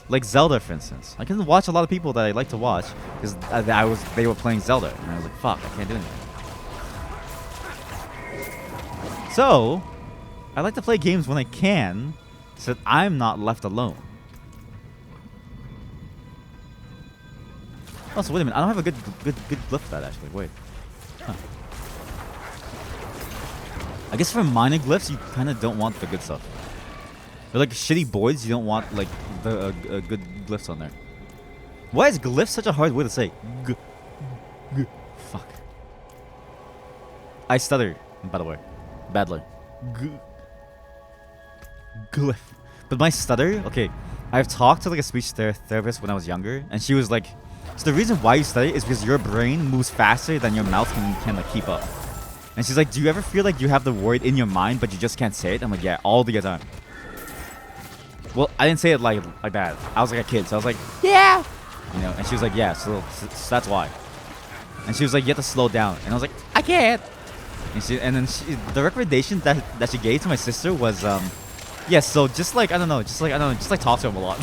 Like Zelda, for instance. I can watch a lot of people that I like to watch because they were playing Zelda, and I was like, fuck, I can't do anything. So I like to play games when I can, so that I'm not left alone. Oh, so wait a minute. I don't have a good glyph for that, actually. Wait. Huh. I guess for minor glyphs, you kind of don't want the good stuff. For like shitty boys, you don't want like the good glyphs on there. Why is glyph such a hard word to say? Fuck. I stutter, by the way. Badly. Glyph. But my stutter, okay, I've talked to like a speech therapist when I was younger, and she was like, so the reason why you stutter is because your brain moves faster than your mouth can like keep up. And she's like, do you ever feel like you have the word in your mind but you just can't say it? I'm like, yeah, all the time. Well, I didn't say it like that. I was like a kid, so I was like, yeah, you know. And she was like, yeah, so that's why. And she was like, you have to slow down. And I was like, I can't. And then the recommendation that she gave to my sister was, yeah, so just like talk to him a lot.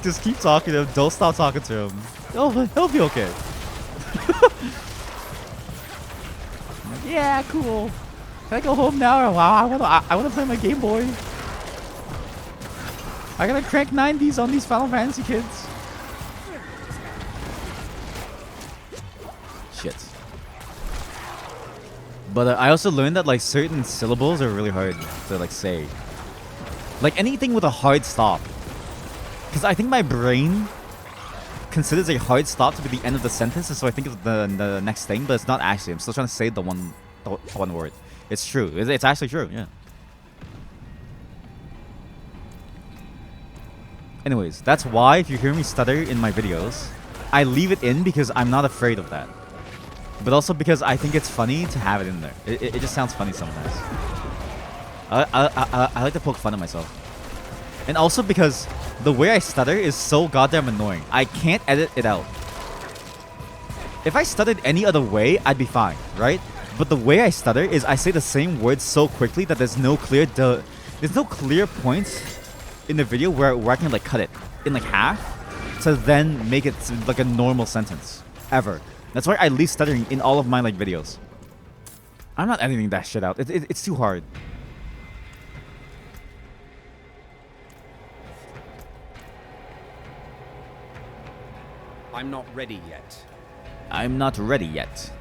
just keep talking to him. Don't stop talking to him. He'll be okay. Like, yeah, cool. Can I go home now? Or wow, I wanna play my Game Boy. I gotta crank 90s on these Final Fantasy kids. Shit. But I also learned that like certain syllables are really hard to like say. Like anything with a hard stop. Because I think my brain considers a hard stop to be the end of the sentence, and so I think of the next thing, but it's not actually. I'm still trying to say the one word. It's true. It's actually true, yeah. Anyways, that's why if you hear me stutter in my videos, I leave it in because I'm not afraid of that. But also because I think it's funny to have it in there. It just sounds funny sometimes. I like to poke fun at myself. And also because the way I stutter is so goddamn annoying. I can't edit it out. If I stuttered any other way, I'd be fine, right? But the way I stutter is I say the same words so quickly that there's no clear points in the video where I can like cut it in like half to then make it like a normal sentence ever. That's why I leave stuttering in all of my like videos. I'm not editing that shit out. It's too hard. I'm not ready yet. I'm not ready yet.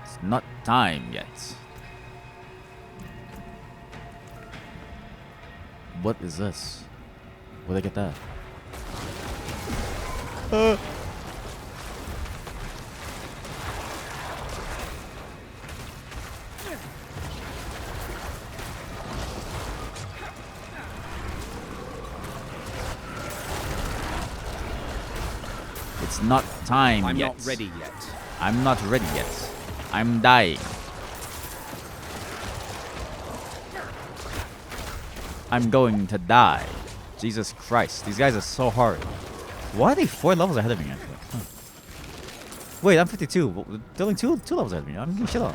It's not time yet. What is this? Where'd I get that? It's not time I'm yet. not ready yet. I'm not ready yet. I'm dying. I'm going to die. Jesus Christ. These guys are so hard. Why are they 4 levels ahead of me, actually? Huh. Wait, I'm 52. They're only two levels ahead of me. I'm getting shit on.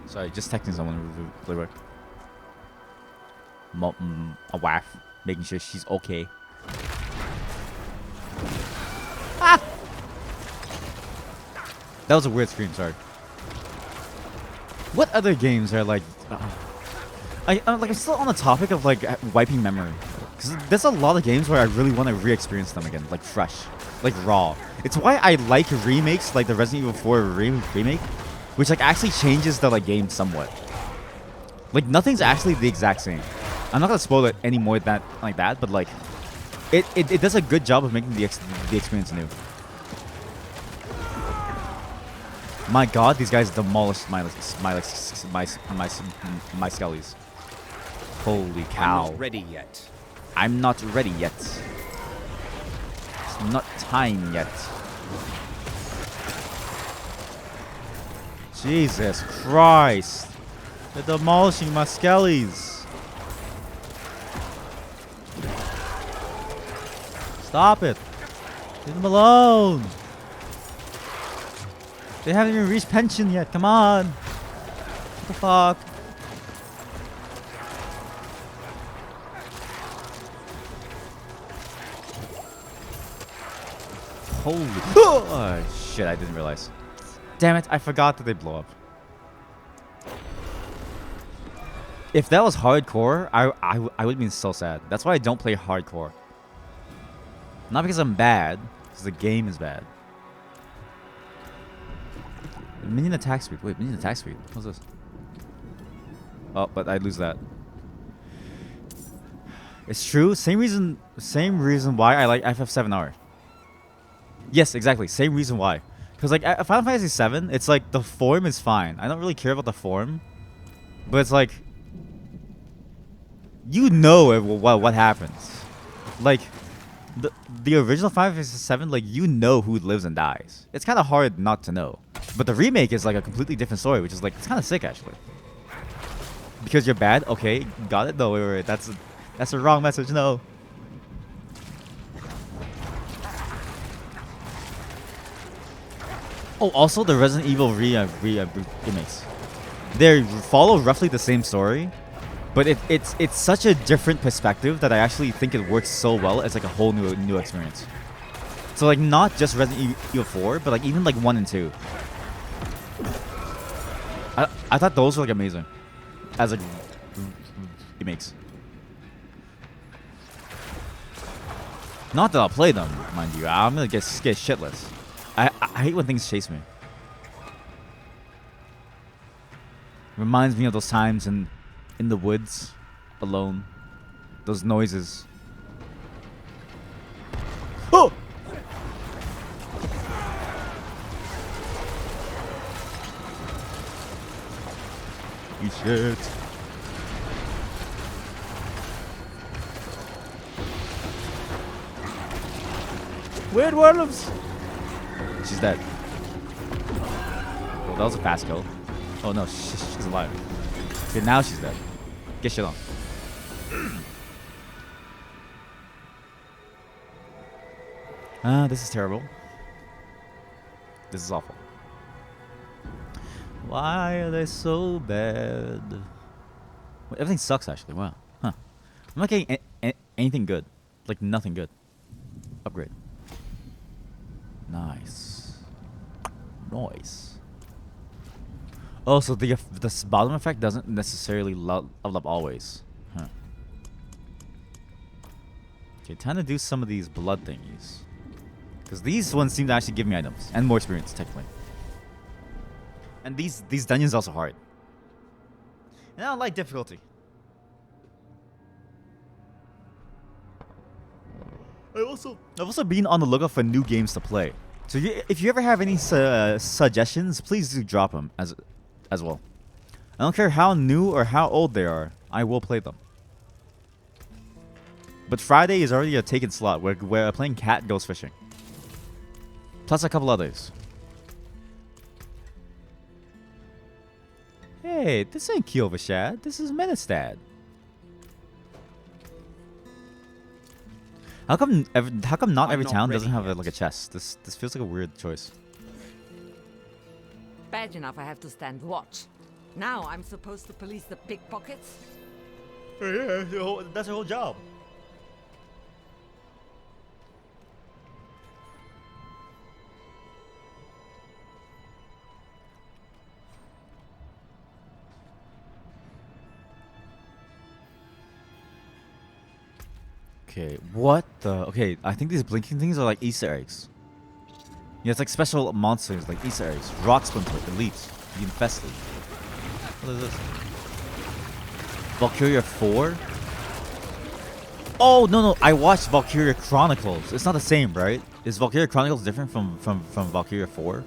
Sorry, just texting someone really quick. A wife, making sure she's okay. Ah! That was a weird scream, sorry. What other games are like... I'm still on the topic of like wiping memory. Because there's a lot of games where I really want to re-experience them again, like fresh, like raw. It's why I like remakes, like the Resident Evil 4 remake, which like actually changes the like game somewhat. Like nothing's actually the exact same. I'm not gonna spoil it any more than like that, but like it does a good job of making the experience new. My God, these guys demolished my skellies. Holy cow! I'm not ready yet. I'm not ready yet. It's not time yet. Jesus Christ! They're demolishing my skellies. Stop it! Leave them alone! They haven't even reached pension yet. Come on! What the fuck? Holy... Oh, shit, I didn't realize. Damn it, I forgot that they blow up. If that was hardcore, I would have been so sad. That's why I don't play hardcore. Not because I'm bad, because the game is bad. Minion attack speed. Wait, minion attack speed. What's this? Oh, but I lose that. It's true. Same reason why I like FF7R. Yes, exactly. Same reason why. Because like Final Fantasy 7, it's like the form is fine. I don't really care about the form, but it's like you know what happens. Like the original Final Fantasy 7, like you know who lives and dies. It's kind of hard not to know. But the remake is like a completely different story, which is like it's kind of sick actually. Because you're bad, okay, got it. No, wait, that's a wrong message. No. Oh, also the Resident Evil remakes. They follow roughly the same story, but it's such a different perspective that I actually think it works so well as like a whole new experience. So like not just Resident Evil 4, but like even like 1 and 2. I thought those were like amazing as like remakes. Not that I'll play them, mind you. I'm gonna get shitless. I hate when things chase me. Reminds me of those times in the woods, alone. Those noises. Oh! You shit. Weird worms. She's dead. Well, that was a fast kill. Oh no, she's alive. Okay, now she's dead. Get shit on. This is terrible. This is awful. Why are they so bad? Everything sucks actually. Wow. Huh. I'm not getting anything good. Like nothing good. Upgrade. Nice. Nice. Oh, so the bottom effect doesn't necessarily level up always. Huh. Okay, time to do some of these blood thingies. Because these ones seem to actually give me items. And more experience, technically. And these dungeons are also hard. And I don't like difficulty. I've also been on the lookout for new games to play. So if you ever have any suggestions, please do drop them as well. I don't care how new or how old they are, I will play them. But Friday is already a taken slot where playing Cat Goes Fishing. Plus a couple others. Hey, this ain't Kiovashad. This is Menestad. How come not every town doesn't have like a chest? This feels like a weird choice. Bad enough I have to stand watch. Now I'm supposed to police the pickpockets? Yeah, that's her whole job. Okay, what the? Okay, I think these blinking things are like Easter eggs. Yeah, it's like special monsters, like Easter eggs. Rock Splinter, Elite, the Infested. What is this? Valkyria 4? Oh, no, I watched Valkyria Chronicles. It's not the same, right? Is Valkyria Chronicles different from Valkyria 4?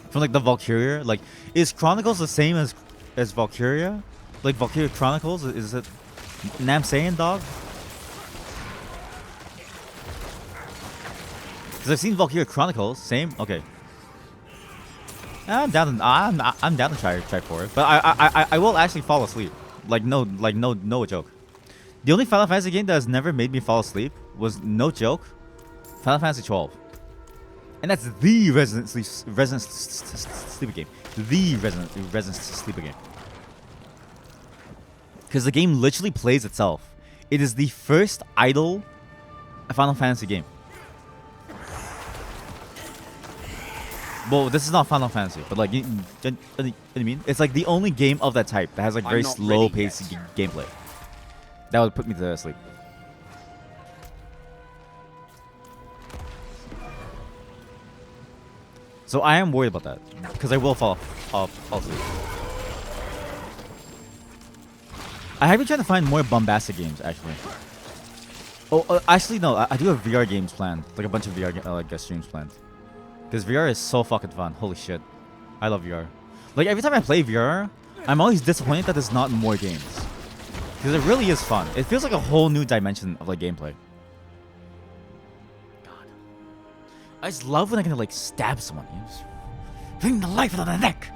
From like the Valkyria? Like, is Chronicles the same as Valkyria? Like Valkyria Chronicles? Is it... Know I'm saying, dog? Because I've seen Valkyria Chronicles, same. Okay, I'm down to try for it, but I will actually fall asleep. No joke. The only Final Fantasy game that has never made me fall asleep was, no joke, Final Fantasy 12, and that's the Resident Sleeper game. The Resident Sleeper game. Because the game literally plays itself. It is the first idle Final Fantasy game. Well, this is not Final Fantasy, but like, you know what I mean? It's like the only game of that type that has like very slow-paced gameplay. That would put me to sleep. So I am worried about that, because I will fall asleep. I have been trying to find more bombastic games, actually. Oh, actually, no, I do have VR games planned. Like a bunch of VR streams planned. Because VR is so fucking fun. Holy shit. I love VR. Like, every time I play VR, I'm always disappointed that there's not more games. Because it really is fun. It feels like a whole new dimension of, like, gameplay. God. I just love when I can, like, stab someone. You know, just bring the life out of the neck.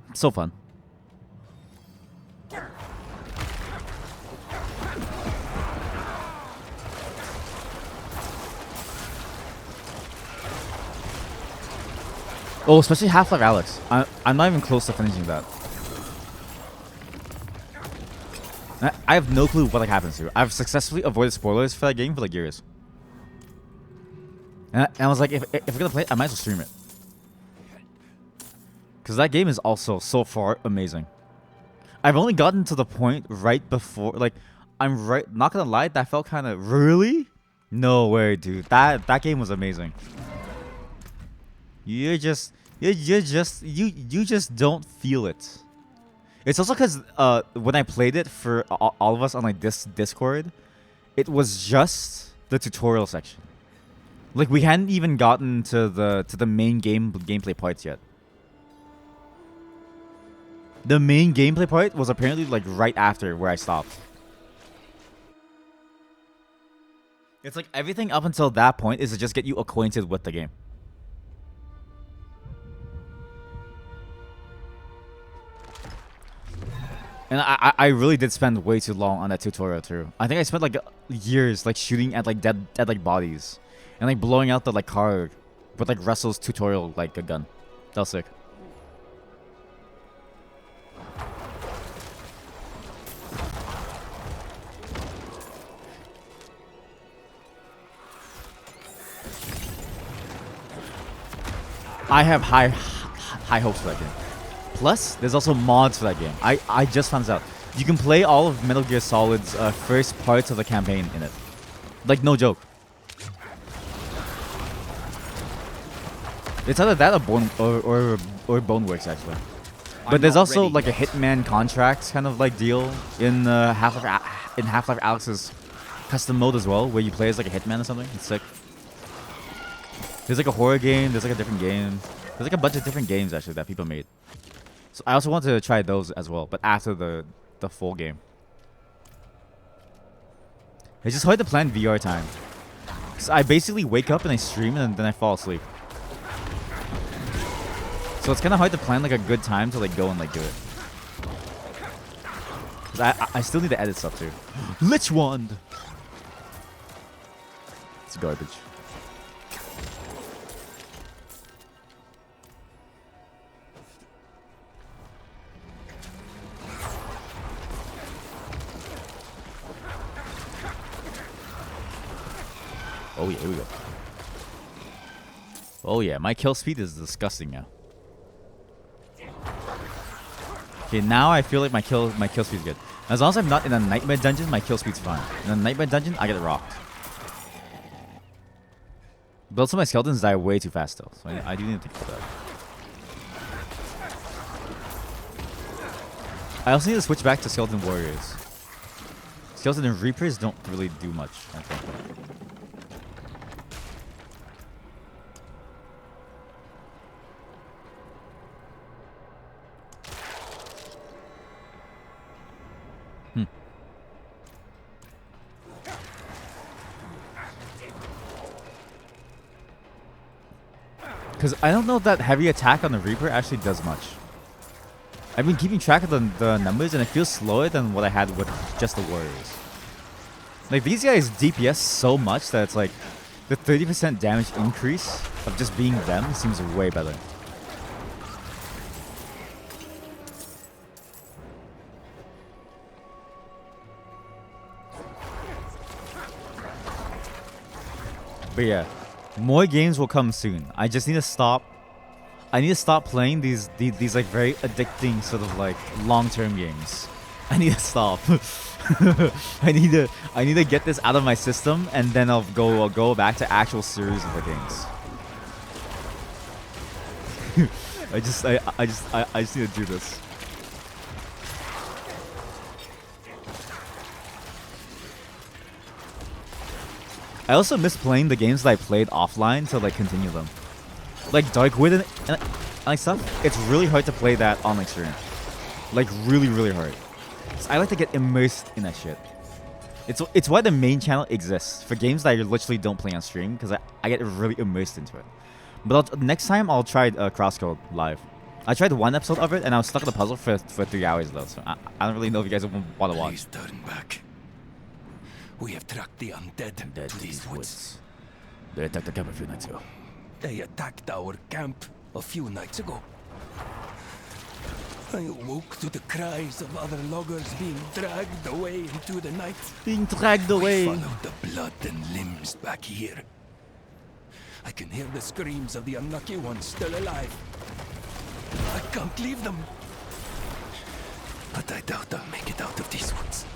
It's so fun. Oh, especially Half-Life Alyx. I'm not even close to finishing that. I have no clue what like happens here. I've successfully avoided spoilers for that game for like years. And I was like, if we're gonna play it, I might as well stream it. Because that game is also so far amazing. I've only gotten to the point right before, like, not gonna lie, that felt kind of, really? No way, dude. That game was amazing. You just don't feel it. It's also because when I played it for all of us on like this Discord, it was just the tutorial section. Like we hadn't even gotten to the main gameplay parts yet. The main gameplay part was apparently like right after where I stopped. It's like everything up until that point is to just get you acquainted with the game. And I really did spend way too long on that tutorial too. I think I spent like years like shooting at like dead like bodies and like blowing out the like car with like Russell's tutorial like a gun. That was sick. I have high hopes for that game. Plus, there's also mods for that game. I just found this out. You can play all of Metal Gear Solid's first parts of the campaign in it. Like, no joke. It's either that or Boneworks, actually. But there's also like a Hitman contracts kind of like deal in Half-Life Alyx's custom mode as well, where you play as like a hitman or something. It's sick. There's like a horror game. There's like a different game. There's like a bunch of different games actually that people made. So I also want to try those as well, but after the full game. It's just hard to plan VR time. So I basically wake up and I stream and then I fall asleep. So it's kind of hard to plan like a good time to like go and like do it. Cause I still need to edit stuff too. Lich Wand! It's garbage. Oh yeah, here we go. Oh yeah, my kill speed is disgusting now. Okay, now I feel like my kill speed's good. As long as I'm not in a nightmare dungeon, my kill speed's fine. In a nightmare dungeon, I get rocked. But also my skeletons die way too fast though, so I do need to think about that. I also need to switch back to Skeleton Warriors. Skeleton and Reapers don't really do much, I think. Because I don't know if that heavy attack on the Reaper actually does much. I've been keeping track of the numbers and it feels slower than what I had with just the Warriors. Like these guys DPS so much that it's like the 30% damage increase of just being them seems way better. But yeah, more games will come soon. I just need to stop. I need to stop playing these like very addicting sort of like long-term games. I need to stop. I need to get this out of my system, and then I'll go back to actual series of the games. I just need to do this. I also miss playing the games that I played offline to like continue them. Like Darkwood and like stuff. It's really hard to play that on like stream. Like really hard. So I like to get immersed in that shit. It's why the main channel exists for games that I literally don't play on stream, because I get really immersed into it. But next time I'll try Crosscode live. I tried one episode of it and I was stuck in the puzzle for 3 hours though. So I don't really know if you guys want to watch. Please turn back. We have tracked the undead to these woods. They attacked the camp a few nights ago. They attacked our camp a few nights ago. I awoke to the cries of other loggers being dragged away into the night. Being dragged away. We followed the blood and limbs back here. I can hear the screams of the unlucky ones still alive. I can't leave them. But I doubt I'll make it out of these woods.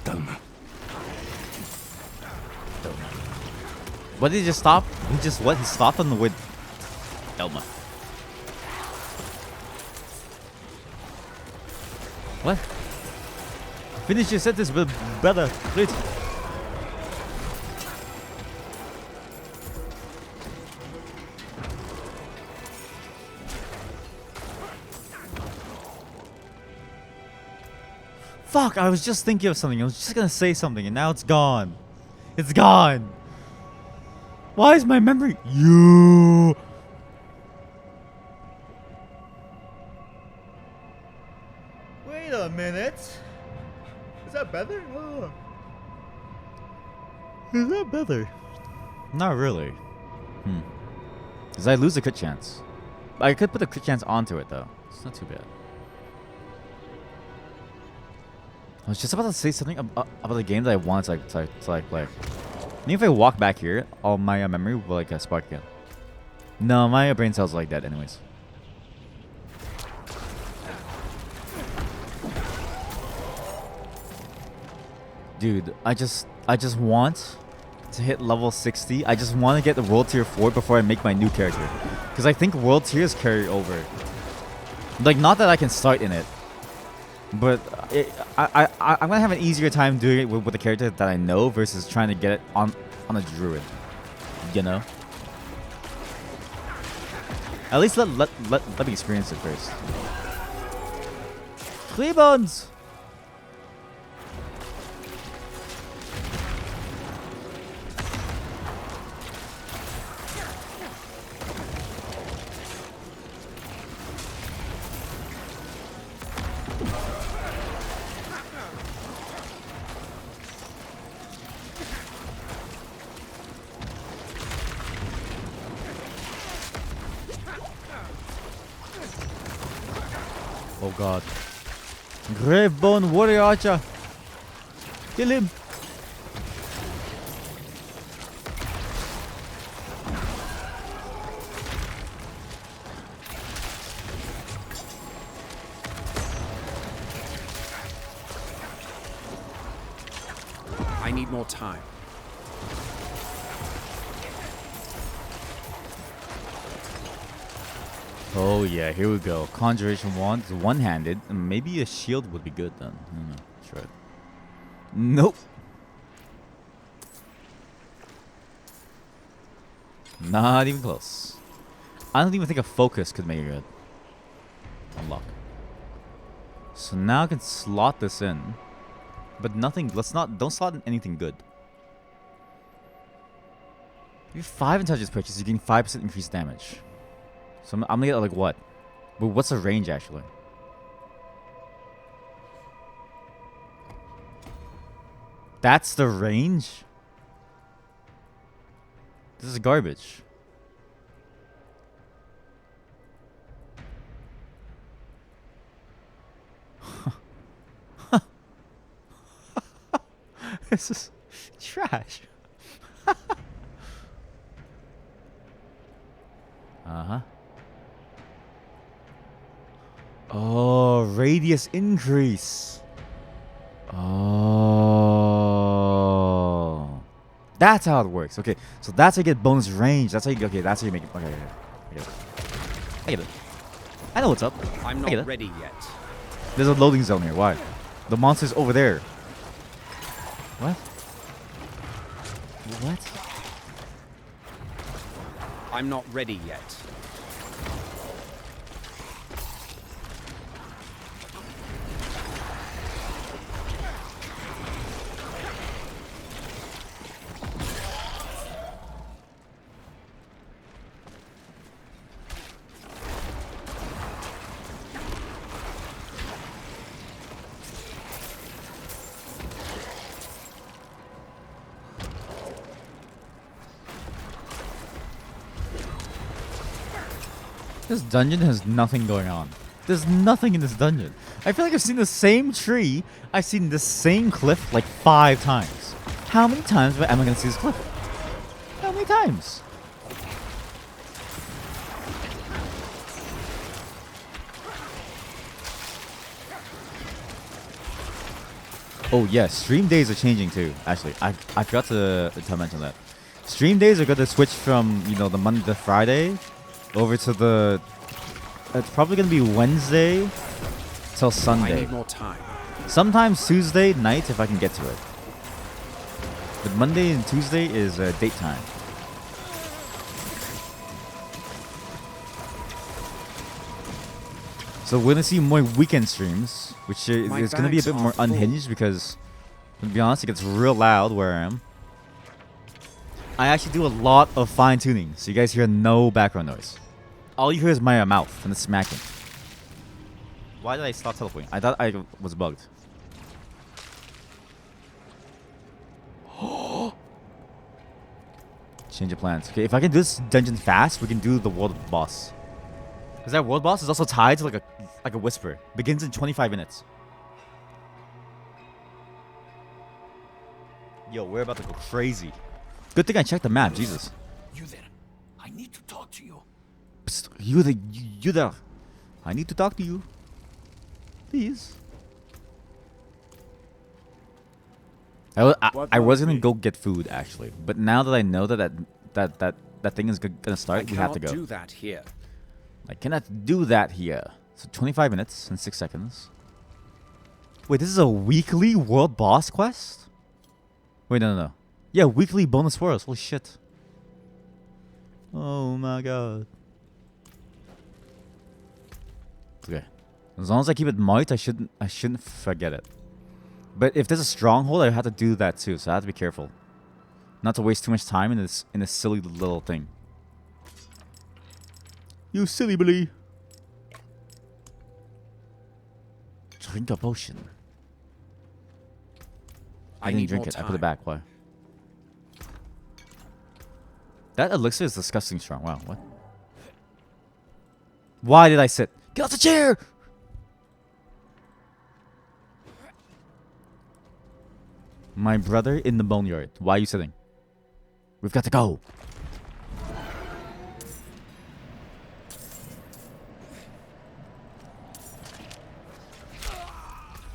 Dalma. What did he just stop? He stopped on the wood. Elma. What? Finish your sentence, brother, please. Fuck, I was just thinking of something. I was just gonna say something and now it's gone. It's gone. Why is my memory? You. Wait a minute. Is that better? Oh. Is that better? Not really. Because I lose a crit chance. I could put a crit chance onto it though. It's not too bad. I was just about to say something about the game that I wanted to play. Maybe if I walk back here, all my memory will like spark again. No, my brain cells like that anyways. Dude, I just want to hit level 60. I just want to get the World Tier 4 before I make my new character. Because I think World Tiers carry over. Like, not that I can start in it. But I'm going to have an easier time doing it with a character that I know versus trying to get it on a druid. You know? At least let me experience it first. Klebons! Oh god. Gravebone Warrior Archer! Kill him! I need more time. Oh yeah, here we go. Conjuration wand is one-handed. Maybe a shield would be good then. I don't know. Try it. Nope. Not even close. I don't even think a focus could make it good. Unlock. So now I can slot this in. But nothing, don't slot in anything good. You have 5 intelligence purchase, you gain 5% increased damage. So I'm gonna get like what? But what's the range actually? That's the range? This is garbage. This is trash. Uh-huh. Oh, radius increase. Oh. That's how it works. Okay, so that's how you get bonus range. That's how you okay, that's how you make it. Okay, okay. I get it. I get it. I know what's up. I'm not ready yet. There's a loading zone here. Why? The monster's over there. What? What? I'm not ready yet. This dungeon has nothing going on. There's nothing in this dungeon. I feel like I've seen the same tree. I've seen the same cliff like 5 times. How many times am I going to see this cliff? How many times? Oh yeah, stream days are changing too. Actually, I forgot to mention that. Stream days are going to switch from, you know, the Monday to Friday over to the... It's probably going to be Wednesday till Sunday. I need more time. Sometimes Tuesday night if I can get to it. But Monday and Tuesday is date time. So we're going to see more weekend streams, which is going to be a bit more unhinged because, to be honest, it gets real loud where I am. I actually do a lot of fine tuning, so you guys hear no background noise. All you hear is my mouth and the smacking. Why did I stop teleporting? I thought I was bugged. Change of plans. Okay, if I can do this dungeon fast, we can do the world boss. Because that world boss is also tied to like a whisper. Begins in 25 minutes. Yo, we're about to go crazy. Good thing I checked the map, Jesus. You there. I need to talk to you. You there. I need to talk to you. Please. I was gonna go get food actually, but now that I know that thing is gonna start, we have to go. I cannot do that here. I cannot do that here. So 25 minutes and 6 seconds. Wait, this is a weekly world boss quest? Wait, no. Yeah, weekly bonus worlds. Holy shit. Oh my god. Okay. As long as I keep it marked, I shouldn't forget it. But if there's a stronghold, I have to do that too, so I have to be careful. Not to waste too much time in this silly little thing. You silly Billy. Drink a potion. I didn't drink it. I put it back. Why? That elixir is disgusting strong. Wow, what? Why did I sit? Get off the chair! My brother in the boneyard. Why are you sitting? We've got to go.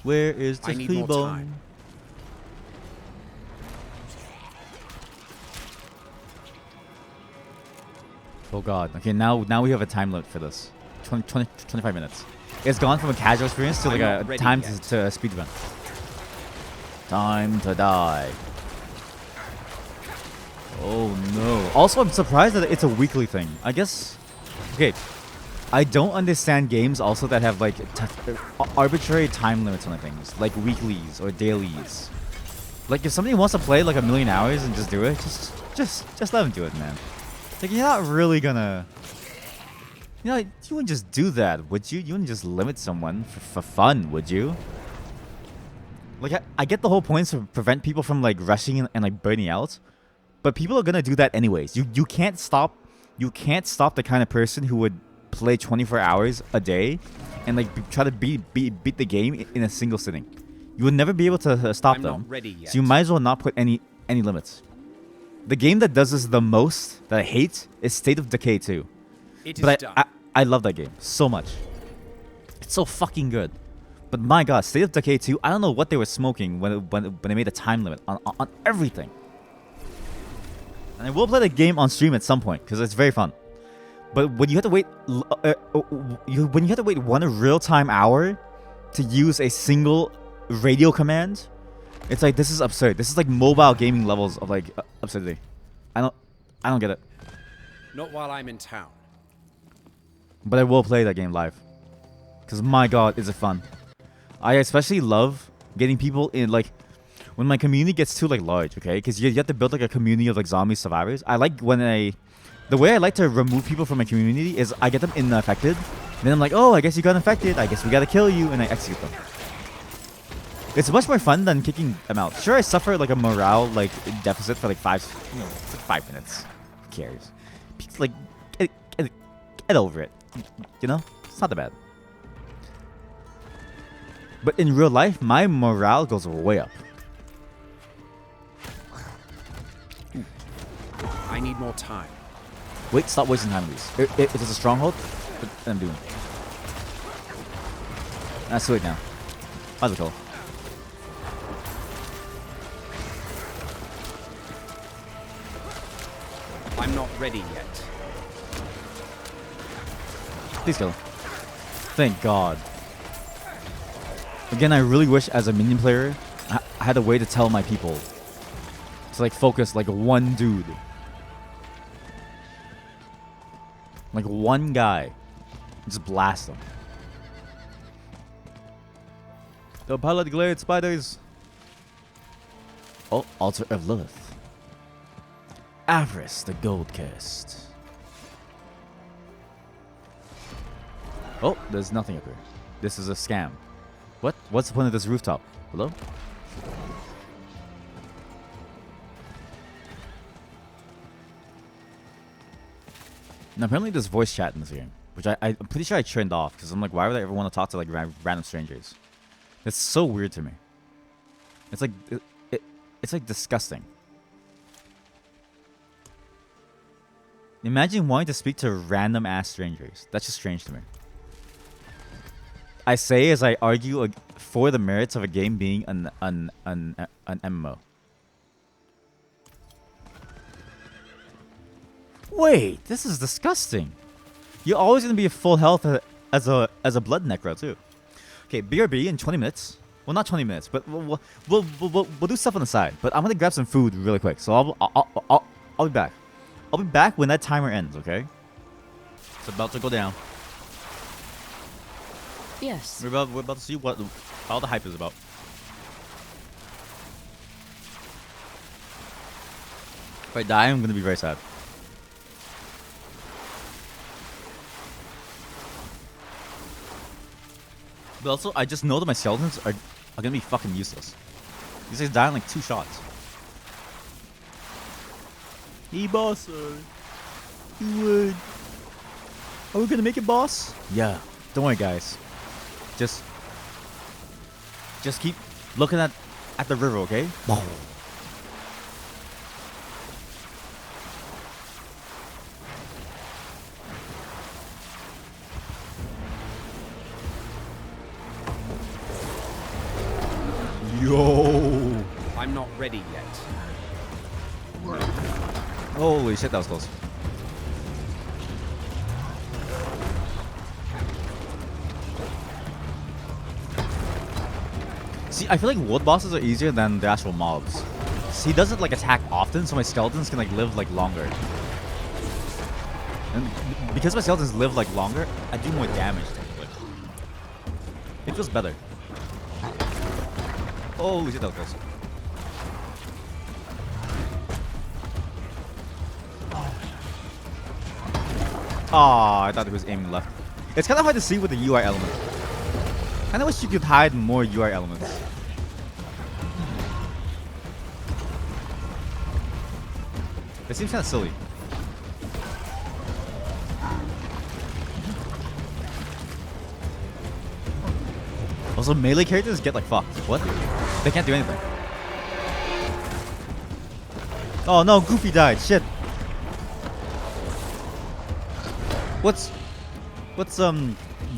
Where is the free bone? Oh god. Okay, now we have a time limit for this. 25 minutes. It's gone from a casual experience to like a time to a speed run. Time to die. Oh no. Also, I'm surprised that it's a weekly thing. I guess... Okay. I don't understand games also that have like arbitrary time limits on things. Like weeklies or dailies. Like if somebody wants to play like 1,000,000 hours and just do it, just let them do it, man. Like you're not really gonna... You know, you wouldn't just do that, would you? You wouldn't just limit someone for fun, would you? Like, I get the whole point to prevent people from, like, rushing and like, burning out. But people are gonna do that anyways. You can't stop... You can't stop the kind of person who would play 24 hours a day and, like, try to beat the game in a single sitting. You would never be able to stop them. Not ready yet. So you might as well not put any limits. The game that does this the most, that I hate, is State of Decay 2. But I love that game so much. It's so fucking good. But my god, State of Decay 2, I don't know what they were smoking when they made a time limit on everything. And I will play the game on stream at some point because it's very fun. But when you have to wait, when you have to wait 1 real-time hour to use a single radio command, it's like, this is absurd. This is like mobile gaming levels of like absurdity. I don't get it. Not while I'm in town. But I will play that game live. Because my god, is it fun. I especially love getting people in, like, when my community gets too, like, large, okay? Because you have to build, like, a community of, like, zombie survivors. I like when the way I like to remove people from my community is I get them infected. Then I'm like, oh, I guess you got infected. I guess we gotta kill you. And I execute them. It's much more fun than kicking them out. Sure, I suffer, like, a morale, like, deficit for, like, 5 minutes. Who cares? Like, get over it. You know? It's not that bad. But in real life, my morale goes way up. I need more time. Wait, stop wasting time on these. If it's a stronghold, I'm doing it. That's sweet now. How's it called? I'm not ready yet. Please kill him. Thank God. Again, I really wish as a minion player, I had a way to tell my people to like focus like one dude. Like one guy. Just blast them. The pilot glade spiders. Oh, Altar of Lilith. Avarice, the gold cursed. Oh, there's nothing up here. This is a scam. What? What's the point of this rooftop? Hello? Now, apparently there's voice chat in this game, which I'm pretty sure I turned off because I'm like, why would I ever want to talk to like random strangers? It's so weird to me. It's like it's like disgusting. Imagine wanting to speak to random ass strangers. That's just strange to me. I say as I argue for the merits of a game being an MMO. Wait, this is disgusting. You're always gonna be at full health as a blood necro too. Okay, BRB in 20 minutes. Well, not 20 minutes, but we'll do stuff on the side. But I'm gonna grab some food really quick, so I'll be back. I'll be back when that timer ends. Okay? It's about to go down. Yes. We're about to see what all the hype is about. If I die, I'm gonna be very sad. But also, I just know that my skeletons are gonna be fucking useless. These guys die in like 2 shots. Hey, boss. You would. Are we gonna make it, boss? Yeah. Don't worry, guys. Just keep looking at the river, okay? Yo! I'm not ready yet. Holy shit, that was close. See, I feel like wood bosses are easier than the actual mobs. See, he doesn't like attack often, so my skeletons can like live like longer. And because my skeletons live like longer, I do more damage technically. It feels better. Holy shit, that was close. Aw, I thought he was aiming left. It's kind of hard to see with the UI element. I kinda wish you could hide more UI elements. It seems kinda silly. Also, melee characters get like fucked. What? They can't do anything. Oh no, Goofy died. Shit. What's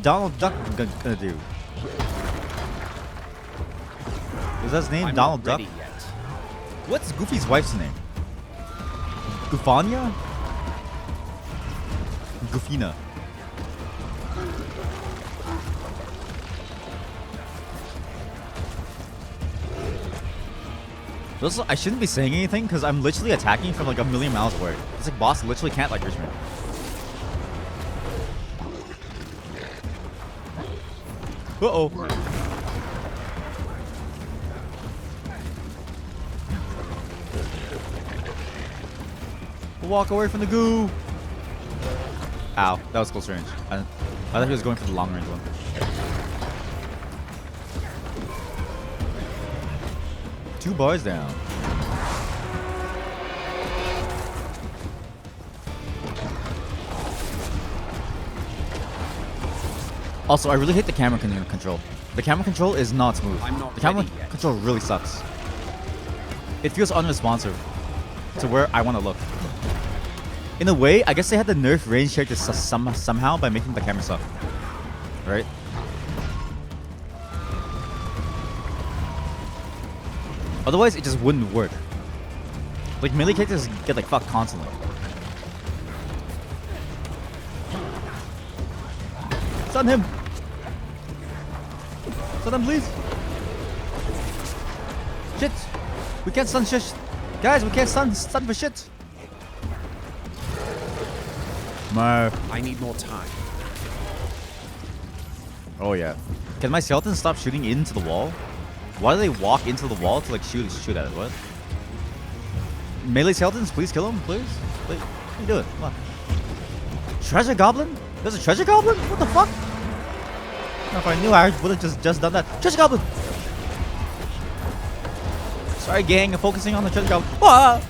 Donald Duck gonna do? Is that his name? I'm Donald not Duck? ready yet. What's Goofy's wife's name? Goofania? Goofina. Also, I shouldn't be saying anything because I'm literally attacking from like a million miles away. This like boss literally can't like reach me. Uh-oh. Walk away from the goo. Ow, that was close range. I thought he was going for the long range one. Two bars down. Also, I really hate the camera control. The camera control is not smooth. The camera control really sucks. It feels unresponsive to where I want to look. In a way, I guess they had to nerf range characters somehow by making the camera suck. Right? Otherwise, it just wouldn't work. Like, melee characters get like fucked constantly. Stun him! Stun him, please! Shit! We can't stun shit! Guys, we can't stun for shit! I need more time. Oh yeah. Can my skeletons stop shooting into the wall? Why do they walk into the wall to like shoot at it? What? Melee skeletons, please kill him, please. Wait, what are you doing? Come on. Treasure goblin? There's a treasure goblin? What the fuck? If I knew, I would have just done that. Treasure goblin! Sorry, gang, I'm focusing on the treasure goblin. Ah!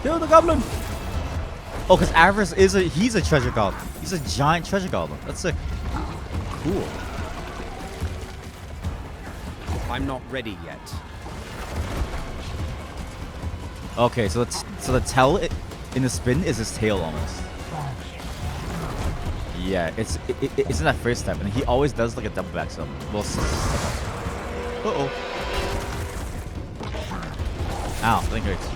Kill the goblin! Oh, because Avarice he's a treasure goblin. He's a giant treasure goblin. That's sick. Cool. I'm not ready yet. Okay, so the tail in the spin is his tail almost. Yeah, it's in that first step, and he always does like a double back sub. Well, uh-oh. Ow, I think it hurts.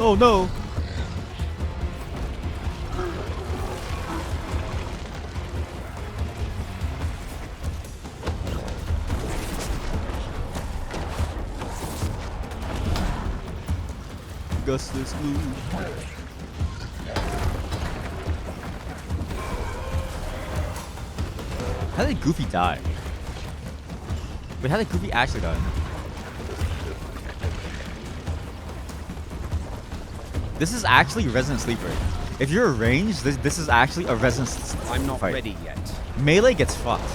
Oh no! Gustus Blue. How did Goofy die? Wait, how did Goofy actually die? This is actually Resident Sleeper. If you're ranged, this is actually a Resident I'm not fight. ready yet. Melee gets fucked.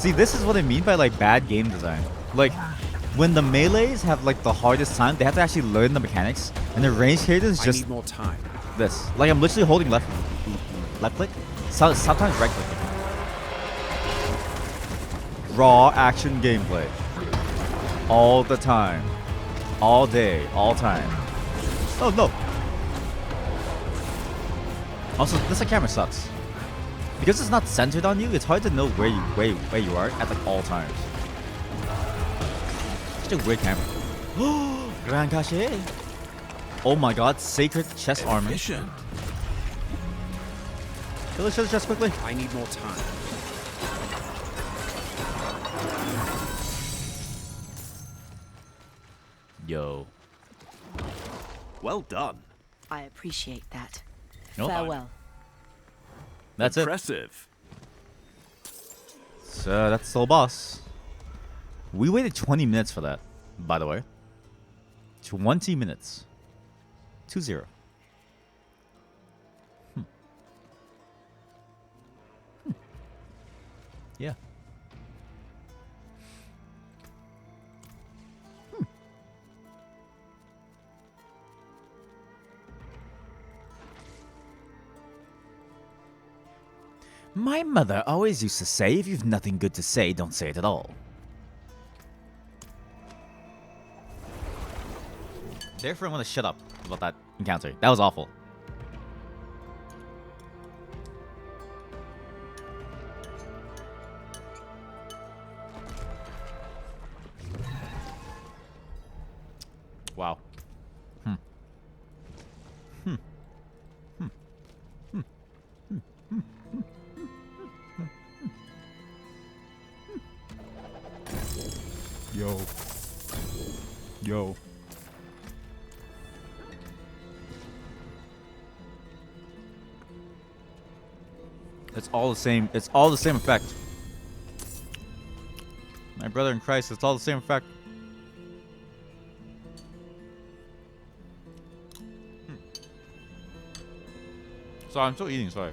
See, this is what I mean by like bad game design. Like, when the melees have like the hardest time, they have to actually learn the mechanics, and the ranged characters I just need more time. this. Like, I'm literally holding left click, sometimes right click. Raw action gameplay. All the time. All day. All time. Oh no. Also, this camera sucks. Because it's not centered on you, it's hard to know where you are at like all times. Such a weird camera. Grand Cache. Oh my god, sacred chest armor. Efficient. Kill the chest quickly. I need more time. Yo. Well done. I appreciate that. Nope. Farewell. That's it. Impressive. So that's still boss. We waited 20 minutes for that, by the way. 20 minutes. 2-0. Yeah. My mother always used to say, if you've nothing good to say, don't say it at all. Therefore, I'm gonna shut up about that encounter. That was awful. Wow. Yo. Yo. It's all the same. It's all the same effect. My brother in Christ, it's all the same effect. Sorry, I'm still eating, sorry.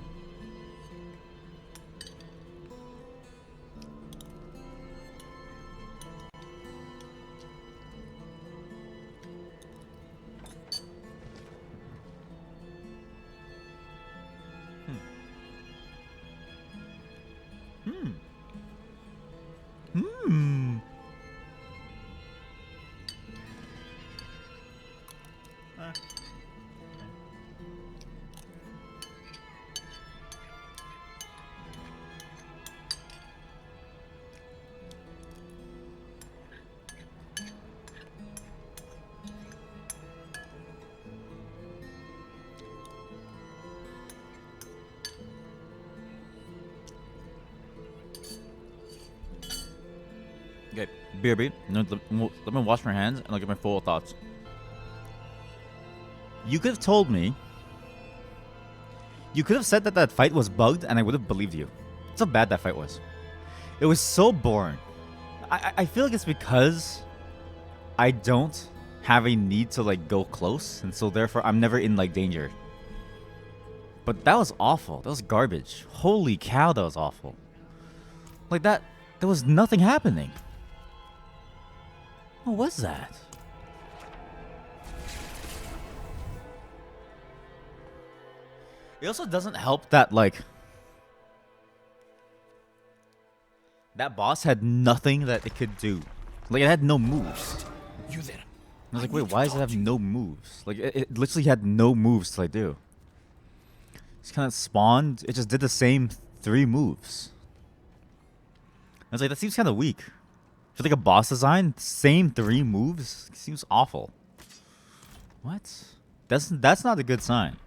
Okay, BRB, let me wash my hands and I'll get my full thoughts. You could have told me. You could have said that that fight was bugged and I would have believed you. That's how bad that fight was. It was so boring. I feel like it's because I don't have a need to like go close, and so therefore I'm never in like danger. But that was awful. That was garbage. Holy cow, that was awful. Like that, there was nothing happening. What was that? It also doesn't help that, like, that boss had nothing that it could do. Like, it had no moves. You there. I was like, wait, why does it have no moves? Like, it literally had no moves to like do. Just kind of spawned. It just did the same 3 moves. I was like, that seems kind of weak. For like a boss design, same 3 moves seems awful. What? That's not a good sign.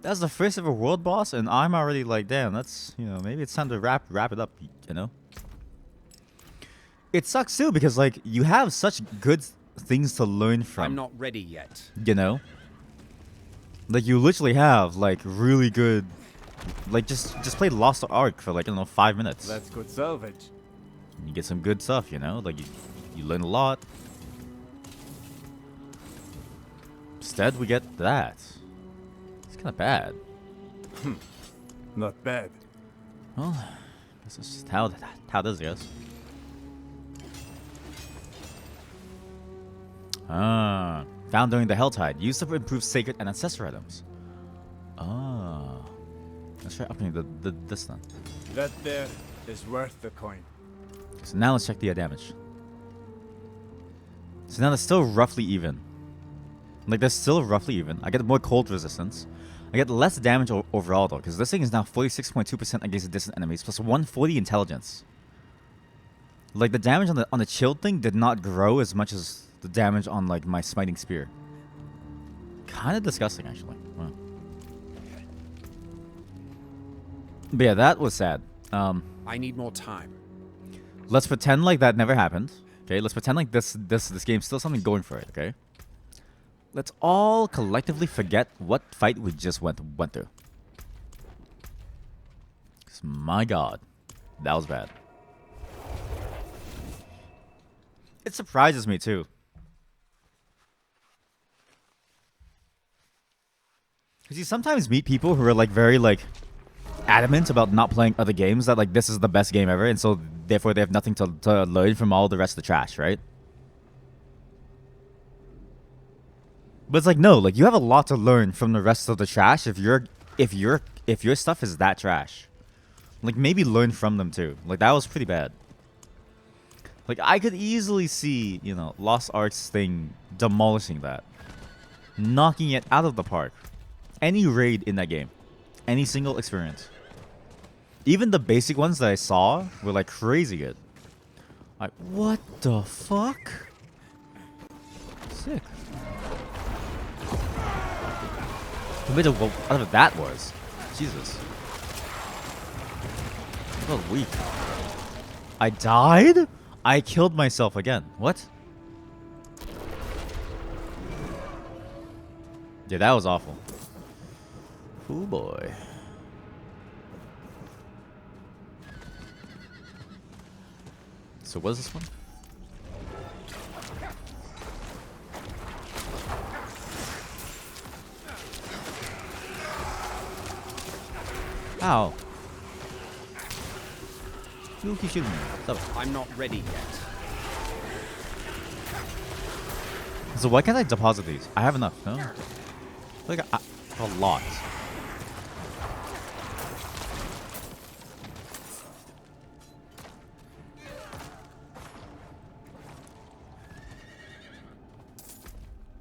That's the first ever world boss, and I'm already like, damn, that's, you know, maybe it's time to wrap it up, you know? It sucks too, because like, you have such good things to learn from. I'm not ready yet. You know? Like, you literally have, like, really good... Like, just play Lost Ark for, like, I don't know, 5 minutes. That's good salvage. You get some good stuff, you know? Like, you learn a lot. Instead, we get that. It's kind of bad. Not bad. Well, this is just how it is, I guess. Ah, found during the Helltide. Used to improve sacred and ancestor items. Ah, let's try upping this then. That there is worth the coin. So now let's check the damage. So now they're still roughly even. Like, they're still roughly even. I get more cold resistance. I get less damage overall, though, because this thing is now 46.2% against distant enemies, plus 140 intelligence. Like, the damage on the chilled thing did not grow as much as the damage on, like, my smiting spear. Kind of disgusting, actually. Wow. But yeah, that was sad. I need more time. Let's pretend like that never happened. Okay, let's pretend like this game's still something going for it, okay? Let's all collectively forget what fight we just went through. 'Cause my god, that was bad. It surprises me too. Because you sometimes meet people who are like very like adamant about not playing other games, that like this is the best game ever, and so therefore they have nothing to learn from all the rest of the trash, right? But it's like, no, like you have a lot to learn from the rest of the trash if your stuff is that trash. Like, maybe learn from them too. Like, that was pretty bad. Like, I could easily see, you know, Lost Ark's thing demolishing that. Knocking it out of the park. Any raid in that game. Any single experience. Even the basic ones that I saw were like crazy good. Like, what the fuck? Sick. Imagine whatever that was. Jesus. That was weak. I died? I killed myself again. What? Yeah, that was awful. Oh boy. So what is this one? Ow. You keep shooting me. Stop it. I'm not ready yet. So why can't I deposit these? I have enough, no? Like a lot.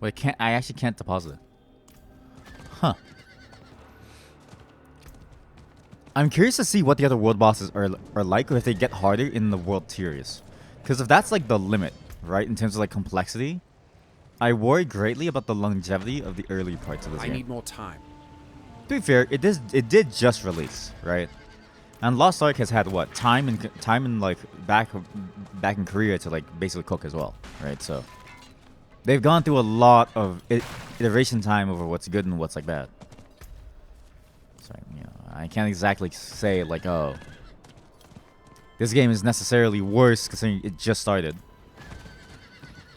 Wait, I actually can't deposit it. Huh. I'm curious to see what the other world bosses are like, or if they get harder in the world tiers. Because if that's like the limit, right, in terms of like complexity, I worry greatly about the longevity of the early parts of this game. I need more time. To be fair, it did just release, right? And Lost Ark has had what time and like back in Korea to like basically cook as well, right? So they've gone through a lot of iteration time over what's good and what's like bad. So, you know, I can't exactly say like, oh, this game is necessarily worse considering it just started.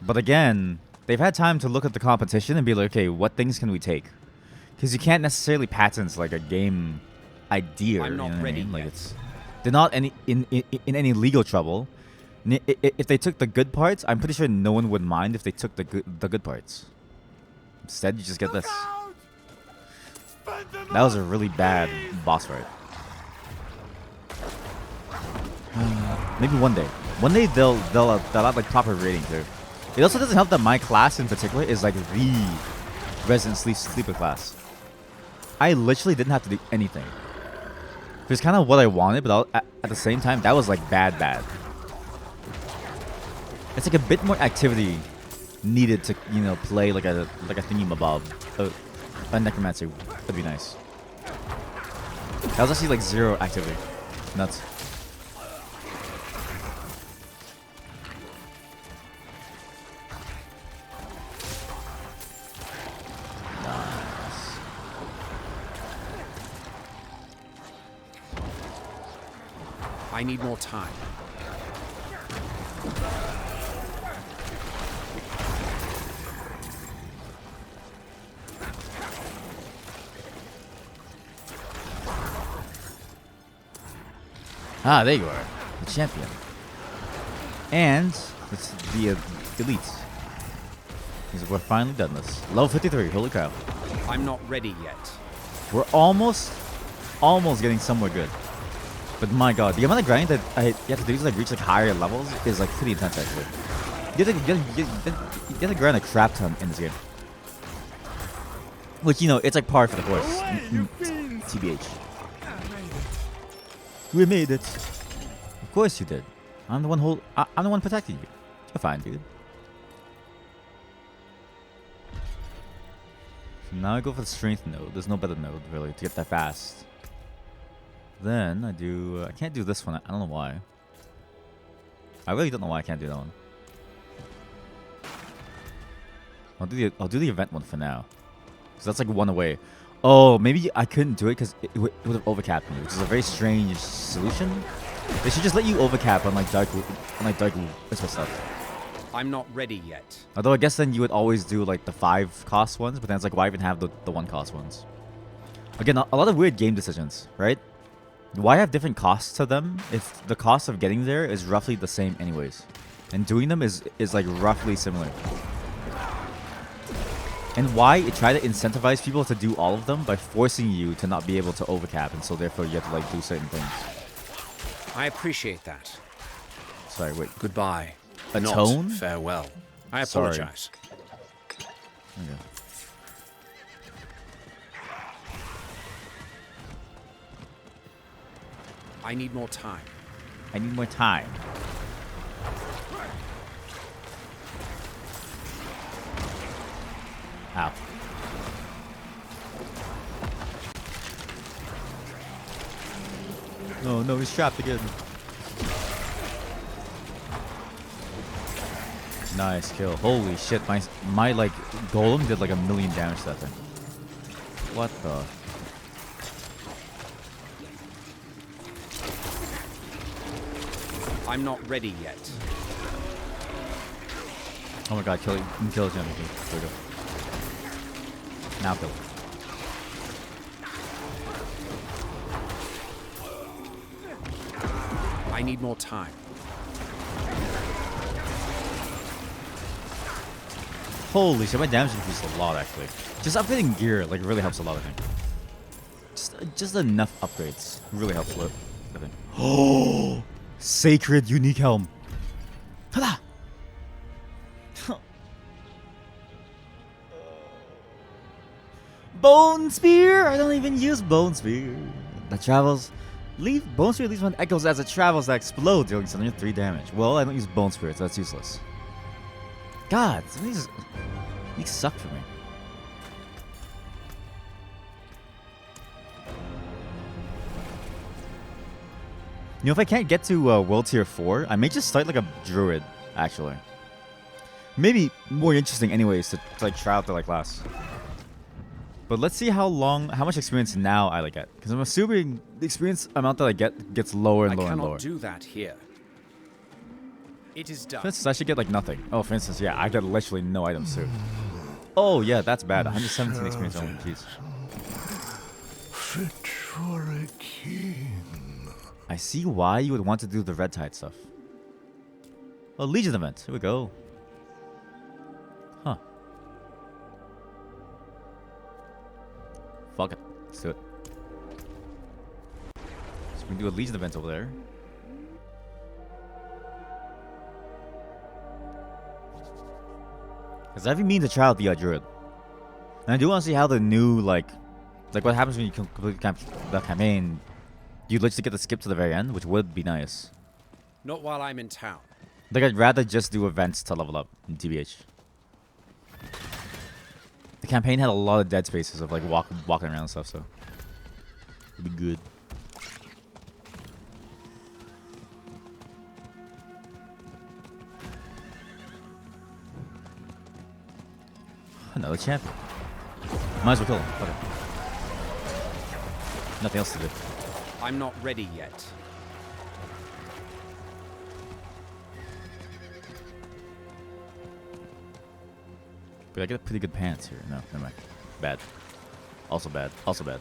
But again, they've had time to look at the competition and be like, okay, what things can we take? Because you can't necessarily patent like a game idea. I'm not ready Like yet. they're not in any legal trouble. If they took the good parts, I'm pretty sure no one would mind if they took the good parts. Instead, you just get this. That was a really bad boss fight. Maybe one day. One day they'll have like proper rating too. It also doesn't help that my class in particular is like the Resident Sleeper class. I literally didn't have to do anything. It was kind of what I wanted, but at the same time, that was like bad. It's like a bit more activity needed to, you know, play like a thingy-mabob. A necromancer would be nice. That was actually like 0 activity. Nuts. I need more time. Ah, there you are. The champion. And it's the elite. We're finally done this. Level 53, holy cow. I'm not ready yet. We're almost getting somewhere good. But my god, the amount of grinding that you have to do to like reach like higher levels is like pretty intense actually. You have to grind a crap ton in this game. Which, you know, it's like par for the course. TBH. We made it. Of course you did. I'm the one protecting you. You're fine, dude. So now I go for the strength node. There's no better node really to get that fast. Then I can't do this one. I don't know why. I really don't know why I can't do that one. I'll do the event one for now. So that's like one away. Oh, maybe I couldn't do it because it would have overcapped me, which is a very strange solution. They should just let you overcap on like dark stuff. I'm not ready yet. Although I guess then you would always do like the 5 cost ones, but then it's like why even have the 1 cost ones? Again, a lot of weird game decisions, right? Why have different costs to them if the cost of getting there is roughly the same anyways? And doing them is like roughly similar. And why try to incentivize people to do all of them by forcing you to not be able to overcap, and so therefore you have to like do certain things. I appreciate that. Sorry, wait. Goodbye. Atone? Not farewell. I Sorry. apologize. Okay. I need more time. I need more time. Ow. No, he's trapped again. Nice kill. Holy shit, my like golem did like 1,000,000 damage to that thing. What the? I'm not ready yet. Oh my god, kill him, kill him. There we go. Now kill him. I need more time. Holy shit, my damage increased a lot actually. Just upgrading gear like really helps a lot, I think. Just enough upgrades really helps a lot, I think. Oh, sacred unique helm. Ta-da! Bone spear! I don't even use bone spear. That travels. Bone spear leaves one echoes as it travels that explodes, dealing 73 damage. Well, I don't use bone spear, so that's useless. God, these suck for me. You know, if I can't get to World Tier 4, I may just start like a druid, actually. Maybe more interesting anyways to like try out the like class. But let's see how much experience now I like get. Because I'm assuming the experience amount that I get gets lower and lower and lower. I cannot do that here. It is done. For instance, I should get like nothing. Oh, for instance, yeah, I get literally no items too. Oh yeah, that's bad. 117 experience only. Jeez. Fit for a king. I see why you would want to do the red tide stuff. Oh, Legion event. Here we go. Huh. Fuck it. Let's do it. So we can do a Legion event over there. Because I've been meaning to try out the druid. And I do want to see how the new, like what happens when you complete the campaign. You literally get to skip to the very end, which would be nice. Not while I'm in town. Like, I'd rather just do events to level up in TBH. The campaign had a lot of dead spaces of, like, walking around and stuff, so... It'd be good. Another champion. Might as well kill him. Okay. Nothing else to do. I'm not ready yet. But I get pretty good pants here. No, never mind. Bad. Also bad. Also bad.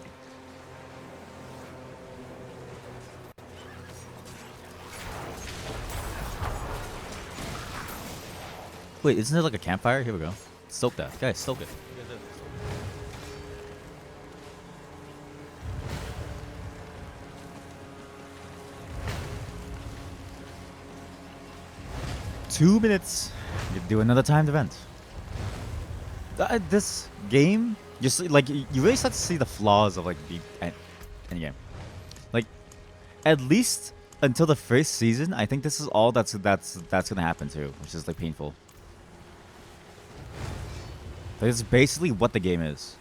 Wait, isn't there like a campfire? Here we go. Stoke that. Guys, stoke it. Two minutes. You do another timed event. This game, just like you really start to see the flaws of like the any game. Like, at least until the first season, I think this is all that's gonna happen too, which is like painful. Like, it's basically what the game is.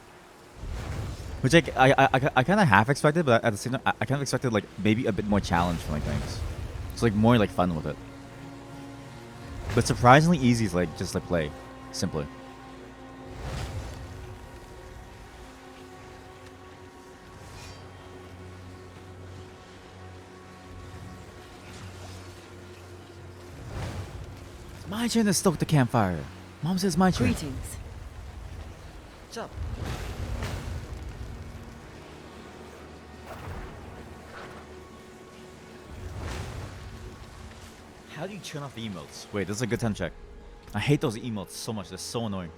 Which I kind of half expected, but at the same time, I kind of expected like maybe a bit more challenge from like things. So like more like fun with it. But surprisingly easy to like just like play, simply. It's my turn to stoke the campfire. Mom says my turn. Greetings. Shut up. How do you turn off the emotes? Wait, this is a good time check. I hate those emotes so much. They're so annoying.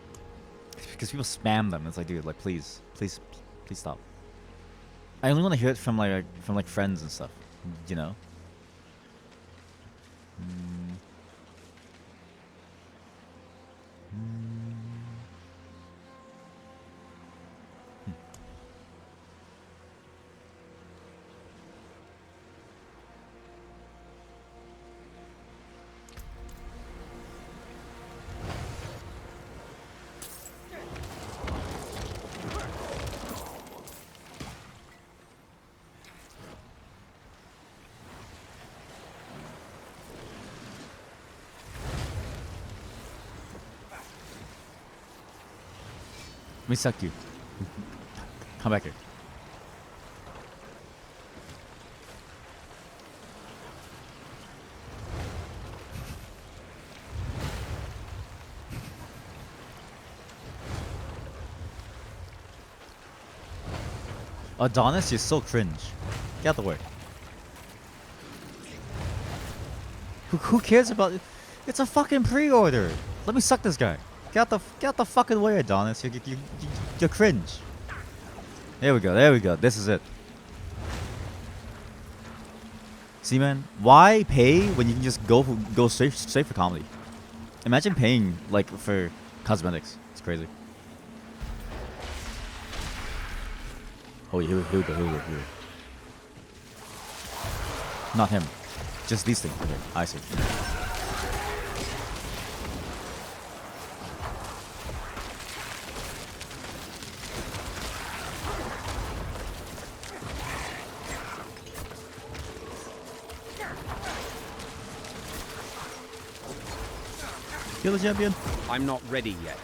Because people spam them. It's like, dude, like, please stop. I only want to hear it from like friends and stuff. You know. Let me suck you. Come back here. Adonis, you're so cringe. Get out the way. Who cares about it? It's a fucking pre-order. Let me suck this guy. Get out the fucking way, Adonis. You're cringe. There we go. There we go. This is it. See, man, why pay when you can just go straight for comedy? Imagine paying like for cosmetics. It's crazy. Oh, here we go. Not him. Just these things. Okay, I see. Kill the champion. I'm not ready yet.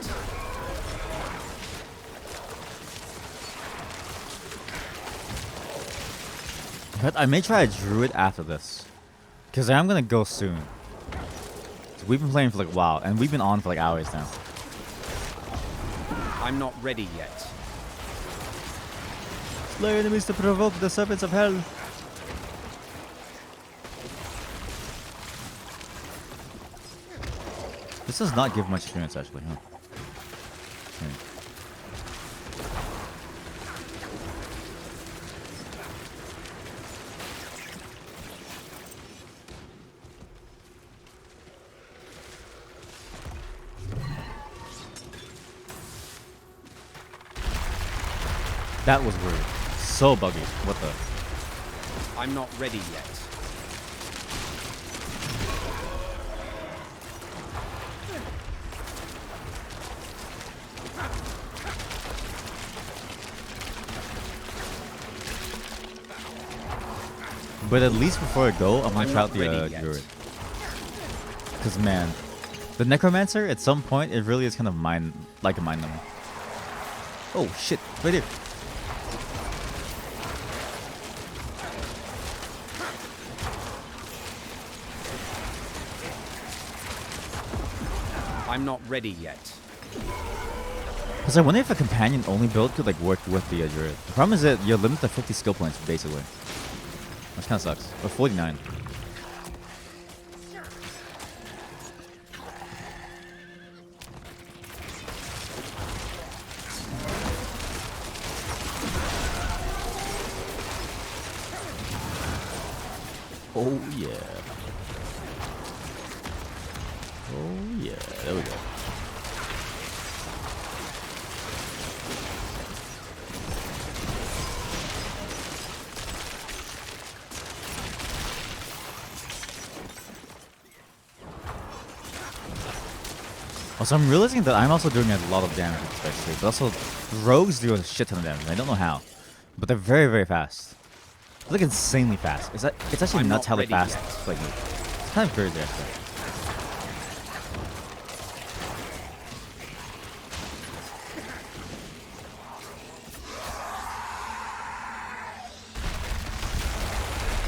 But I may try a druid after this, because I am gonna go soon. We've been playing for like a while, and we've been on for like hours now. I'm not ready yet. Slay enemies to provoke the serpents of hell. This does not give much experience, actually, huh? Okay. That was weird. So buggy. What the? I'm not ready yet. But at least before I go, I'm gonna I'm try out not ready the yet. druid. Cause man, the necromancer at some point it really is kind of mind like a mind number. Oh shit! Right here. I'm not ready yet. Cause I wonder if a companion only build could like work with the druid. The problem is that you're limited to 50 skill points basically. Which kind of sucks. Or 49. Oh yeah. Oh yeah. There we go. Also, I'm realizing that I'm also doing a lot of damage, especially. But also, rogues do a shit ton of damage. I don't know how, but they're very, very fast. It's like insanely fast. It's actually I'm nuts not how they ready fast. yet. Like, it's kind of crazy, actually.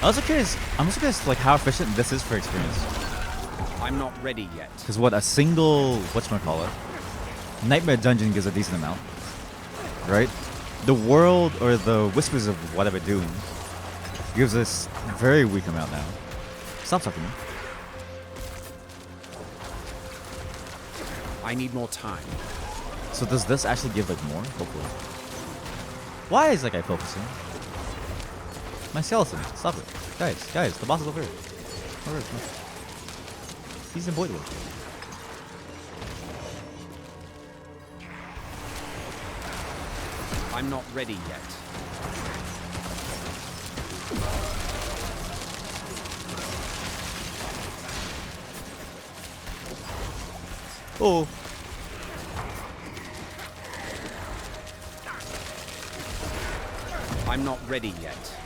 I'm also curious, like, how efficient this is for experience. I'm not ready yet. Because what a single, whatchamacallit, Nightmare Dungeon gives a decent amount, right? The World, or the Whispers of whatever Doom, gives us very weak amount now. Stop sucking me. I need more time. So does this actually give like more? Hopefully. Why is that guy focusing? My skeleton. Stop it. Guys, the boss is over here. Over here. Come on. He's avoidable. I'm not ready yet. Oh. I'm not ready yet.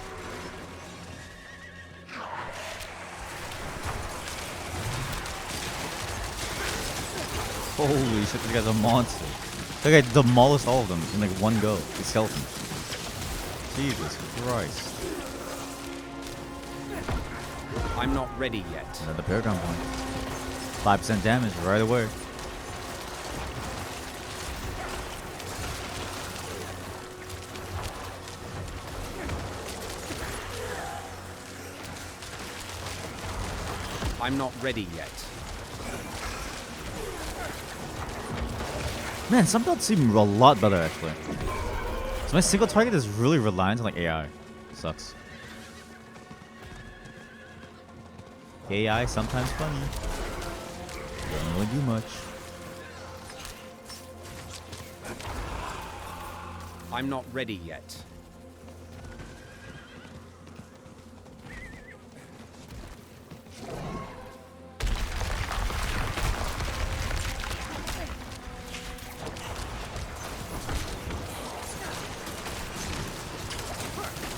Holy shit, this guy's a monster. That guy demolished all of them in like one go. The skeletons. Jesus Christ. I'm not ready yet. Another paragon point. 5% damage right away. I'm not ready yet. Man, some builds seem a lot better actually. So my single target is really reliant on like AI. Sucks. AI sometimes funny. Doesn't really do much. I'm not ready yet.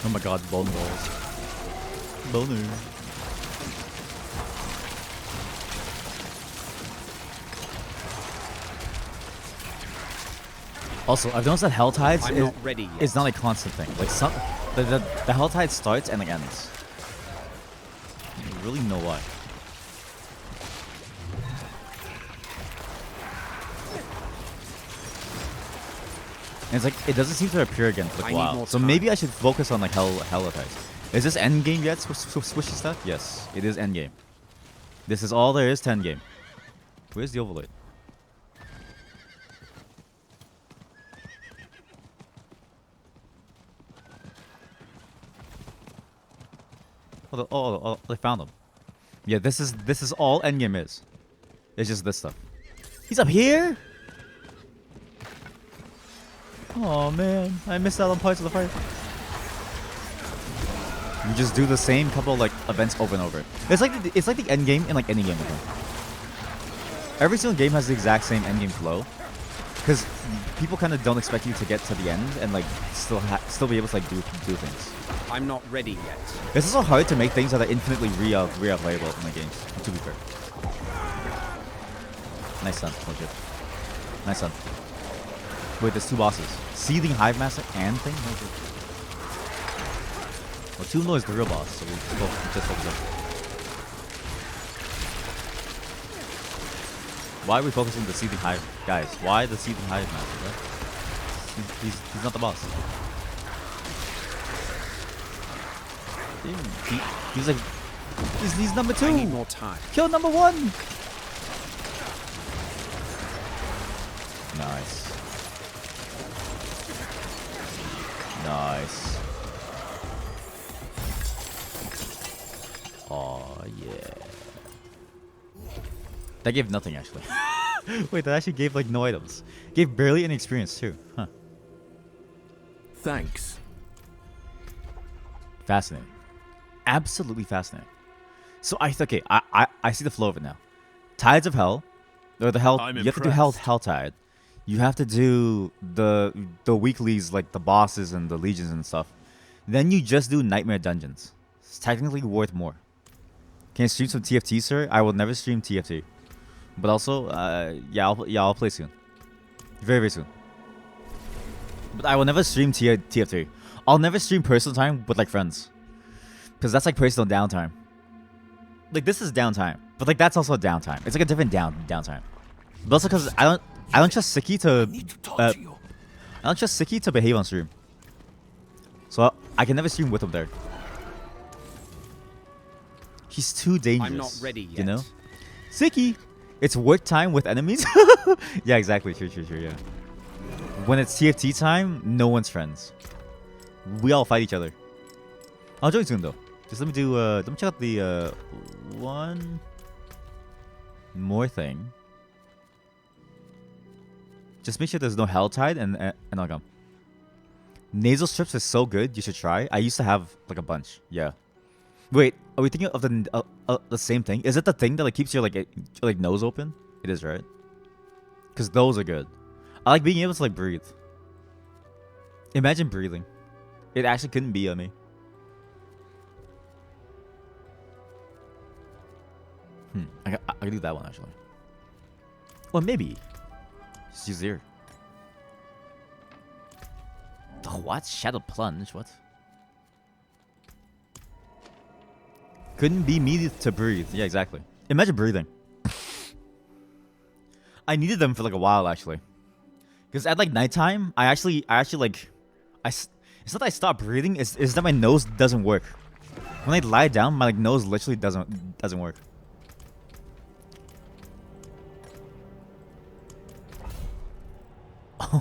Oh my god, bone balls. Boner. Also, I've noticed that Hell Tides I'm not ready yet. is not a constant thing. Like the Hell Tide starts and like ends. I don't really know why. And it's like it doesn't seem to appear again for like a while. So maybe I should focus on like Hell Tides. Is this end game yet? Swishy stuff? Yes, it is end game. This is all there is to end game. Where's the overlay? Oh, they found him. Yeah, this is all endgame is. It's just this stuff. He's up here? Oh man, I missed out on parts of the fight. You just do the same couple like events over and over. It's like the end game in like any game. Every single game has the exact same end game flow, because people kind of don't expect you to get to the end and like still be able to like do things. I'm not ready yet. It's also hard to make things that are infinitely replayable in the games. To be fair. Nice son, legit. Nice son. Wait, there's 2 bosses. Seething Hive Master and thing? Legit. Well, Tuno is the real boss, so we just focus on. Why are we focusing on the Seething Hive? Guys, why the Seething Hive Master? Right? He's not the boss. He's like... He's number 2! I need more time. Kill number 1! Nice. Nice. Oh yeah. That gave nothing actually. Wait, that actually gave like no items. Gave barely any experience too. Huh. Thanks. Fascinating. Absolutely fascinating. So I see the flow of it now. Tides of Hell, or the Hell. You have to do Hell Tide. You have to do the weeklies like the bosses and the legions and stuff. Then you just do Nightmare Dungeons. It's technically worth more. Can you stream some TFT, sir? I will never stream TFT. But also, yeah, I'll play soon. Very, very soon. But I will never stream TFT. I'll never stream personal time with like friends. Because that's like personal downtime. Like this is downtime. But like that's also downtime. It's like a different downtime. But also because I don't trust Siki to behave on stream. So I can never stream with him there. He's too dangerous. I'm not ready yet. You know? Siki! It's work time with enemies? Yeah, exactly. True, yeah. When it's TFT time, no one's friends. We all fight each other. I'll join soon though. Just let me check out the one more thing. Just make sure there's no Hell Tide and I'll come. Nasal strips is so good, you should try. I used to have like a bunch. Yeah. Wait, are we thinking of the same thing? Is it the thing that like keeps your like nose open? It is, right? Because those are good. I like being able to like breathe. Imagine breathing. It actually couldn't be on me. I can do that one actually. Well, maybe. Just use ear. The what? Shadow Plunge? What? Couldn't be me to breathe. Yeah, exactly. Imagine breathing. I needed them for like a while actually. Because at like nighttime, I actually like... It's not that I stop breathing, it's that my nose doesn't work. When I lie down, my like nose literally doesn't work.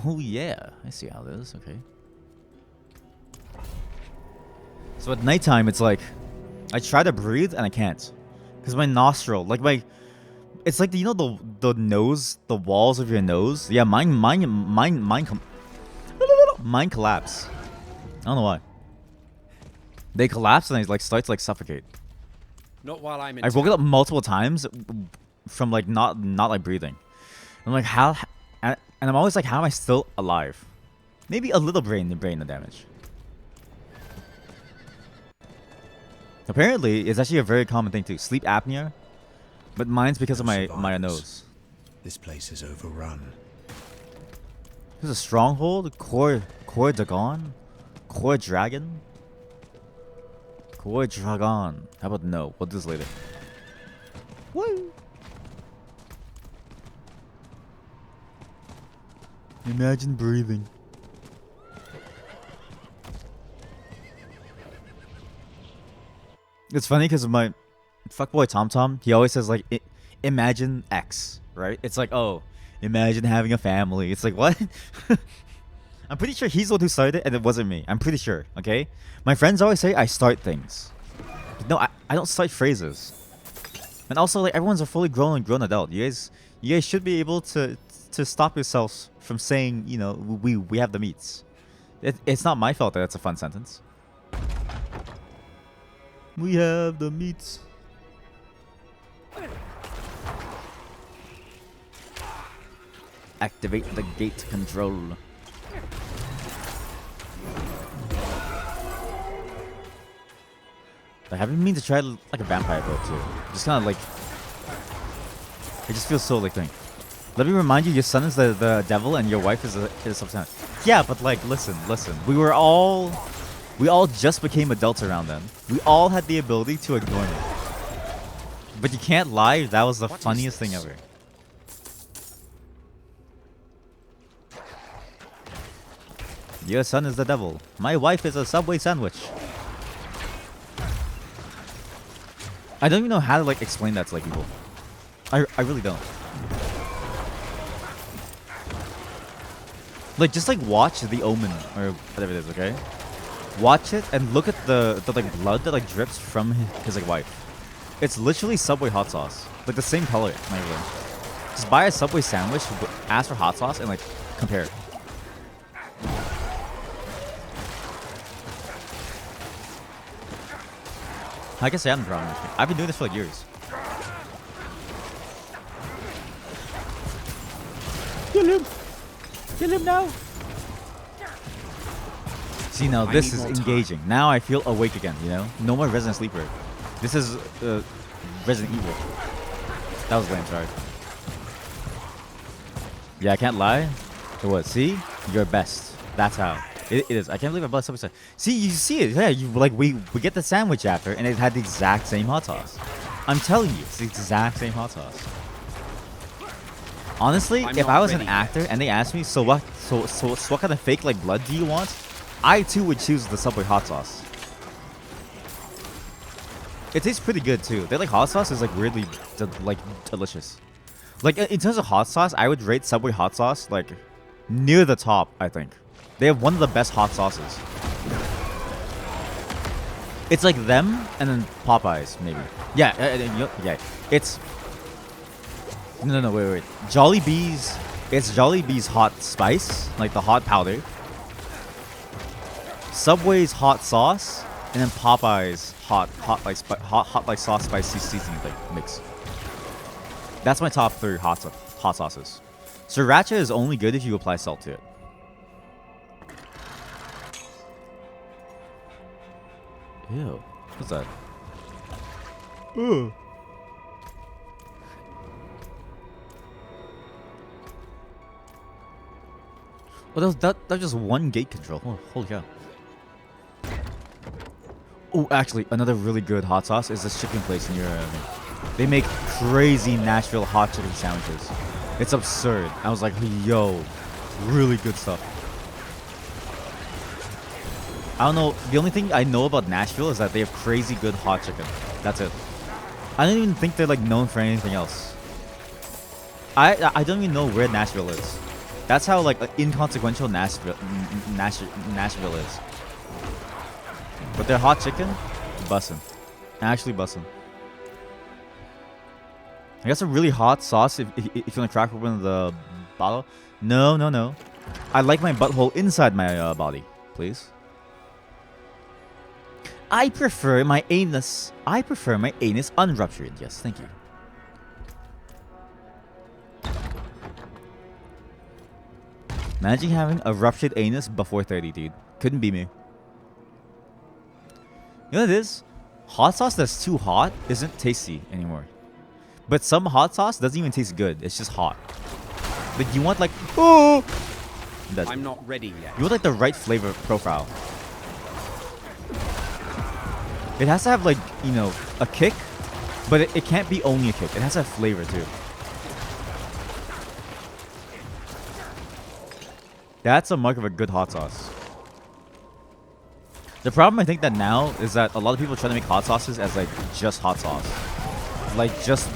Oh yeah, I see how it is. Okay. So at nighttime, it's like I try to breathe and I can't, because my nostril, like it's like the nose, the walls of your nose. Yeah, mine collapse. I don't know why. They collapse and I like start to like suffocate. Not while I'm in I've woken up multiple times from like not like breathing. I'm like how. And I'm always like, how am I still alive? Maybe a little brain damage. Apparently, it's actually a very common thing too. Sleep apnea. But mine's because of my nose. This place is overrun. There's a stronghold? Core Dagon? Core Dragon? Core Dragon. How about no? We'll do this later. Woo! Imagine breathing. It's funny because my fuckboy TomTom, he always says like, imagine X, right? It's like, oh, imagine having a family. It's like, what? I'm pretty sure he's the one who started it and it wasn't me. I'm pretty sure, okay? My friends always say I start things. No, I don't start phrases. And also, like, everyone's a fully grown adult. You guys should be able to to stop yourselves from saying, you know, we have the meats. It's not my fault that it's a fun sentence. We have the meats. Activate the gate control. I haven't mean to try like a vampire build too. Just kind of like, it just feels so like thing. Let me remind you, your son is the devil and your wife is a substance. Yeah, but like, listen. We all just became adults around then. We all had the ability to ignore me. But you can't lie, that was the funniest thing ever. Your son is the devil. My wife is a Subway sandwich. I don't even know how to like explain that to like people. I really don't. Like just like watch The Omen or whatever it is, okay? Watch it and look at the like blood that like drips from his like wife. It's literally Subway hot sauce, like the same color. Not even. Just buy a Subway sandwich, ask for hot sauce, and like compare it. I guess I have no problem with it. I've been doing this for like years. Kill him! Kill him now! See, now this is engaging. Now I feel awake again, you know? No more Resident Sleeper. This is Resident Evil. That was lame, sorry. Yeah, I can't lie. So what? See? You're best. That's how. It is. I can't believe I bought something. See, you see it. Yeah, you like we get the sandwich after, and it had the exact same hot sauce. I'm telling you, it's the exact same hot sauce. Honestly, if I was an actor and they asked me, so what kind of fake like blood do you want? I too would choose the Subway hot sauce. It tastes pretty good too. Their like hot sauce is like weirdly delicious. Like in terms of hot sauce, I would rate Subway hot sauce like near the top. I think they have one of the best hot sauces. It's like them and then Popeyes maybe. Yeah. It's no wait. Jollibee's. It's Jollibee's hot spice, like the hot powder. Subway's hot sauce, and then Popeyes hot like sauce spicy seasoning like mix. That's my top 3 hot sauces. Sriracha is only good if you apply salt to it. Ew, what's that? Ooh. Well, that was just one gate control. Oh, holy cow. Oh, actually, another really good hot sauce is this chicken place near me. They make crazy Nashville hot chicken sandwiches. It's absurd. I was like, yo, really good stuff. I don't know. The only thing I know about Nashville is that they have crazy good hot chicken. That's it. I don't even think they're like known for anything else. I don't even know where Nashville is. That's how like inconsequential Nashville is. But their hot chicken, bussin'. Actually bussin'. I guess a really hot sauce if you want to crack open the bottle. No. I like my butthole inside my body, please. I prefer my anus unruptured. Yes, thank you. Imagine having a ruptured anus before 30, dude. Couldn't be me. You know what it is? Hot sauce that's too hot isn't tasty anymore. But some hot sauce doesn't even taste good. It's just hot. Like you want like, oh! I'm not ready yet. You want like the right flavor profile. It has to have like, you know, a kick, but it can't be only a kick. It has to have flavor too. That's a mark of a good hot sauce. The problem I think that now is that a lot of people try to make hot sauces as like just hot sauce. Like just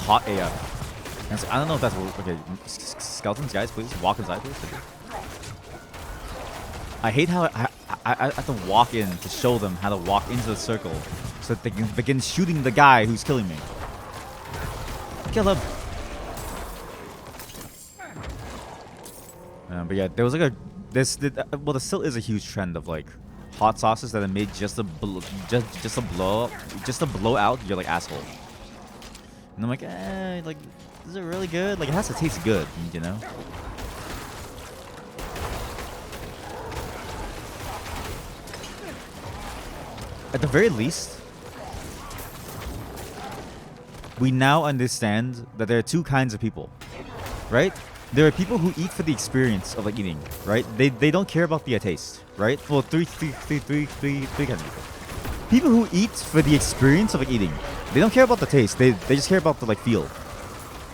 hot AF. And so, I don't know if that's okay. Skeletons, guys, please walk inside, please. I hate how I have to walk in to show them how to walk into the circle so that they can begin shooting the guy who's killing me. Kill him. But yeah, there was like well, there still is a huge trend of like hot sauces that are made just to blow out your like asshole. And I'm like, like, is it really good? Like, it has to taste good, you know? At the very least, we now understand that there are two kinds of people, right? There are people who eat for the experience of like eating, right? They don't care about the taste, right? Well, three kinds of people. People who eat for the experience of like eating. They don't care about the taste. They just care about the like feel.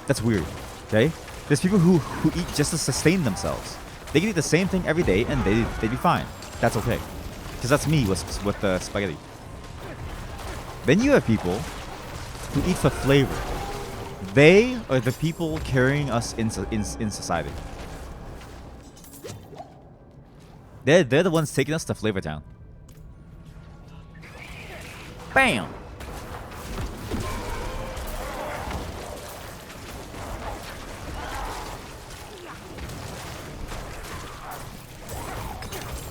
That's weird, okay? There's people who eat just to sustain themselves. They can eat the same thing every day and they'd be fine. That's okay, because that's me with the spaghetti. Then you have people who eat for flavor. They are the people carrying us in society. They're the ones taking us to Flavor Town. Bam!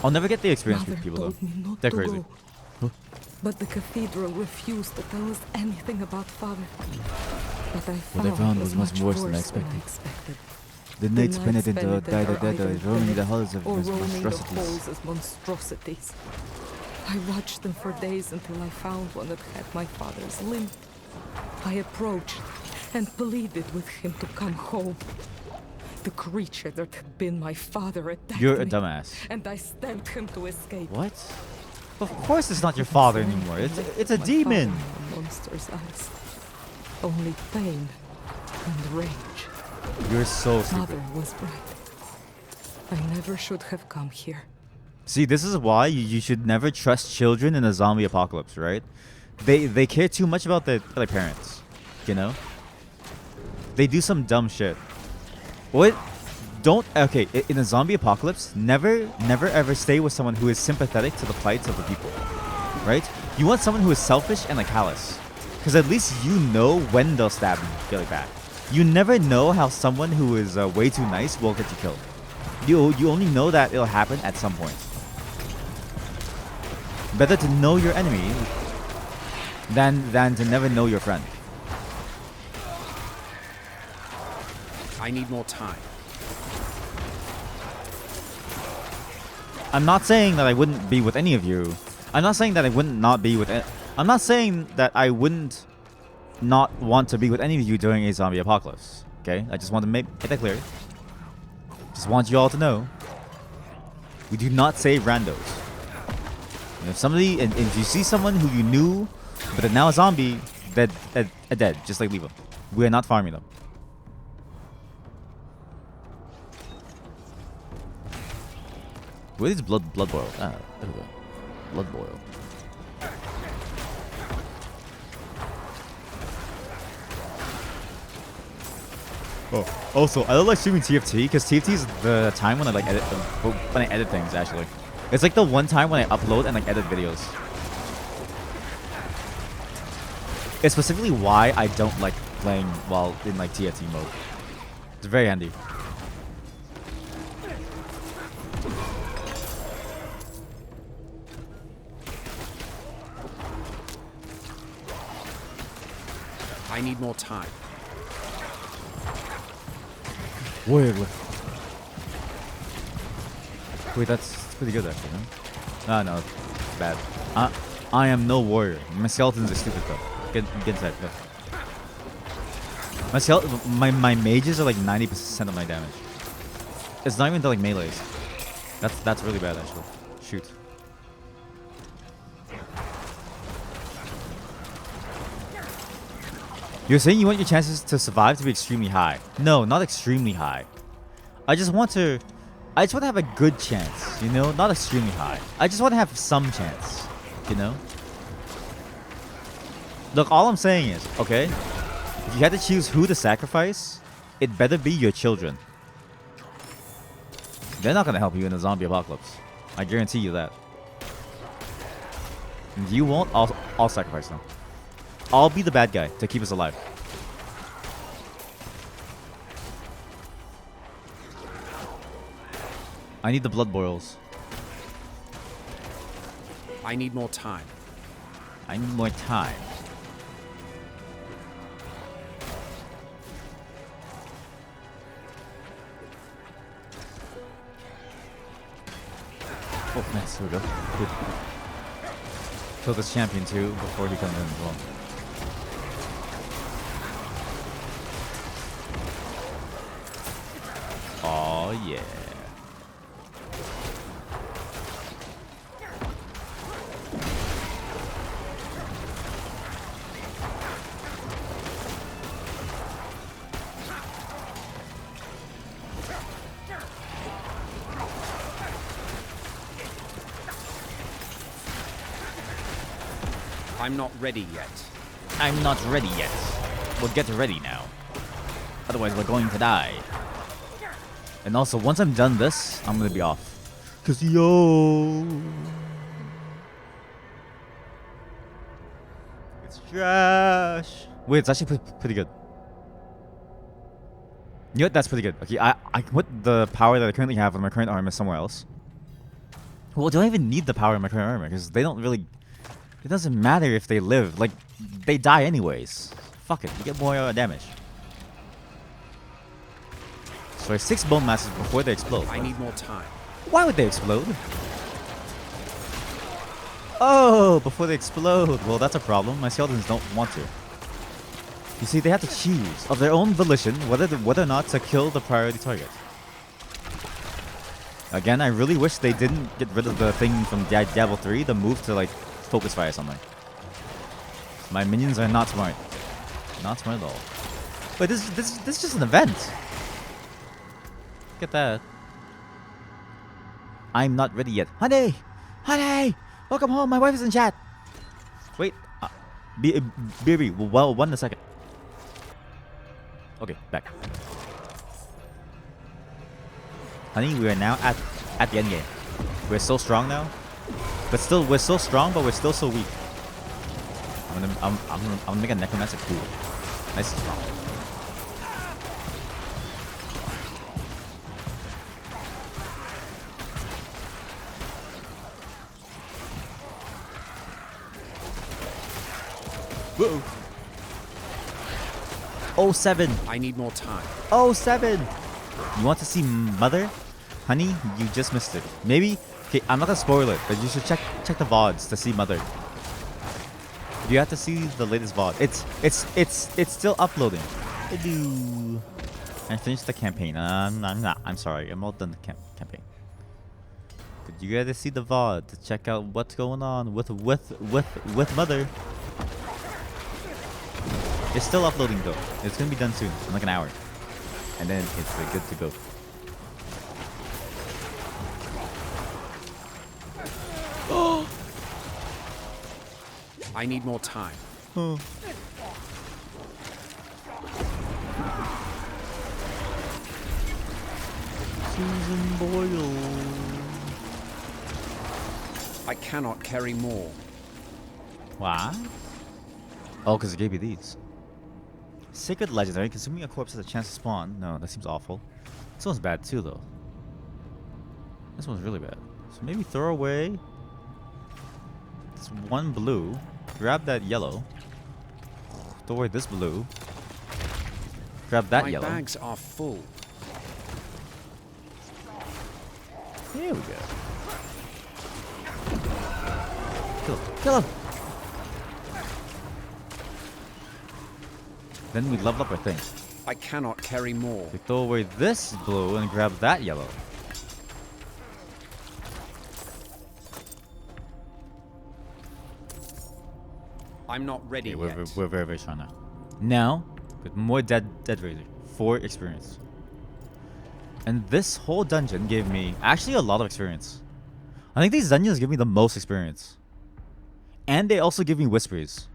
I'll never get the experience with people though. They're crazy. But the cathedral refused to tell us anything about Father. But what I found was much worse than I expected. The knights penitent died roaming the halls of monstrosities. I watched them for days until I found one that had my father's limb. I approached and pleaded with him to come home. The creature that had been my father attacked me. You're a dumbass. And I stamped him to escape. What? Of course it's not your father anymore. It's a demon. Monster's eyes. Only pain and rage. You're so stupid. Mother was right. I never should have come here. See, this is why you should never trust children in a zombie apocalypse, right? They care too much about their parents, you know? They do some dumb shit. What? Okay, in a zombie apocalypse, never ever stay with someone who is sympathetic to the plights of the people, right? You want someone who is selfish and like callous, because at least you know when they'll stab you, get it back. You never know how someone who is way too nice will get you killed. You only know that it'll happen at some point. Better to know your enemy than to never know your friend. I need more time. I'm not saying that I wouldn't be with any of you. I'm not saying that I wouldn't not be with. I'm not saying that I wouldn't not want to be with any of you during a zombie apocalypse. Okay, I just want to make that clear. Just want you all to know. We do not save randos. And if you see someone who you knew, but they're now a zombie, they're dead. Just like leave them. We are not farming them. Where is blood boil? Ah, there we go. Blood boil. Oh, also, I don't like streaming TFT because TFT is the time when I like edit things. Actually, it's like the one time when I upload and like edit videos. It's specifically why I don't like playing while in like TFT mode. It's very handy. I need more time. Wait, that's pretty good actually, no? Ah, no, it's bad. I am no warrior. My skeletons are stupid though. Get inside, go. My mages are like 90% of my damage. It's not even to like melees. That's really bad actually. Shoot. You're saying you want your chances to survive to be extremely high. No, not extremely high. I just want to have a good chance, you know? Not extremely high. I just want to have some chance, you know? Look, all I'm saying is, okay? If you had to choose who to sacrifice, it better be your children. They're not going to help you in a zombie apocalypse. I guarantee you that. And you won't, I'll sacrifice them. I'll be the bad guy to keep us alive. I need the blood boils. I need more time. I need more time. Oh, nice. Here we go. Good. Kill this champion too before he comes in as well. Oh yeah. I'm not ready yet. I'm not ready yet. We'll get ready now. Otherwise, we're going to die. And also, once I'm done this, I'm gonna be off. Cause yo, it's trash. Wait, it's actually pretty good. You know what? That's pretty good. Okay, I put the power that I currently have on my current armor somewhere else. Well, do I even need the power in my current armor? Because they don't really. It doesn't matter if they live. Like, they die anyways. Fuck it. You get more damage. So 6 bone masses before they explode. I need more time. Why would they explode? Oh, before they explode. Well, that's a problem. My skeletons don't want to. You see, they have to choose of their own volition whether or not to kill the priority target. Again, I really wish they didn't get rid of the thing from Diablo 3, the move to like focus fire something. My minions are not smart. Not smart at all. Wait, this is just an event. Look at that. I'm not ready yet. Honey! Honey! Welcome home. My wife is in chat. Wait. BB. Well, 1 second. Okay, back. Honey, we are now at the end game. We're so strong now. But still, we're so strong, but we're still so weak. I'm gonna make a necromancer cool. Nice and strong. Whoa. 07. I need more time. 07. You want to see Mother? Honey, you just missed it. Maybe. Okay, I'm not gonna spoil it, but you should check the VODs to see Mother. You have to see the latest VOD. It's still uploading. I finished the campaign. I'm not. I'm sorry. I'm all done the campaign. But you gotta see the VOD to check out what's going on with Mother. It's still uploading though. It's gonna be done soon, in like an hour, and then it's good to go. I need more time. Oh. Susan Boyle. I cannot carry more. What? Oh, because it gave you these. Sacred Legendary. Consuming a corpse has a chance to spawn. No, that seems awful. This one's bad too, though. This one's really bad. So maybe throw away this 1 blue. Grab that yellow. Throw away this blue. Grab that yellow. My bags are full. Here we go. Kill him. Kill him! Then we level up our thing. I cannot carry more. We throw away this blue and grab that yellow. I'm not ready yet. We're very, very strong now. Now, with more Dead Razor. 4 experience. And this whole dungeon gave me actually a lot of experience. I think these dungeons give me the most experience. And they also give me whispers.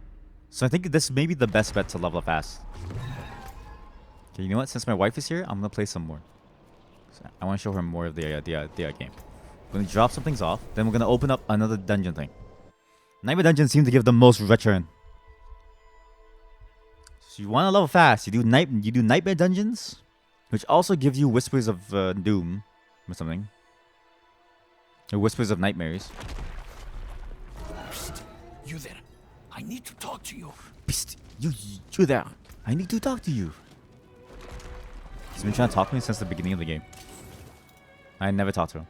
So I think this may be the best bet to level up fast. Okay, you know what? Since my wife is here, I'm gonna play some more. So I want to show her more of the game. We're gonna drop some things off, then we're gonna open up another dungeon thing. Nightmare dungeons seem to give the most return. So you want to level fast, you do nightmare dungeons, which also give you whispers of doom or something. The whispers of nightmares. Psst, you there. I need to talk to you. Psst, you there. I need to talk to you. He's been trying to talk to me since the beginning of the game. I never talked to him.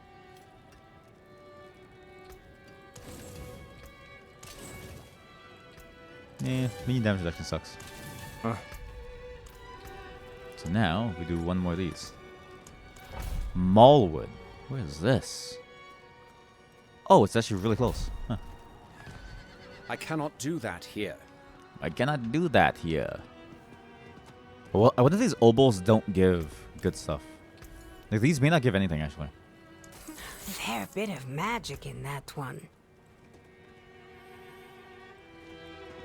Yeah, minion damage reduction sucks. So now we do one more of these. Mallwood. Where is this? Oh, it's actually really close. Huh. I cannot do that here. I cannot do that here. Well, I wonder if these obols don't give good stuff. Like, these may not give anything, actually. Fair bit of magic in that one.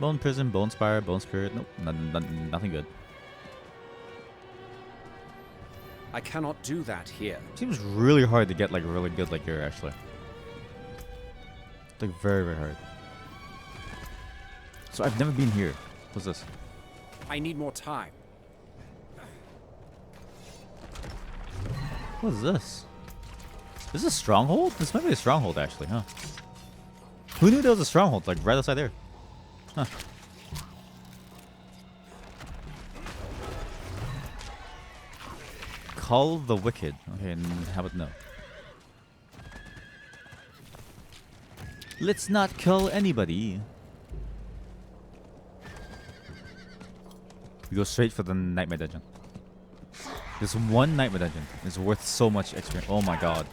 Bone Prison, Bone Spire, Bone Spirit. Nope, nothing good. I cannot do that here. Seems really hard to get, like, really good, like, here, actually. Like, very, very hard. So, I've never been here. What's this? I need more time. What is this? Is this a stronghold? This might be a stronghold, actually, huh? Who knew there was a stronghold, like, right outside there? Huh. Call the Wicked. Okay, and how about no? Let's not call anybody. We go straight for the Nightmare Dungeon. This one Nightmare Dungeon is worth so much experience. Oh my god.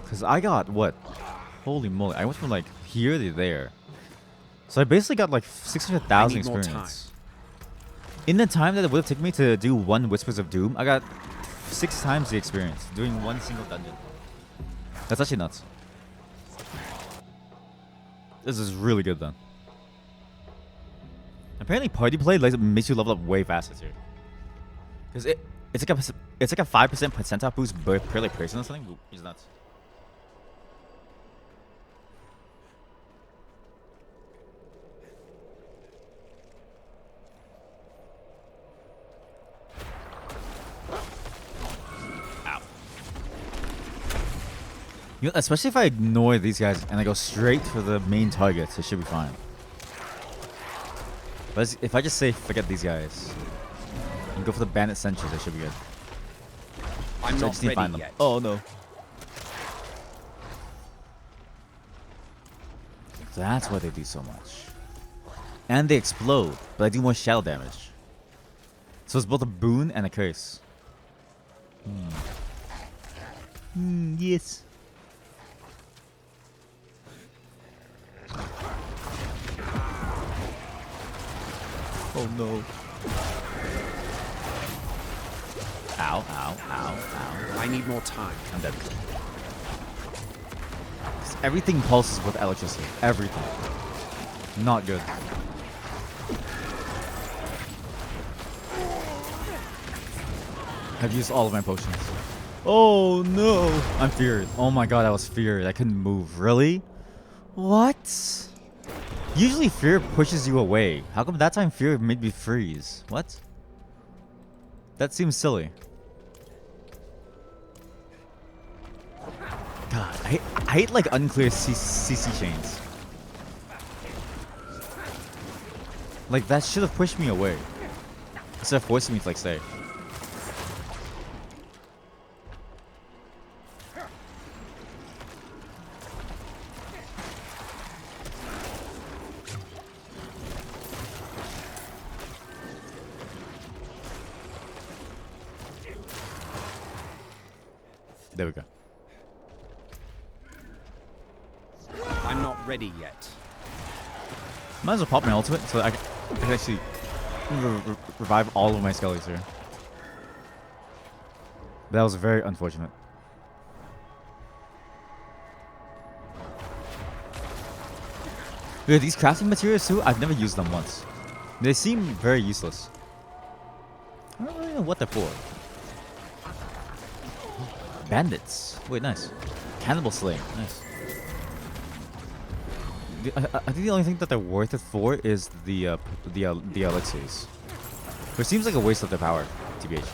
Because I got what? Holy moly. I went from like here to there. So I basically got like 600,000 experience. In the time that it would have taken me to do one Whispers of Doom, I got 6 times the experience doing one single dungeon. That's actually nuts. This is really good then. Apparently party play makes you level up way faster too. Because it's like a 5% percentile boost per like person or something, which is nuts. You know, especially if I ignore these guys and I go straight for the main targets, it should be fine. But if I just say forget these guys and go for the bandit sentries, it should be good. I'm so not ready yet. Oh no. That's why they do so much. And they explode, but I do more shadow damage. So it's both a boon and a curse. Yes. Oh no. Ow, ow, ow, ow. I need more time. I'm dead. Everything pulses with electricity. Everything. Not good. I've used all of my potions. Oh no! I'm feared. Oh my god, I was feared. I couldn't move. Really? What? Usually fear pushes you away. How come that time fear made me freeze? What? That seems silly. God, I hate like unclear CC chains. Like that should have pushed me away instead of forcing me to like stay. There we go. I'm not ready yet. Might as well pop my ultimate so that I can actually revive all of my skellies here. That was very unfortunate. Yeah, these crafting materials too, I've never used them once. They seem very useless. I don't really know what they're for. Bandits. Wait, nice. Cannibal slaying. Nice. I think the only thing that they're worth it for is the elixirs. Which seems like a waste of their power, TBH.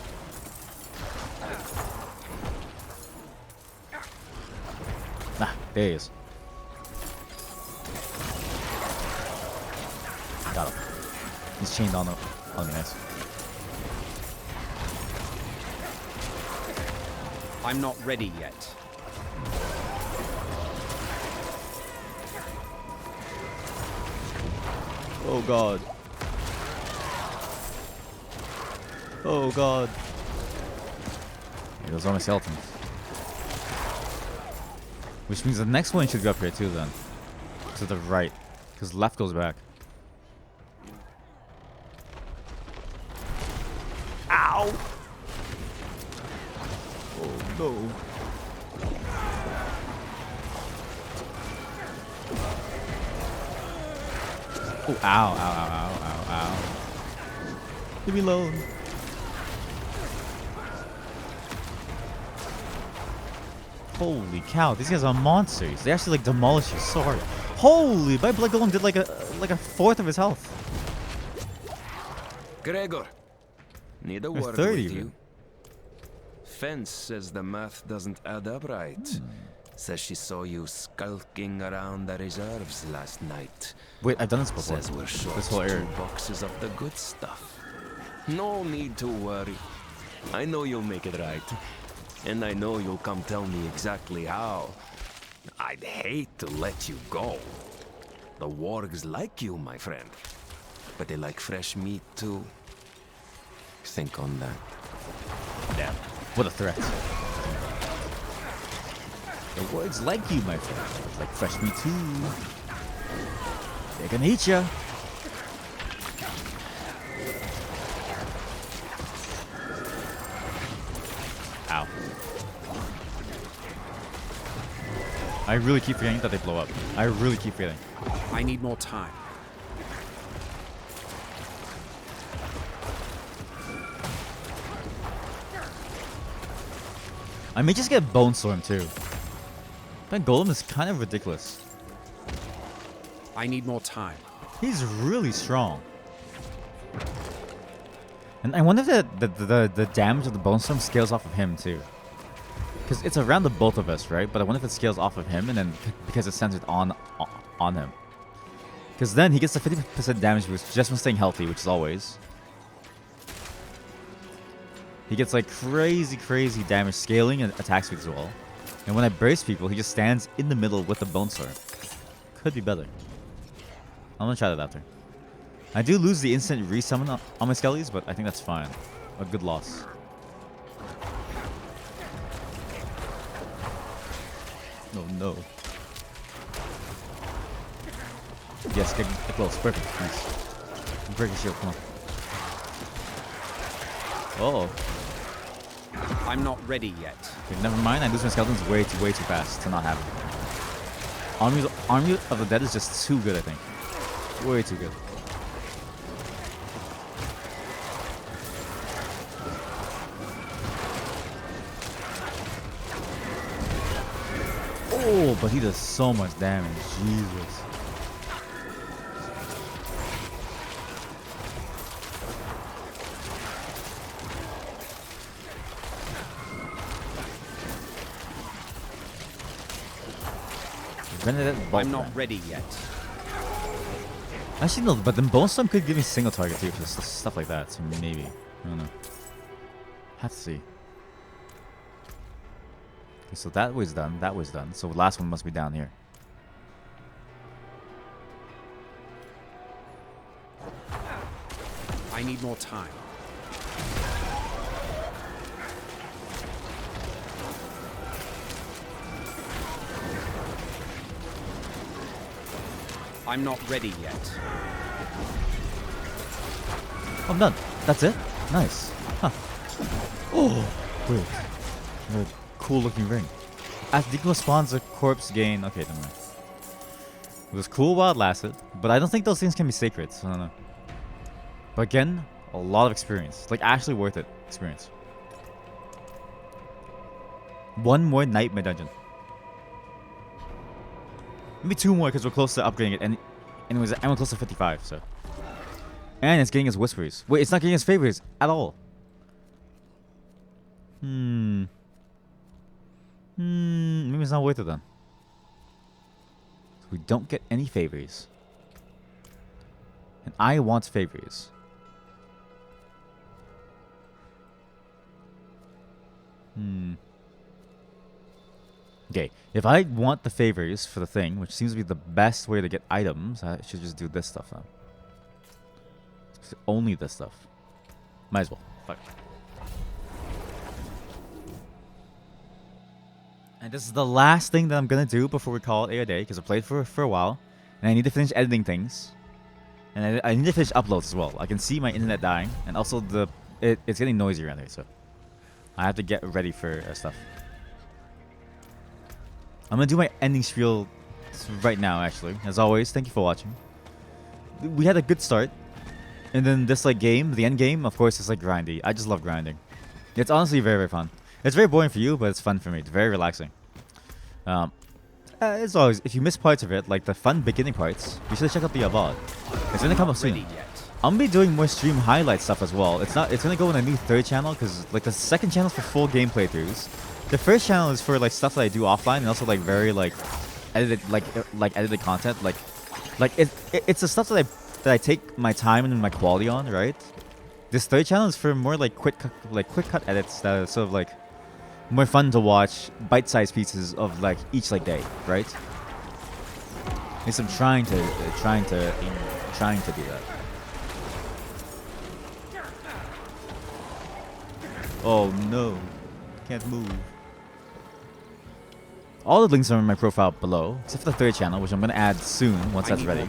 Ah, there he is. Got him. He's chained on me, nice. I'm not ready yet. Oh god. Oh god. Hey, those are my skeletons. Which means the next one should be up here too then. To the right. Because left goes back. Ow! Oh no. Oh, ow, ow, ow, ow, ow, ow. Leave me alone. Holy cow, these guys are monsters. They actually like demolish your sword. Holy, my blood golem did like a fourth of his health. Gregor, need a word 30 with you. even. Fence says the math doesn't add up right. Says she saw you skulking around the reserves last night. Wait, I've done this before. Says we're short This whole area. 2 boxes of the good stuff. No need to worry. I know you'll make it right. And I know you'll come tell me exactly how. I'd hate to let you go. The wargs like you, my friend. But they like fresh meat too. Think on that. Damn. What a threat. The words like you, my friend. It's like fresh meat too. They can eat ya. Ow. I really keep forgetting that they blow up. I really keep forgetting. I need more time. I may just get Bone Storm too. That golem is kind of ridiculous. I need more time. He's really strong. And I wonder if the damage of the Bone Storm scales off of him too. Because it's around the both of us, right? But I wonder if it scales off of him and then because it's centered on him. Because then he gets the 50% damage boost just from staying healthy, which is always. He gets like crazy damage scaling and attack speed as well. And when I brace people, he just stands in the middle with the Bone Storm. Could be better. I'm gonna try that after. I do lose the instant resummon on my skellies, but I think that's fine. A good loss. Oh no. Yes, get close. Perfect. Nice. Break your shield, come on. Oh. I'm not ready yet. Okay, never mind. I lose my skeletons way too fast to not have them. Army of the Dead is just too good, I think. Way too good. Oh, but he does so much damage. Jesus. I'm not ready yet. Actually, no, but then Bone Storm could give me single target too for stuff like that, so maybe. I don't know. Have to see. Okay, so that way's done, that way's done. So the last one must be down here. I need more time. I'm not ready yet. I'm done. That's it? Nice. Huh. Oh, wait. A cool looking ring. As Deacon spawns a corpse gain. Okay, never mind. It was cool while it lasted, but I don't think those things can be sacred, so I don't know. But again, a lot of experience. Like, actually worth it. Experience. One more night in my dungeon. Maybe 2 more because we're close to upgrading it, and we're close to 55. So, and it's getting us whispers. Wait, it's not getting us favors at all. Maybe it's not worth it then. So we don't get any favors, and I want favors. Okay, if I want the favors for the thing, which seems to be the best way to get items, I should just do this stuff now. Only this stuff. Might as well. Fuck. And this is the last thing that I'm gonna do before we call it a day, because I played for a while, and I need to finish editing things, and I need to finish uploads as well. I can see my internet dying, and also it's getting noisy around here, so I have to get ready for stuff. I'm gonna do my ending spiel right now, actually. As always, thank you for watching. We had a good start, and then this like game, the end game, of course, is like grindy. I just love grinding. It's honestly very, very fun. It's very boring for you, but it's fun for me. It's very relaxing. As always, if you miss parts of it, like the fun beginning parts, be sure to check out the VOD. It's gonna come up soon. I'm gonna be doing more stream highlight stuff as well. It's gonna go in a new 3rd channel, because like the 2nd channel is for full game playthroughs. The 1st channel is for like stuff that I do offline, and also like very like edited edited content. It's the stuff that I take my time and my quality on, right? This 3rd channel is for more like quick cut edits that are sort of like more fun to watch, bite-sized pieces of like each like day, right? At least I'm trying to do that. Oh no, can't move. All the links are in my profile below, except for the 3rd channel, which I'm gonna add soon once that's ready.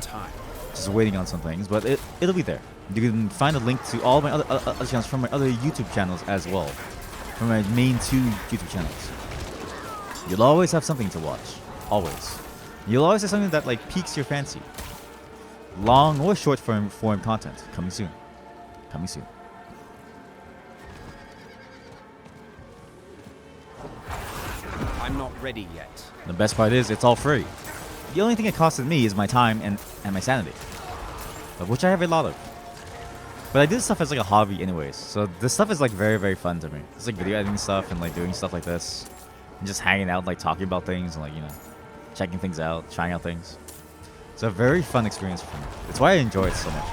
Just waiting on some things, but it'll be there. You can find a link to all my other channels from my other YouTube channels as well, from my main 2 YouTube channels. You'll always have something to watch, always. You'll always have something that like piques your fancy. Long or short form content coming soon. Coming soon. I'm not ready yet. The best part is it's all free. The only thing it costed me is my time and my sanity, of which I have a lot of. But I do this stuff as like a hobby anyways, so this stuff is like very, very fun to me. It's like video editing stuff and like doing stuff like this, and just hanging out, like talking about things and like, you know, checking things out, trying out things. It's a very fun experience for me. It's why I enjoy it so much.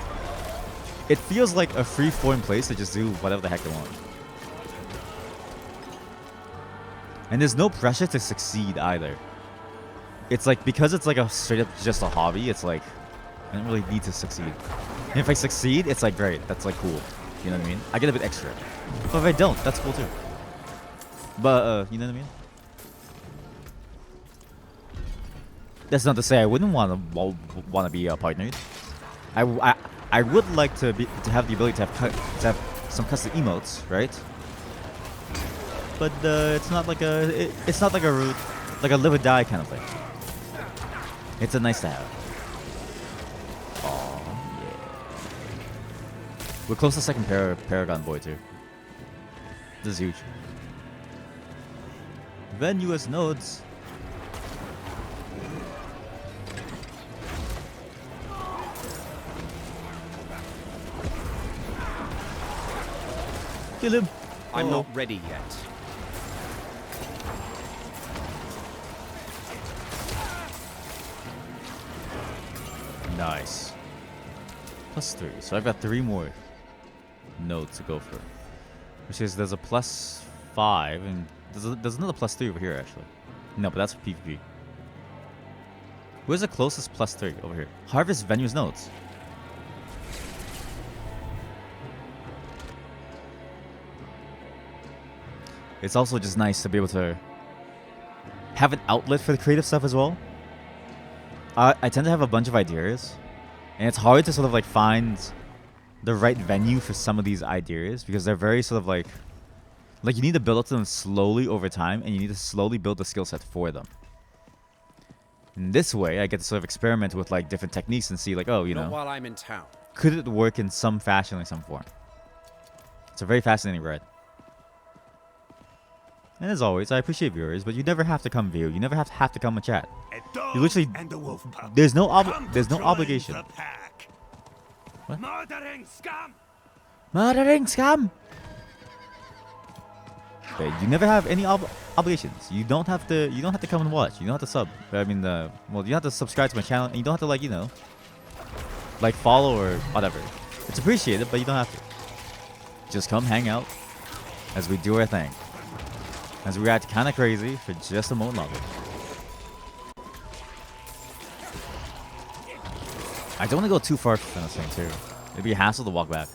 It feels like a free-form place to just do whatever the heck they want. And there's no pressure to succeed either. It's like, because it's like a straight up just a hobby, it's like, I don't really need to succeed. And if I succeed, it's like great. That's like cool. You know what I mean? I get a bit extra. But if I don't, that's cool too. But, you know what I mean? That's not to say I wouldn't want to be partnered. I would like to have the ability to have some custom emotes, right? But it's not like a live or die kind of thing. It's a nice to have. Oh yeah. We're close to 2nd Paragon Boy too. This is huge. Venuous nodes. Kill him. I'm not ready yet. Nice. +3. So I've got 3 more nodes to go for. Which is, there's a +5 and there's another +3 over here actually. No, but that's for PvP. Where's the closest +3 over here? Harvest Venue's nodes. It's also just nice to be able to have an outlet for the creative stuff as well. I tend to have a bunch of ideas, and it's hard to sort of like find the right venue for some of these ideas because they're very sort of like you need to build up to them slowly over time, and you need to slowly build the skill set for them. In this way, I get to sort of experiment with like different techniques and see like, oh, you know, while I'm in town. Could it work in some fashion or some form? It's a very fascinating ride. And as always, I appreciate viewers, but you never have to come view. You never have to come and chat. You literally, there's no obligation. What? Murdering scum! Murdering scum! Okay, you never have any obligations. You don't have to come and watch. You don't have to sub. I mean, well, you don't have to subscribe to my channel, and you don't have to, like, you know, like, follow or whatever. It's appreciated, but you don't have to. Just come hang out as we do our thing. As we act kind of crazy for just a moment longer. I don't want to go too far from this thing, too. It'd be a hassle to walk back.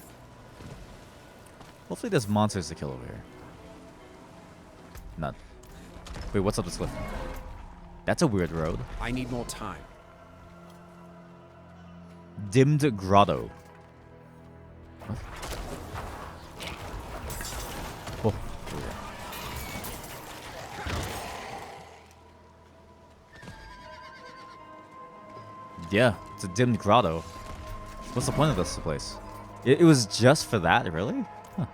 Hopefully there's monsters to kill over here. None. Wait, what's up this cliff? That's a weird road. I need more time. Dimmed grotto. What? Oh. Yeah, it's a dimmed grotto. What's the point of this place? It was just for that, really? Huh.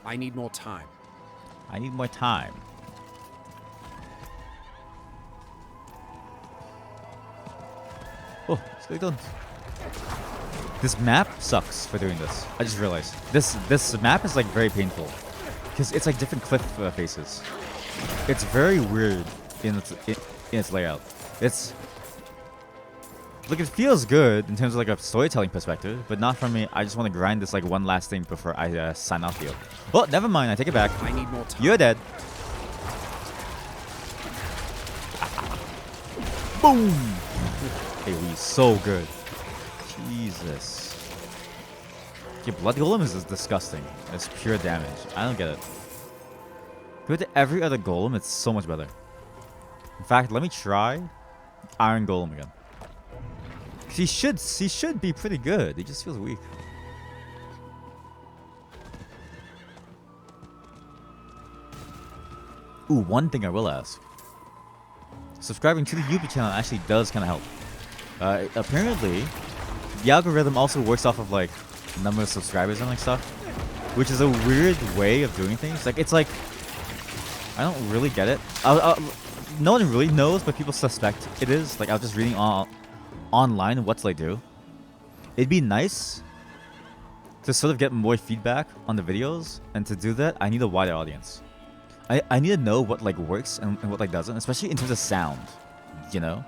I need more time. I need more time. Oh, let's get it done. This map sucks for doing this. I just realized. This map is like very painful. Because it's like different cliff faces. It's very weird in its layout. It's... Like, it feels good in terms of like a storytelling perspective, but not from me. I just want to grind this like one last thing before I sign off here. Oh, never mind. I take it back. I need more time. You're dead. Boom! Hey, we so good. Jesus. Your blood golem is disgusting. It's pure damage. I don't get it. Compared to every other golem, it's so much better. In fact, let me try Iron Golem again. He should be pretty good. He just feels weak. Ooh, one thing I will ask. Subscribing to the YouTube channel actually does kind of help. Apparently, the algorithm also works off of like number of subscribers and like stuff, which is a weird way of doing things. Like, it's like, I don't really get it. No one really knows, but people suspect it is. Like, I was just reading online what they do. It'd be nice to sort of get more feedback on the videos, and to do that I need a wider audience. I need to know what like works and what like doesn't, especially in terms of sound, you know.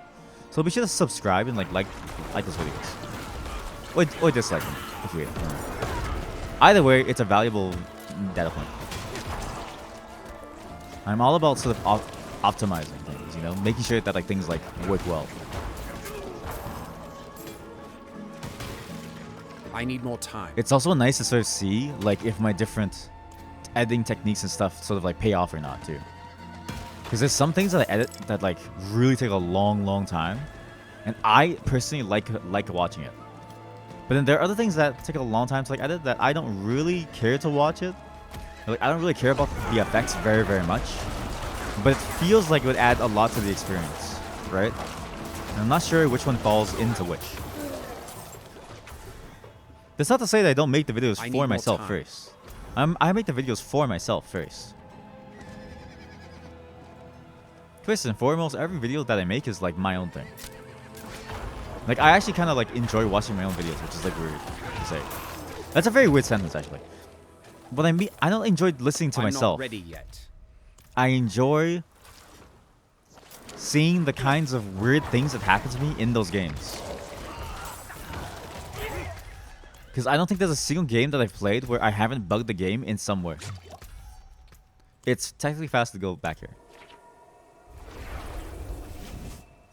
So be sure to subscribe and like those videos, or dislike them if you hate them. Either way, it's a valuable data point. I'm all about sort of optimizing things, you know, making sure that like things like work well. I need more time. It's also nice to sort of see like if my different editing techniques and stuff sort of like pay off or not too. Because there's some things that I edit that like really take a long time, and I personally like watching it. But then there are other things that take a long time to like edit that I don't really care to watch it. Like, I don't really care about the effects very much, but it feels like it would add a lot to the experience, right? And I'm not sure which one falls into which. That's not to say that I don't make the videos for myself first. I make the videos for myself first. First and foremost, every video that I make is like my own thing. Like, I actually kind of like enjoy watching my own videos, which is like weird to say. That's a very weird sentence, actually. But I mean, I don't enjoy listening to myself. I'm not ready yet. I enjoy seeing the kinds of weird things that happen to me in those games. Because I don't think there's a single game that I've played where I haven't bugged the game in some way. It's technically fast to go back here.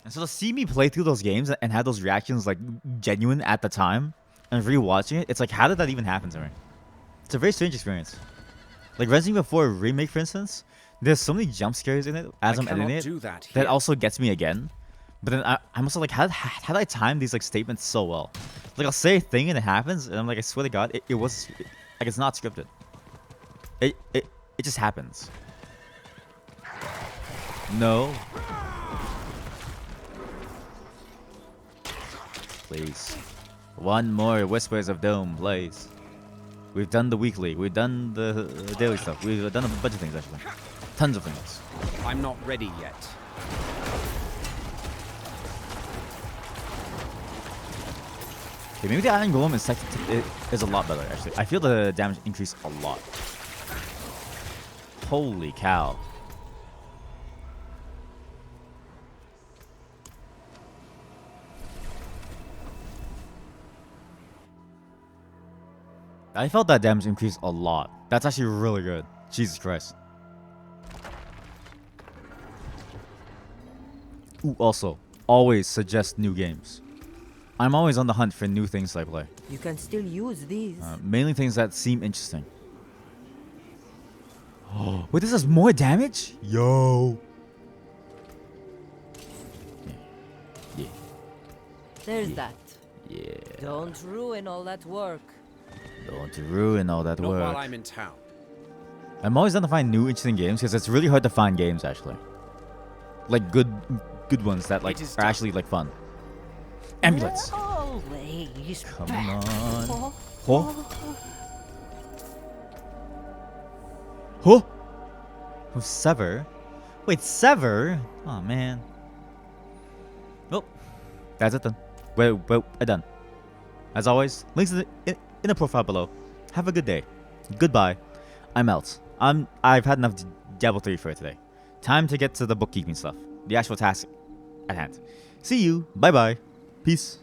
And so to see me play through those games and have those reactions like genuine at the time and rewatching it, it's like, how did that even happen to me? It's a very strange experience. Like Resident Evil 4 Remake, for instance, there's so many jump scares in it as I'm editing it that also gets me again. But then I'm also like, how did I time these like statements so well? Like, I'll say a thing and it happens, and I'm like, I swear to God, it was like, it's not scripted. It just happens. No. Please. One more Whispers of Doom, please. We've done the weekly. We've done the daily stuff. We've done a bunch of things, actually. Tons of things. I'm not ready yet. Okay, maybe the Iron Golem is a lot better, actually. I feel the damage increase a lot. Holy cow. I felt that damage increase a lot. That's actually really good. Jesus Christ. Ooh, also, always suggest new games. I'm always on the hunt for new things I play. You can still use these. Mainly things that seem interesting. Oh, wait, this has more damage? Yo. Yeah. There's that. Yeah. Don't ruin all that work. Don't ruin all that Not work. while I'm in town. I'm always trying to find new interesting games because it's really hard to find games actually. Like good ones that like are actually like fun. Amulets. Always. Come on. Huh? Huh? Oh, sever? Wait, sever? Oh man. Well, that's it then. We're done. As always, links in the profile below. Have a good day. Goodbye. I'm out. I've had enough Diablo 3 for today. Time to get to the bookkeeping stuff. The actual task at hand. See you. Bye bye. Peace.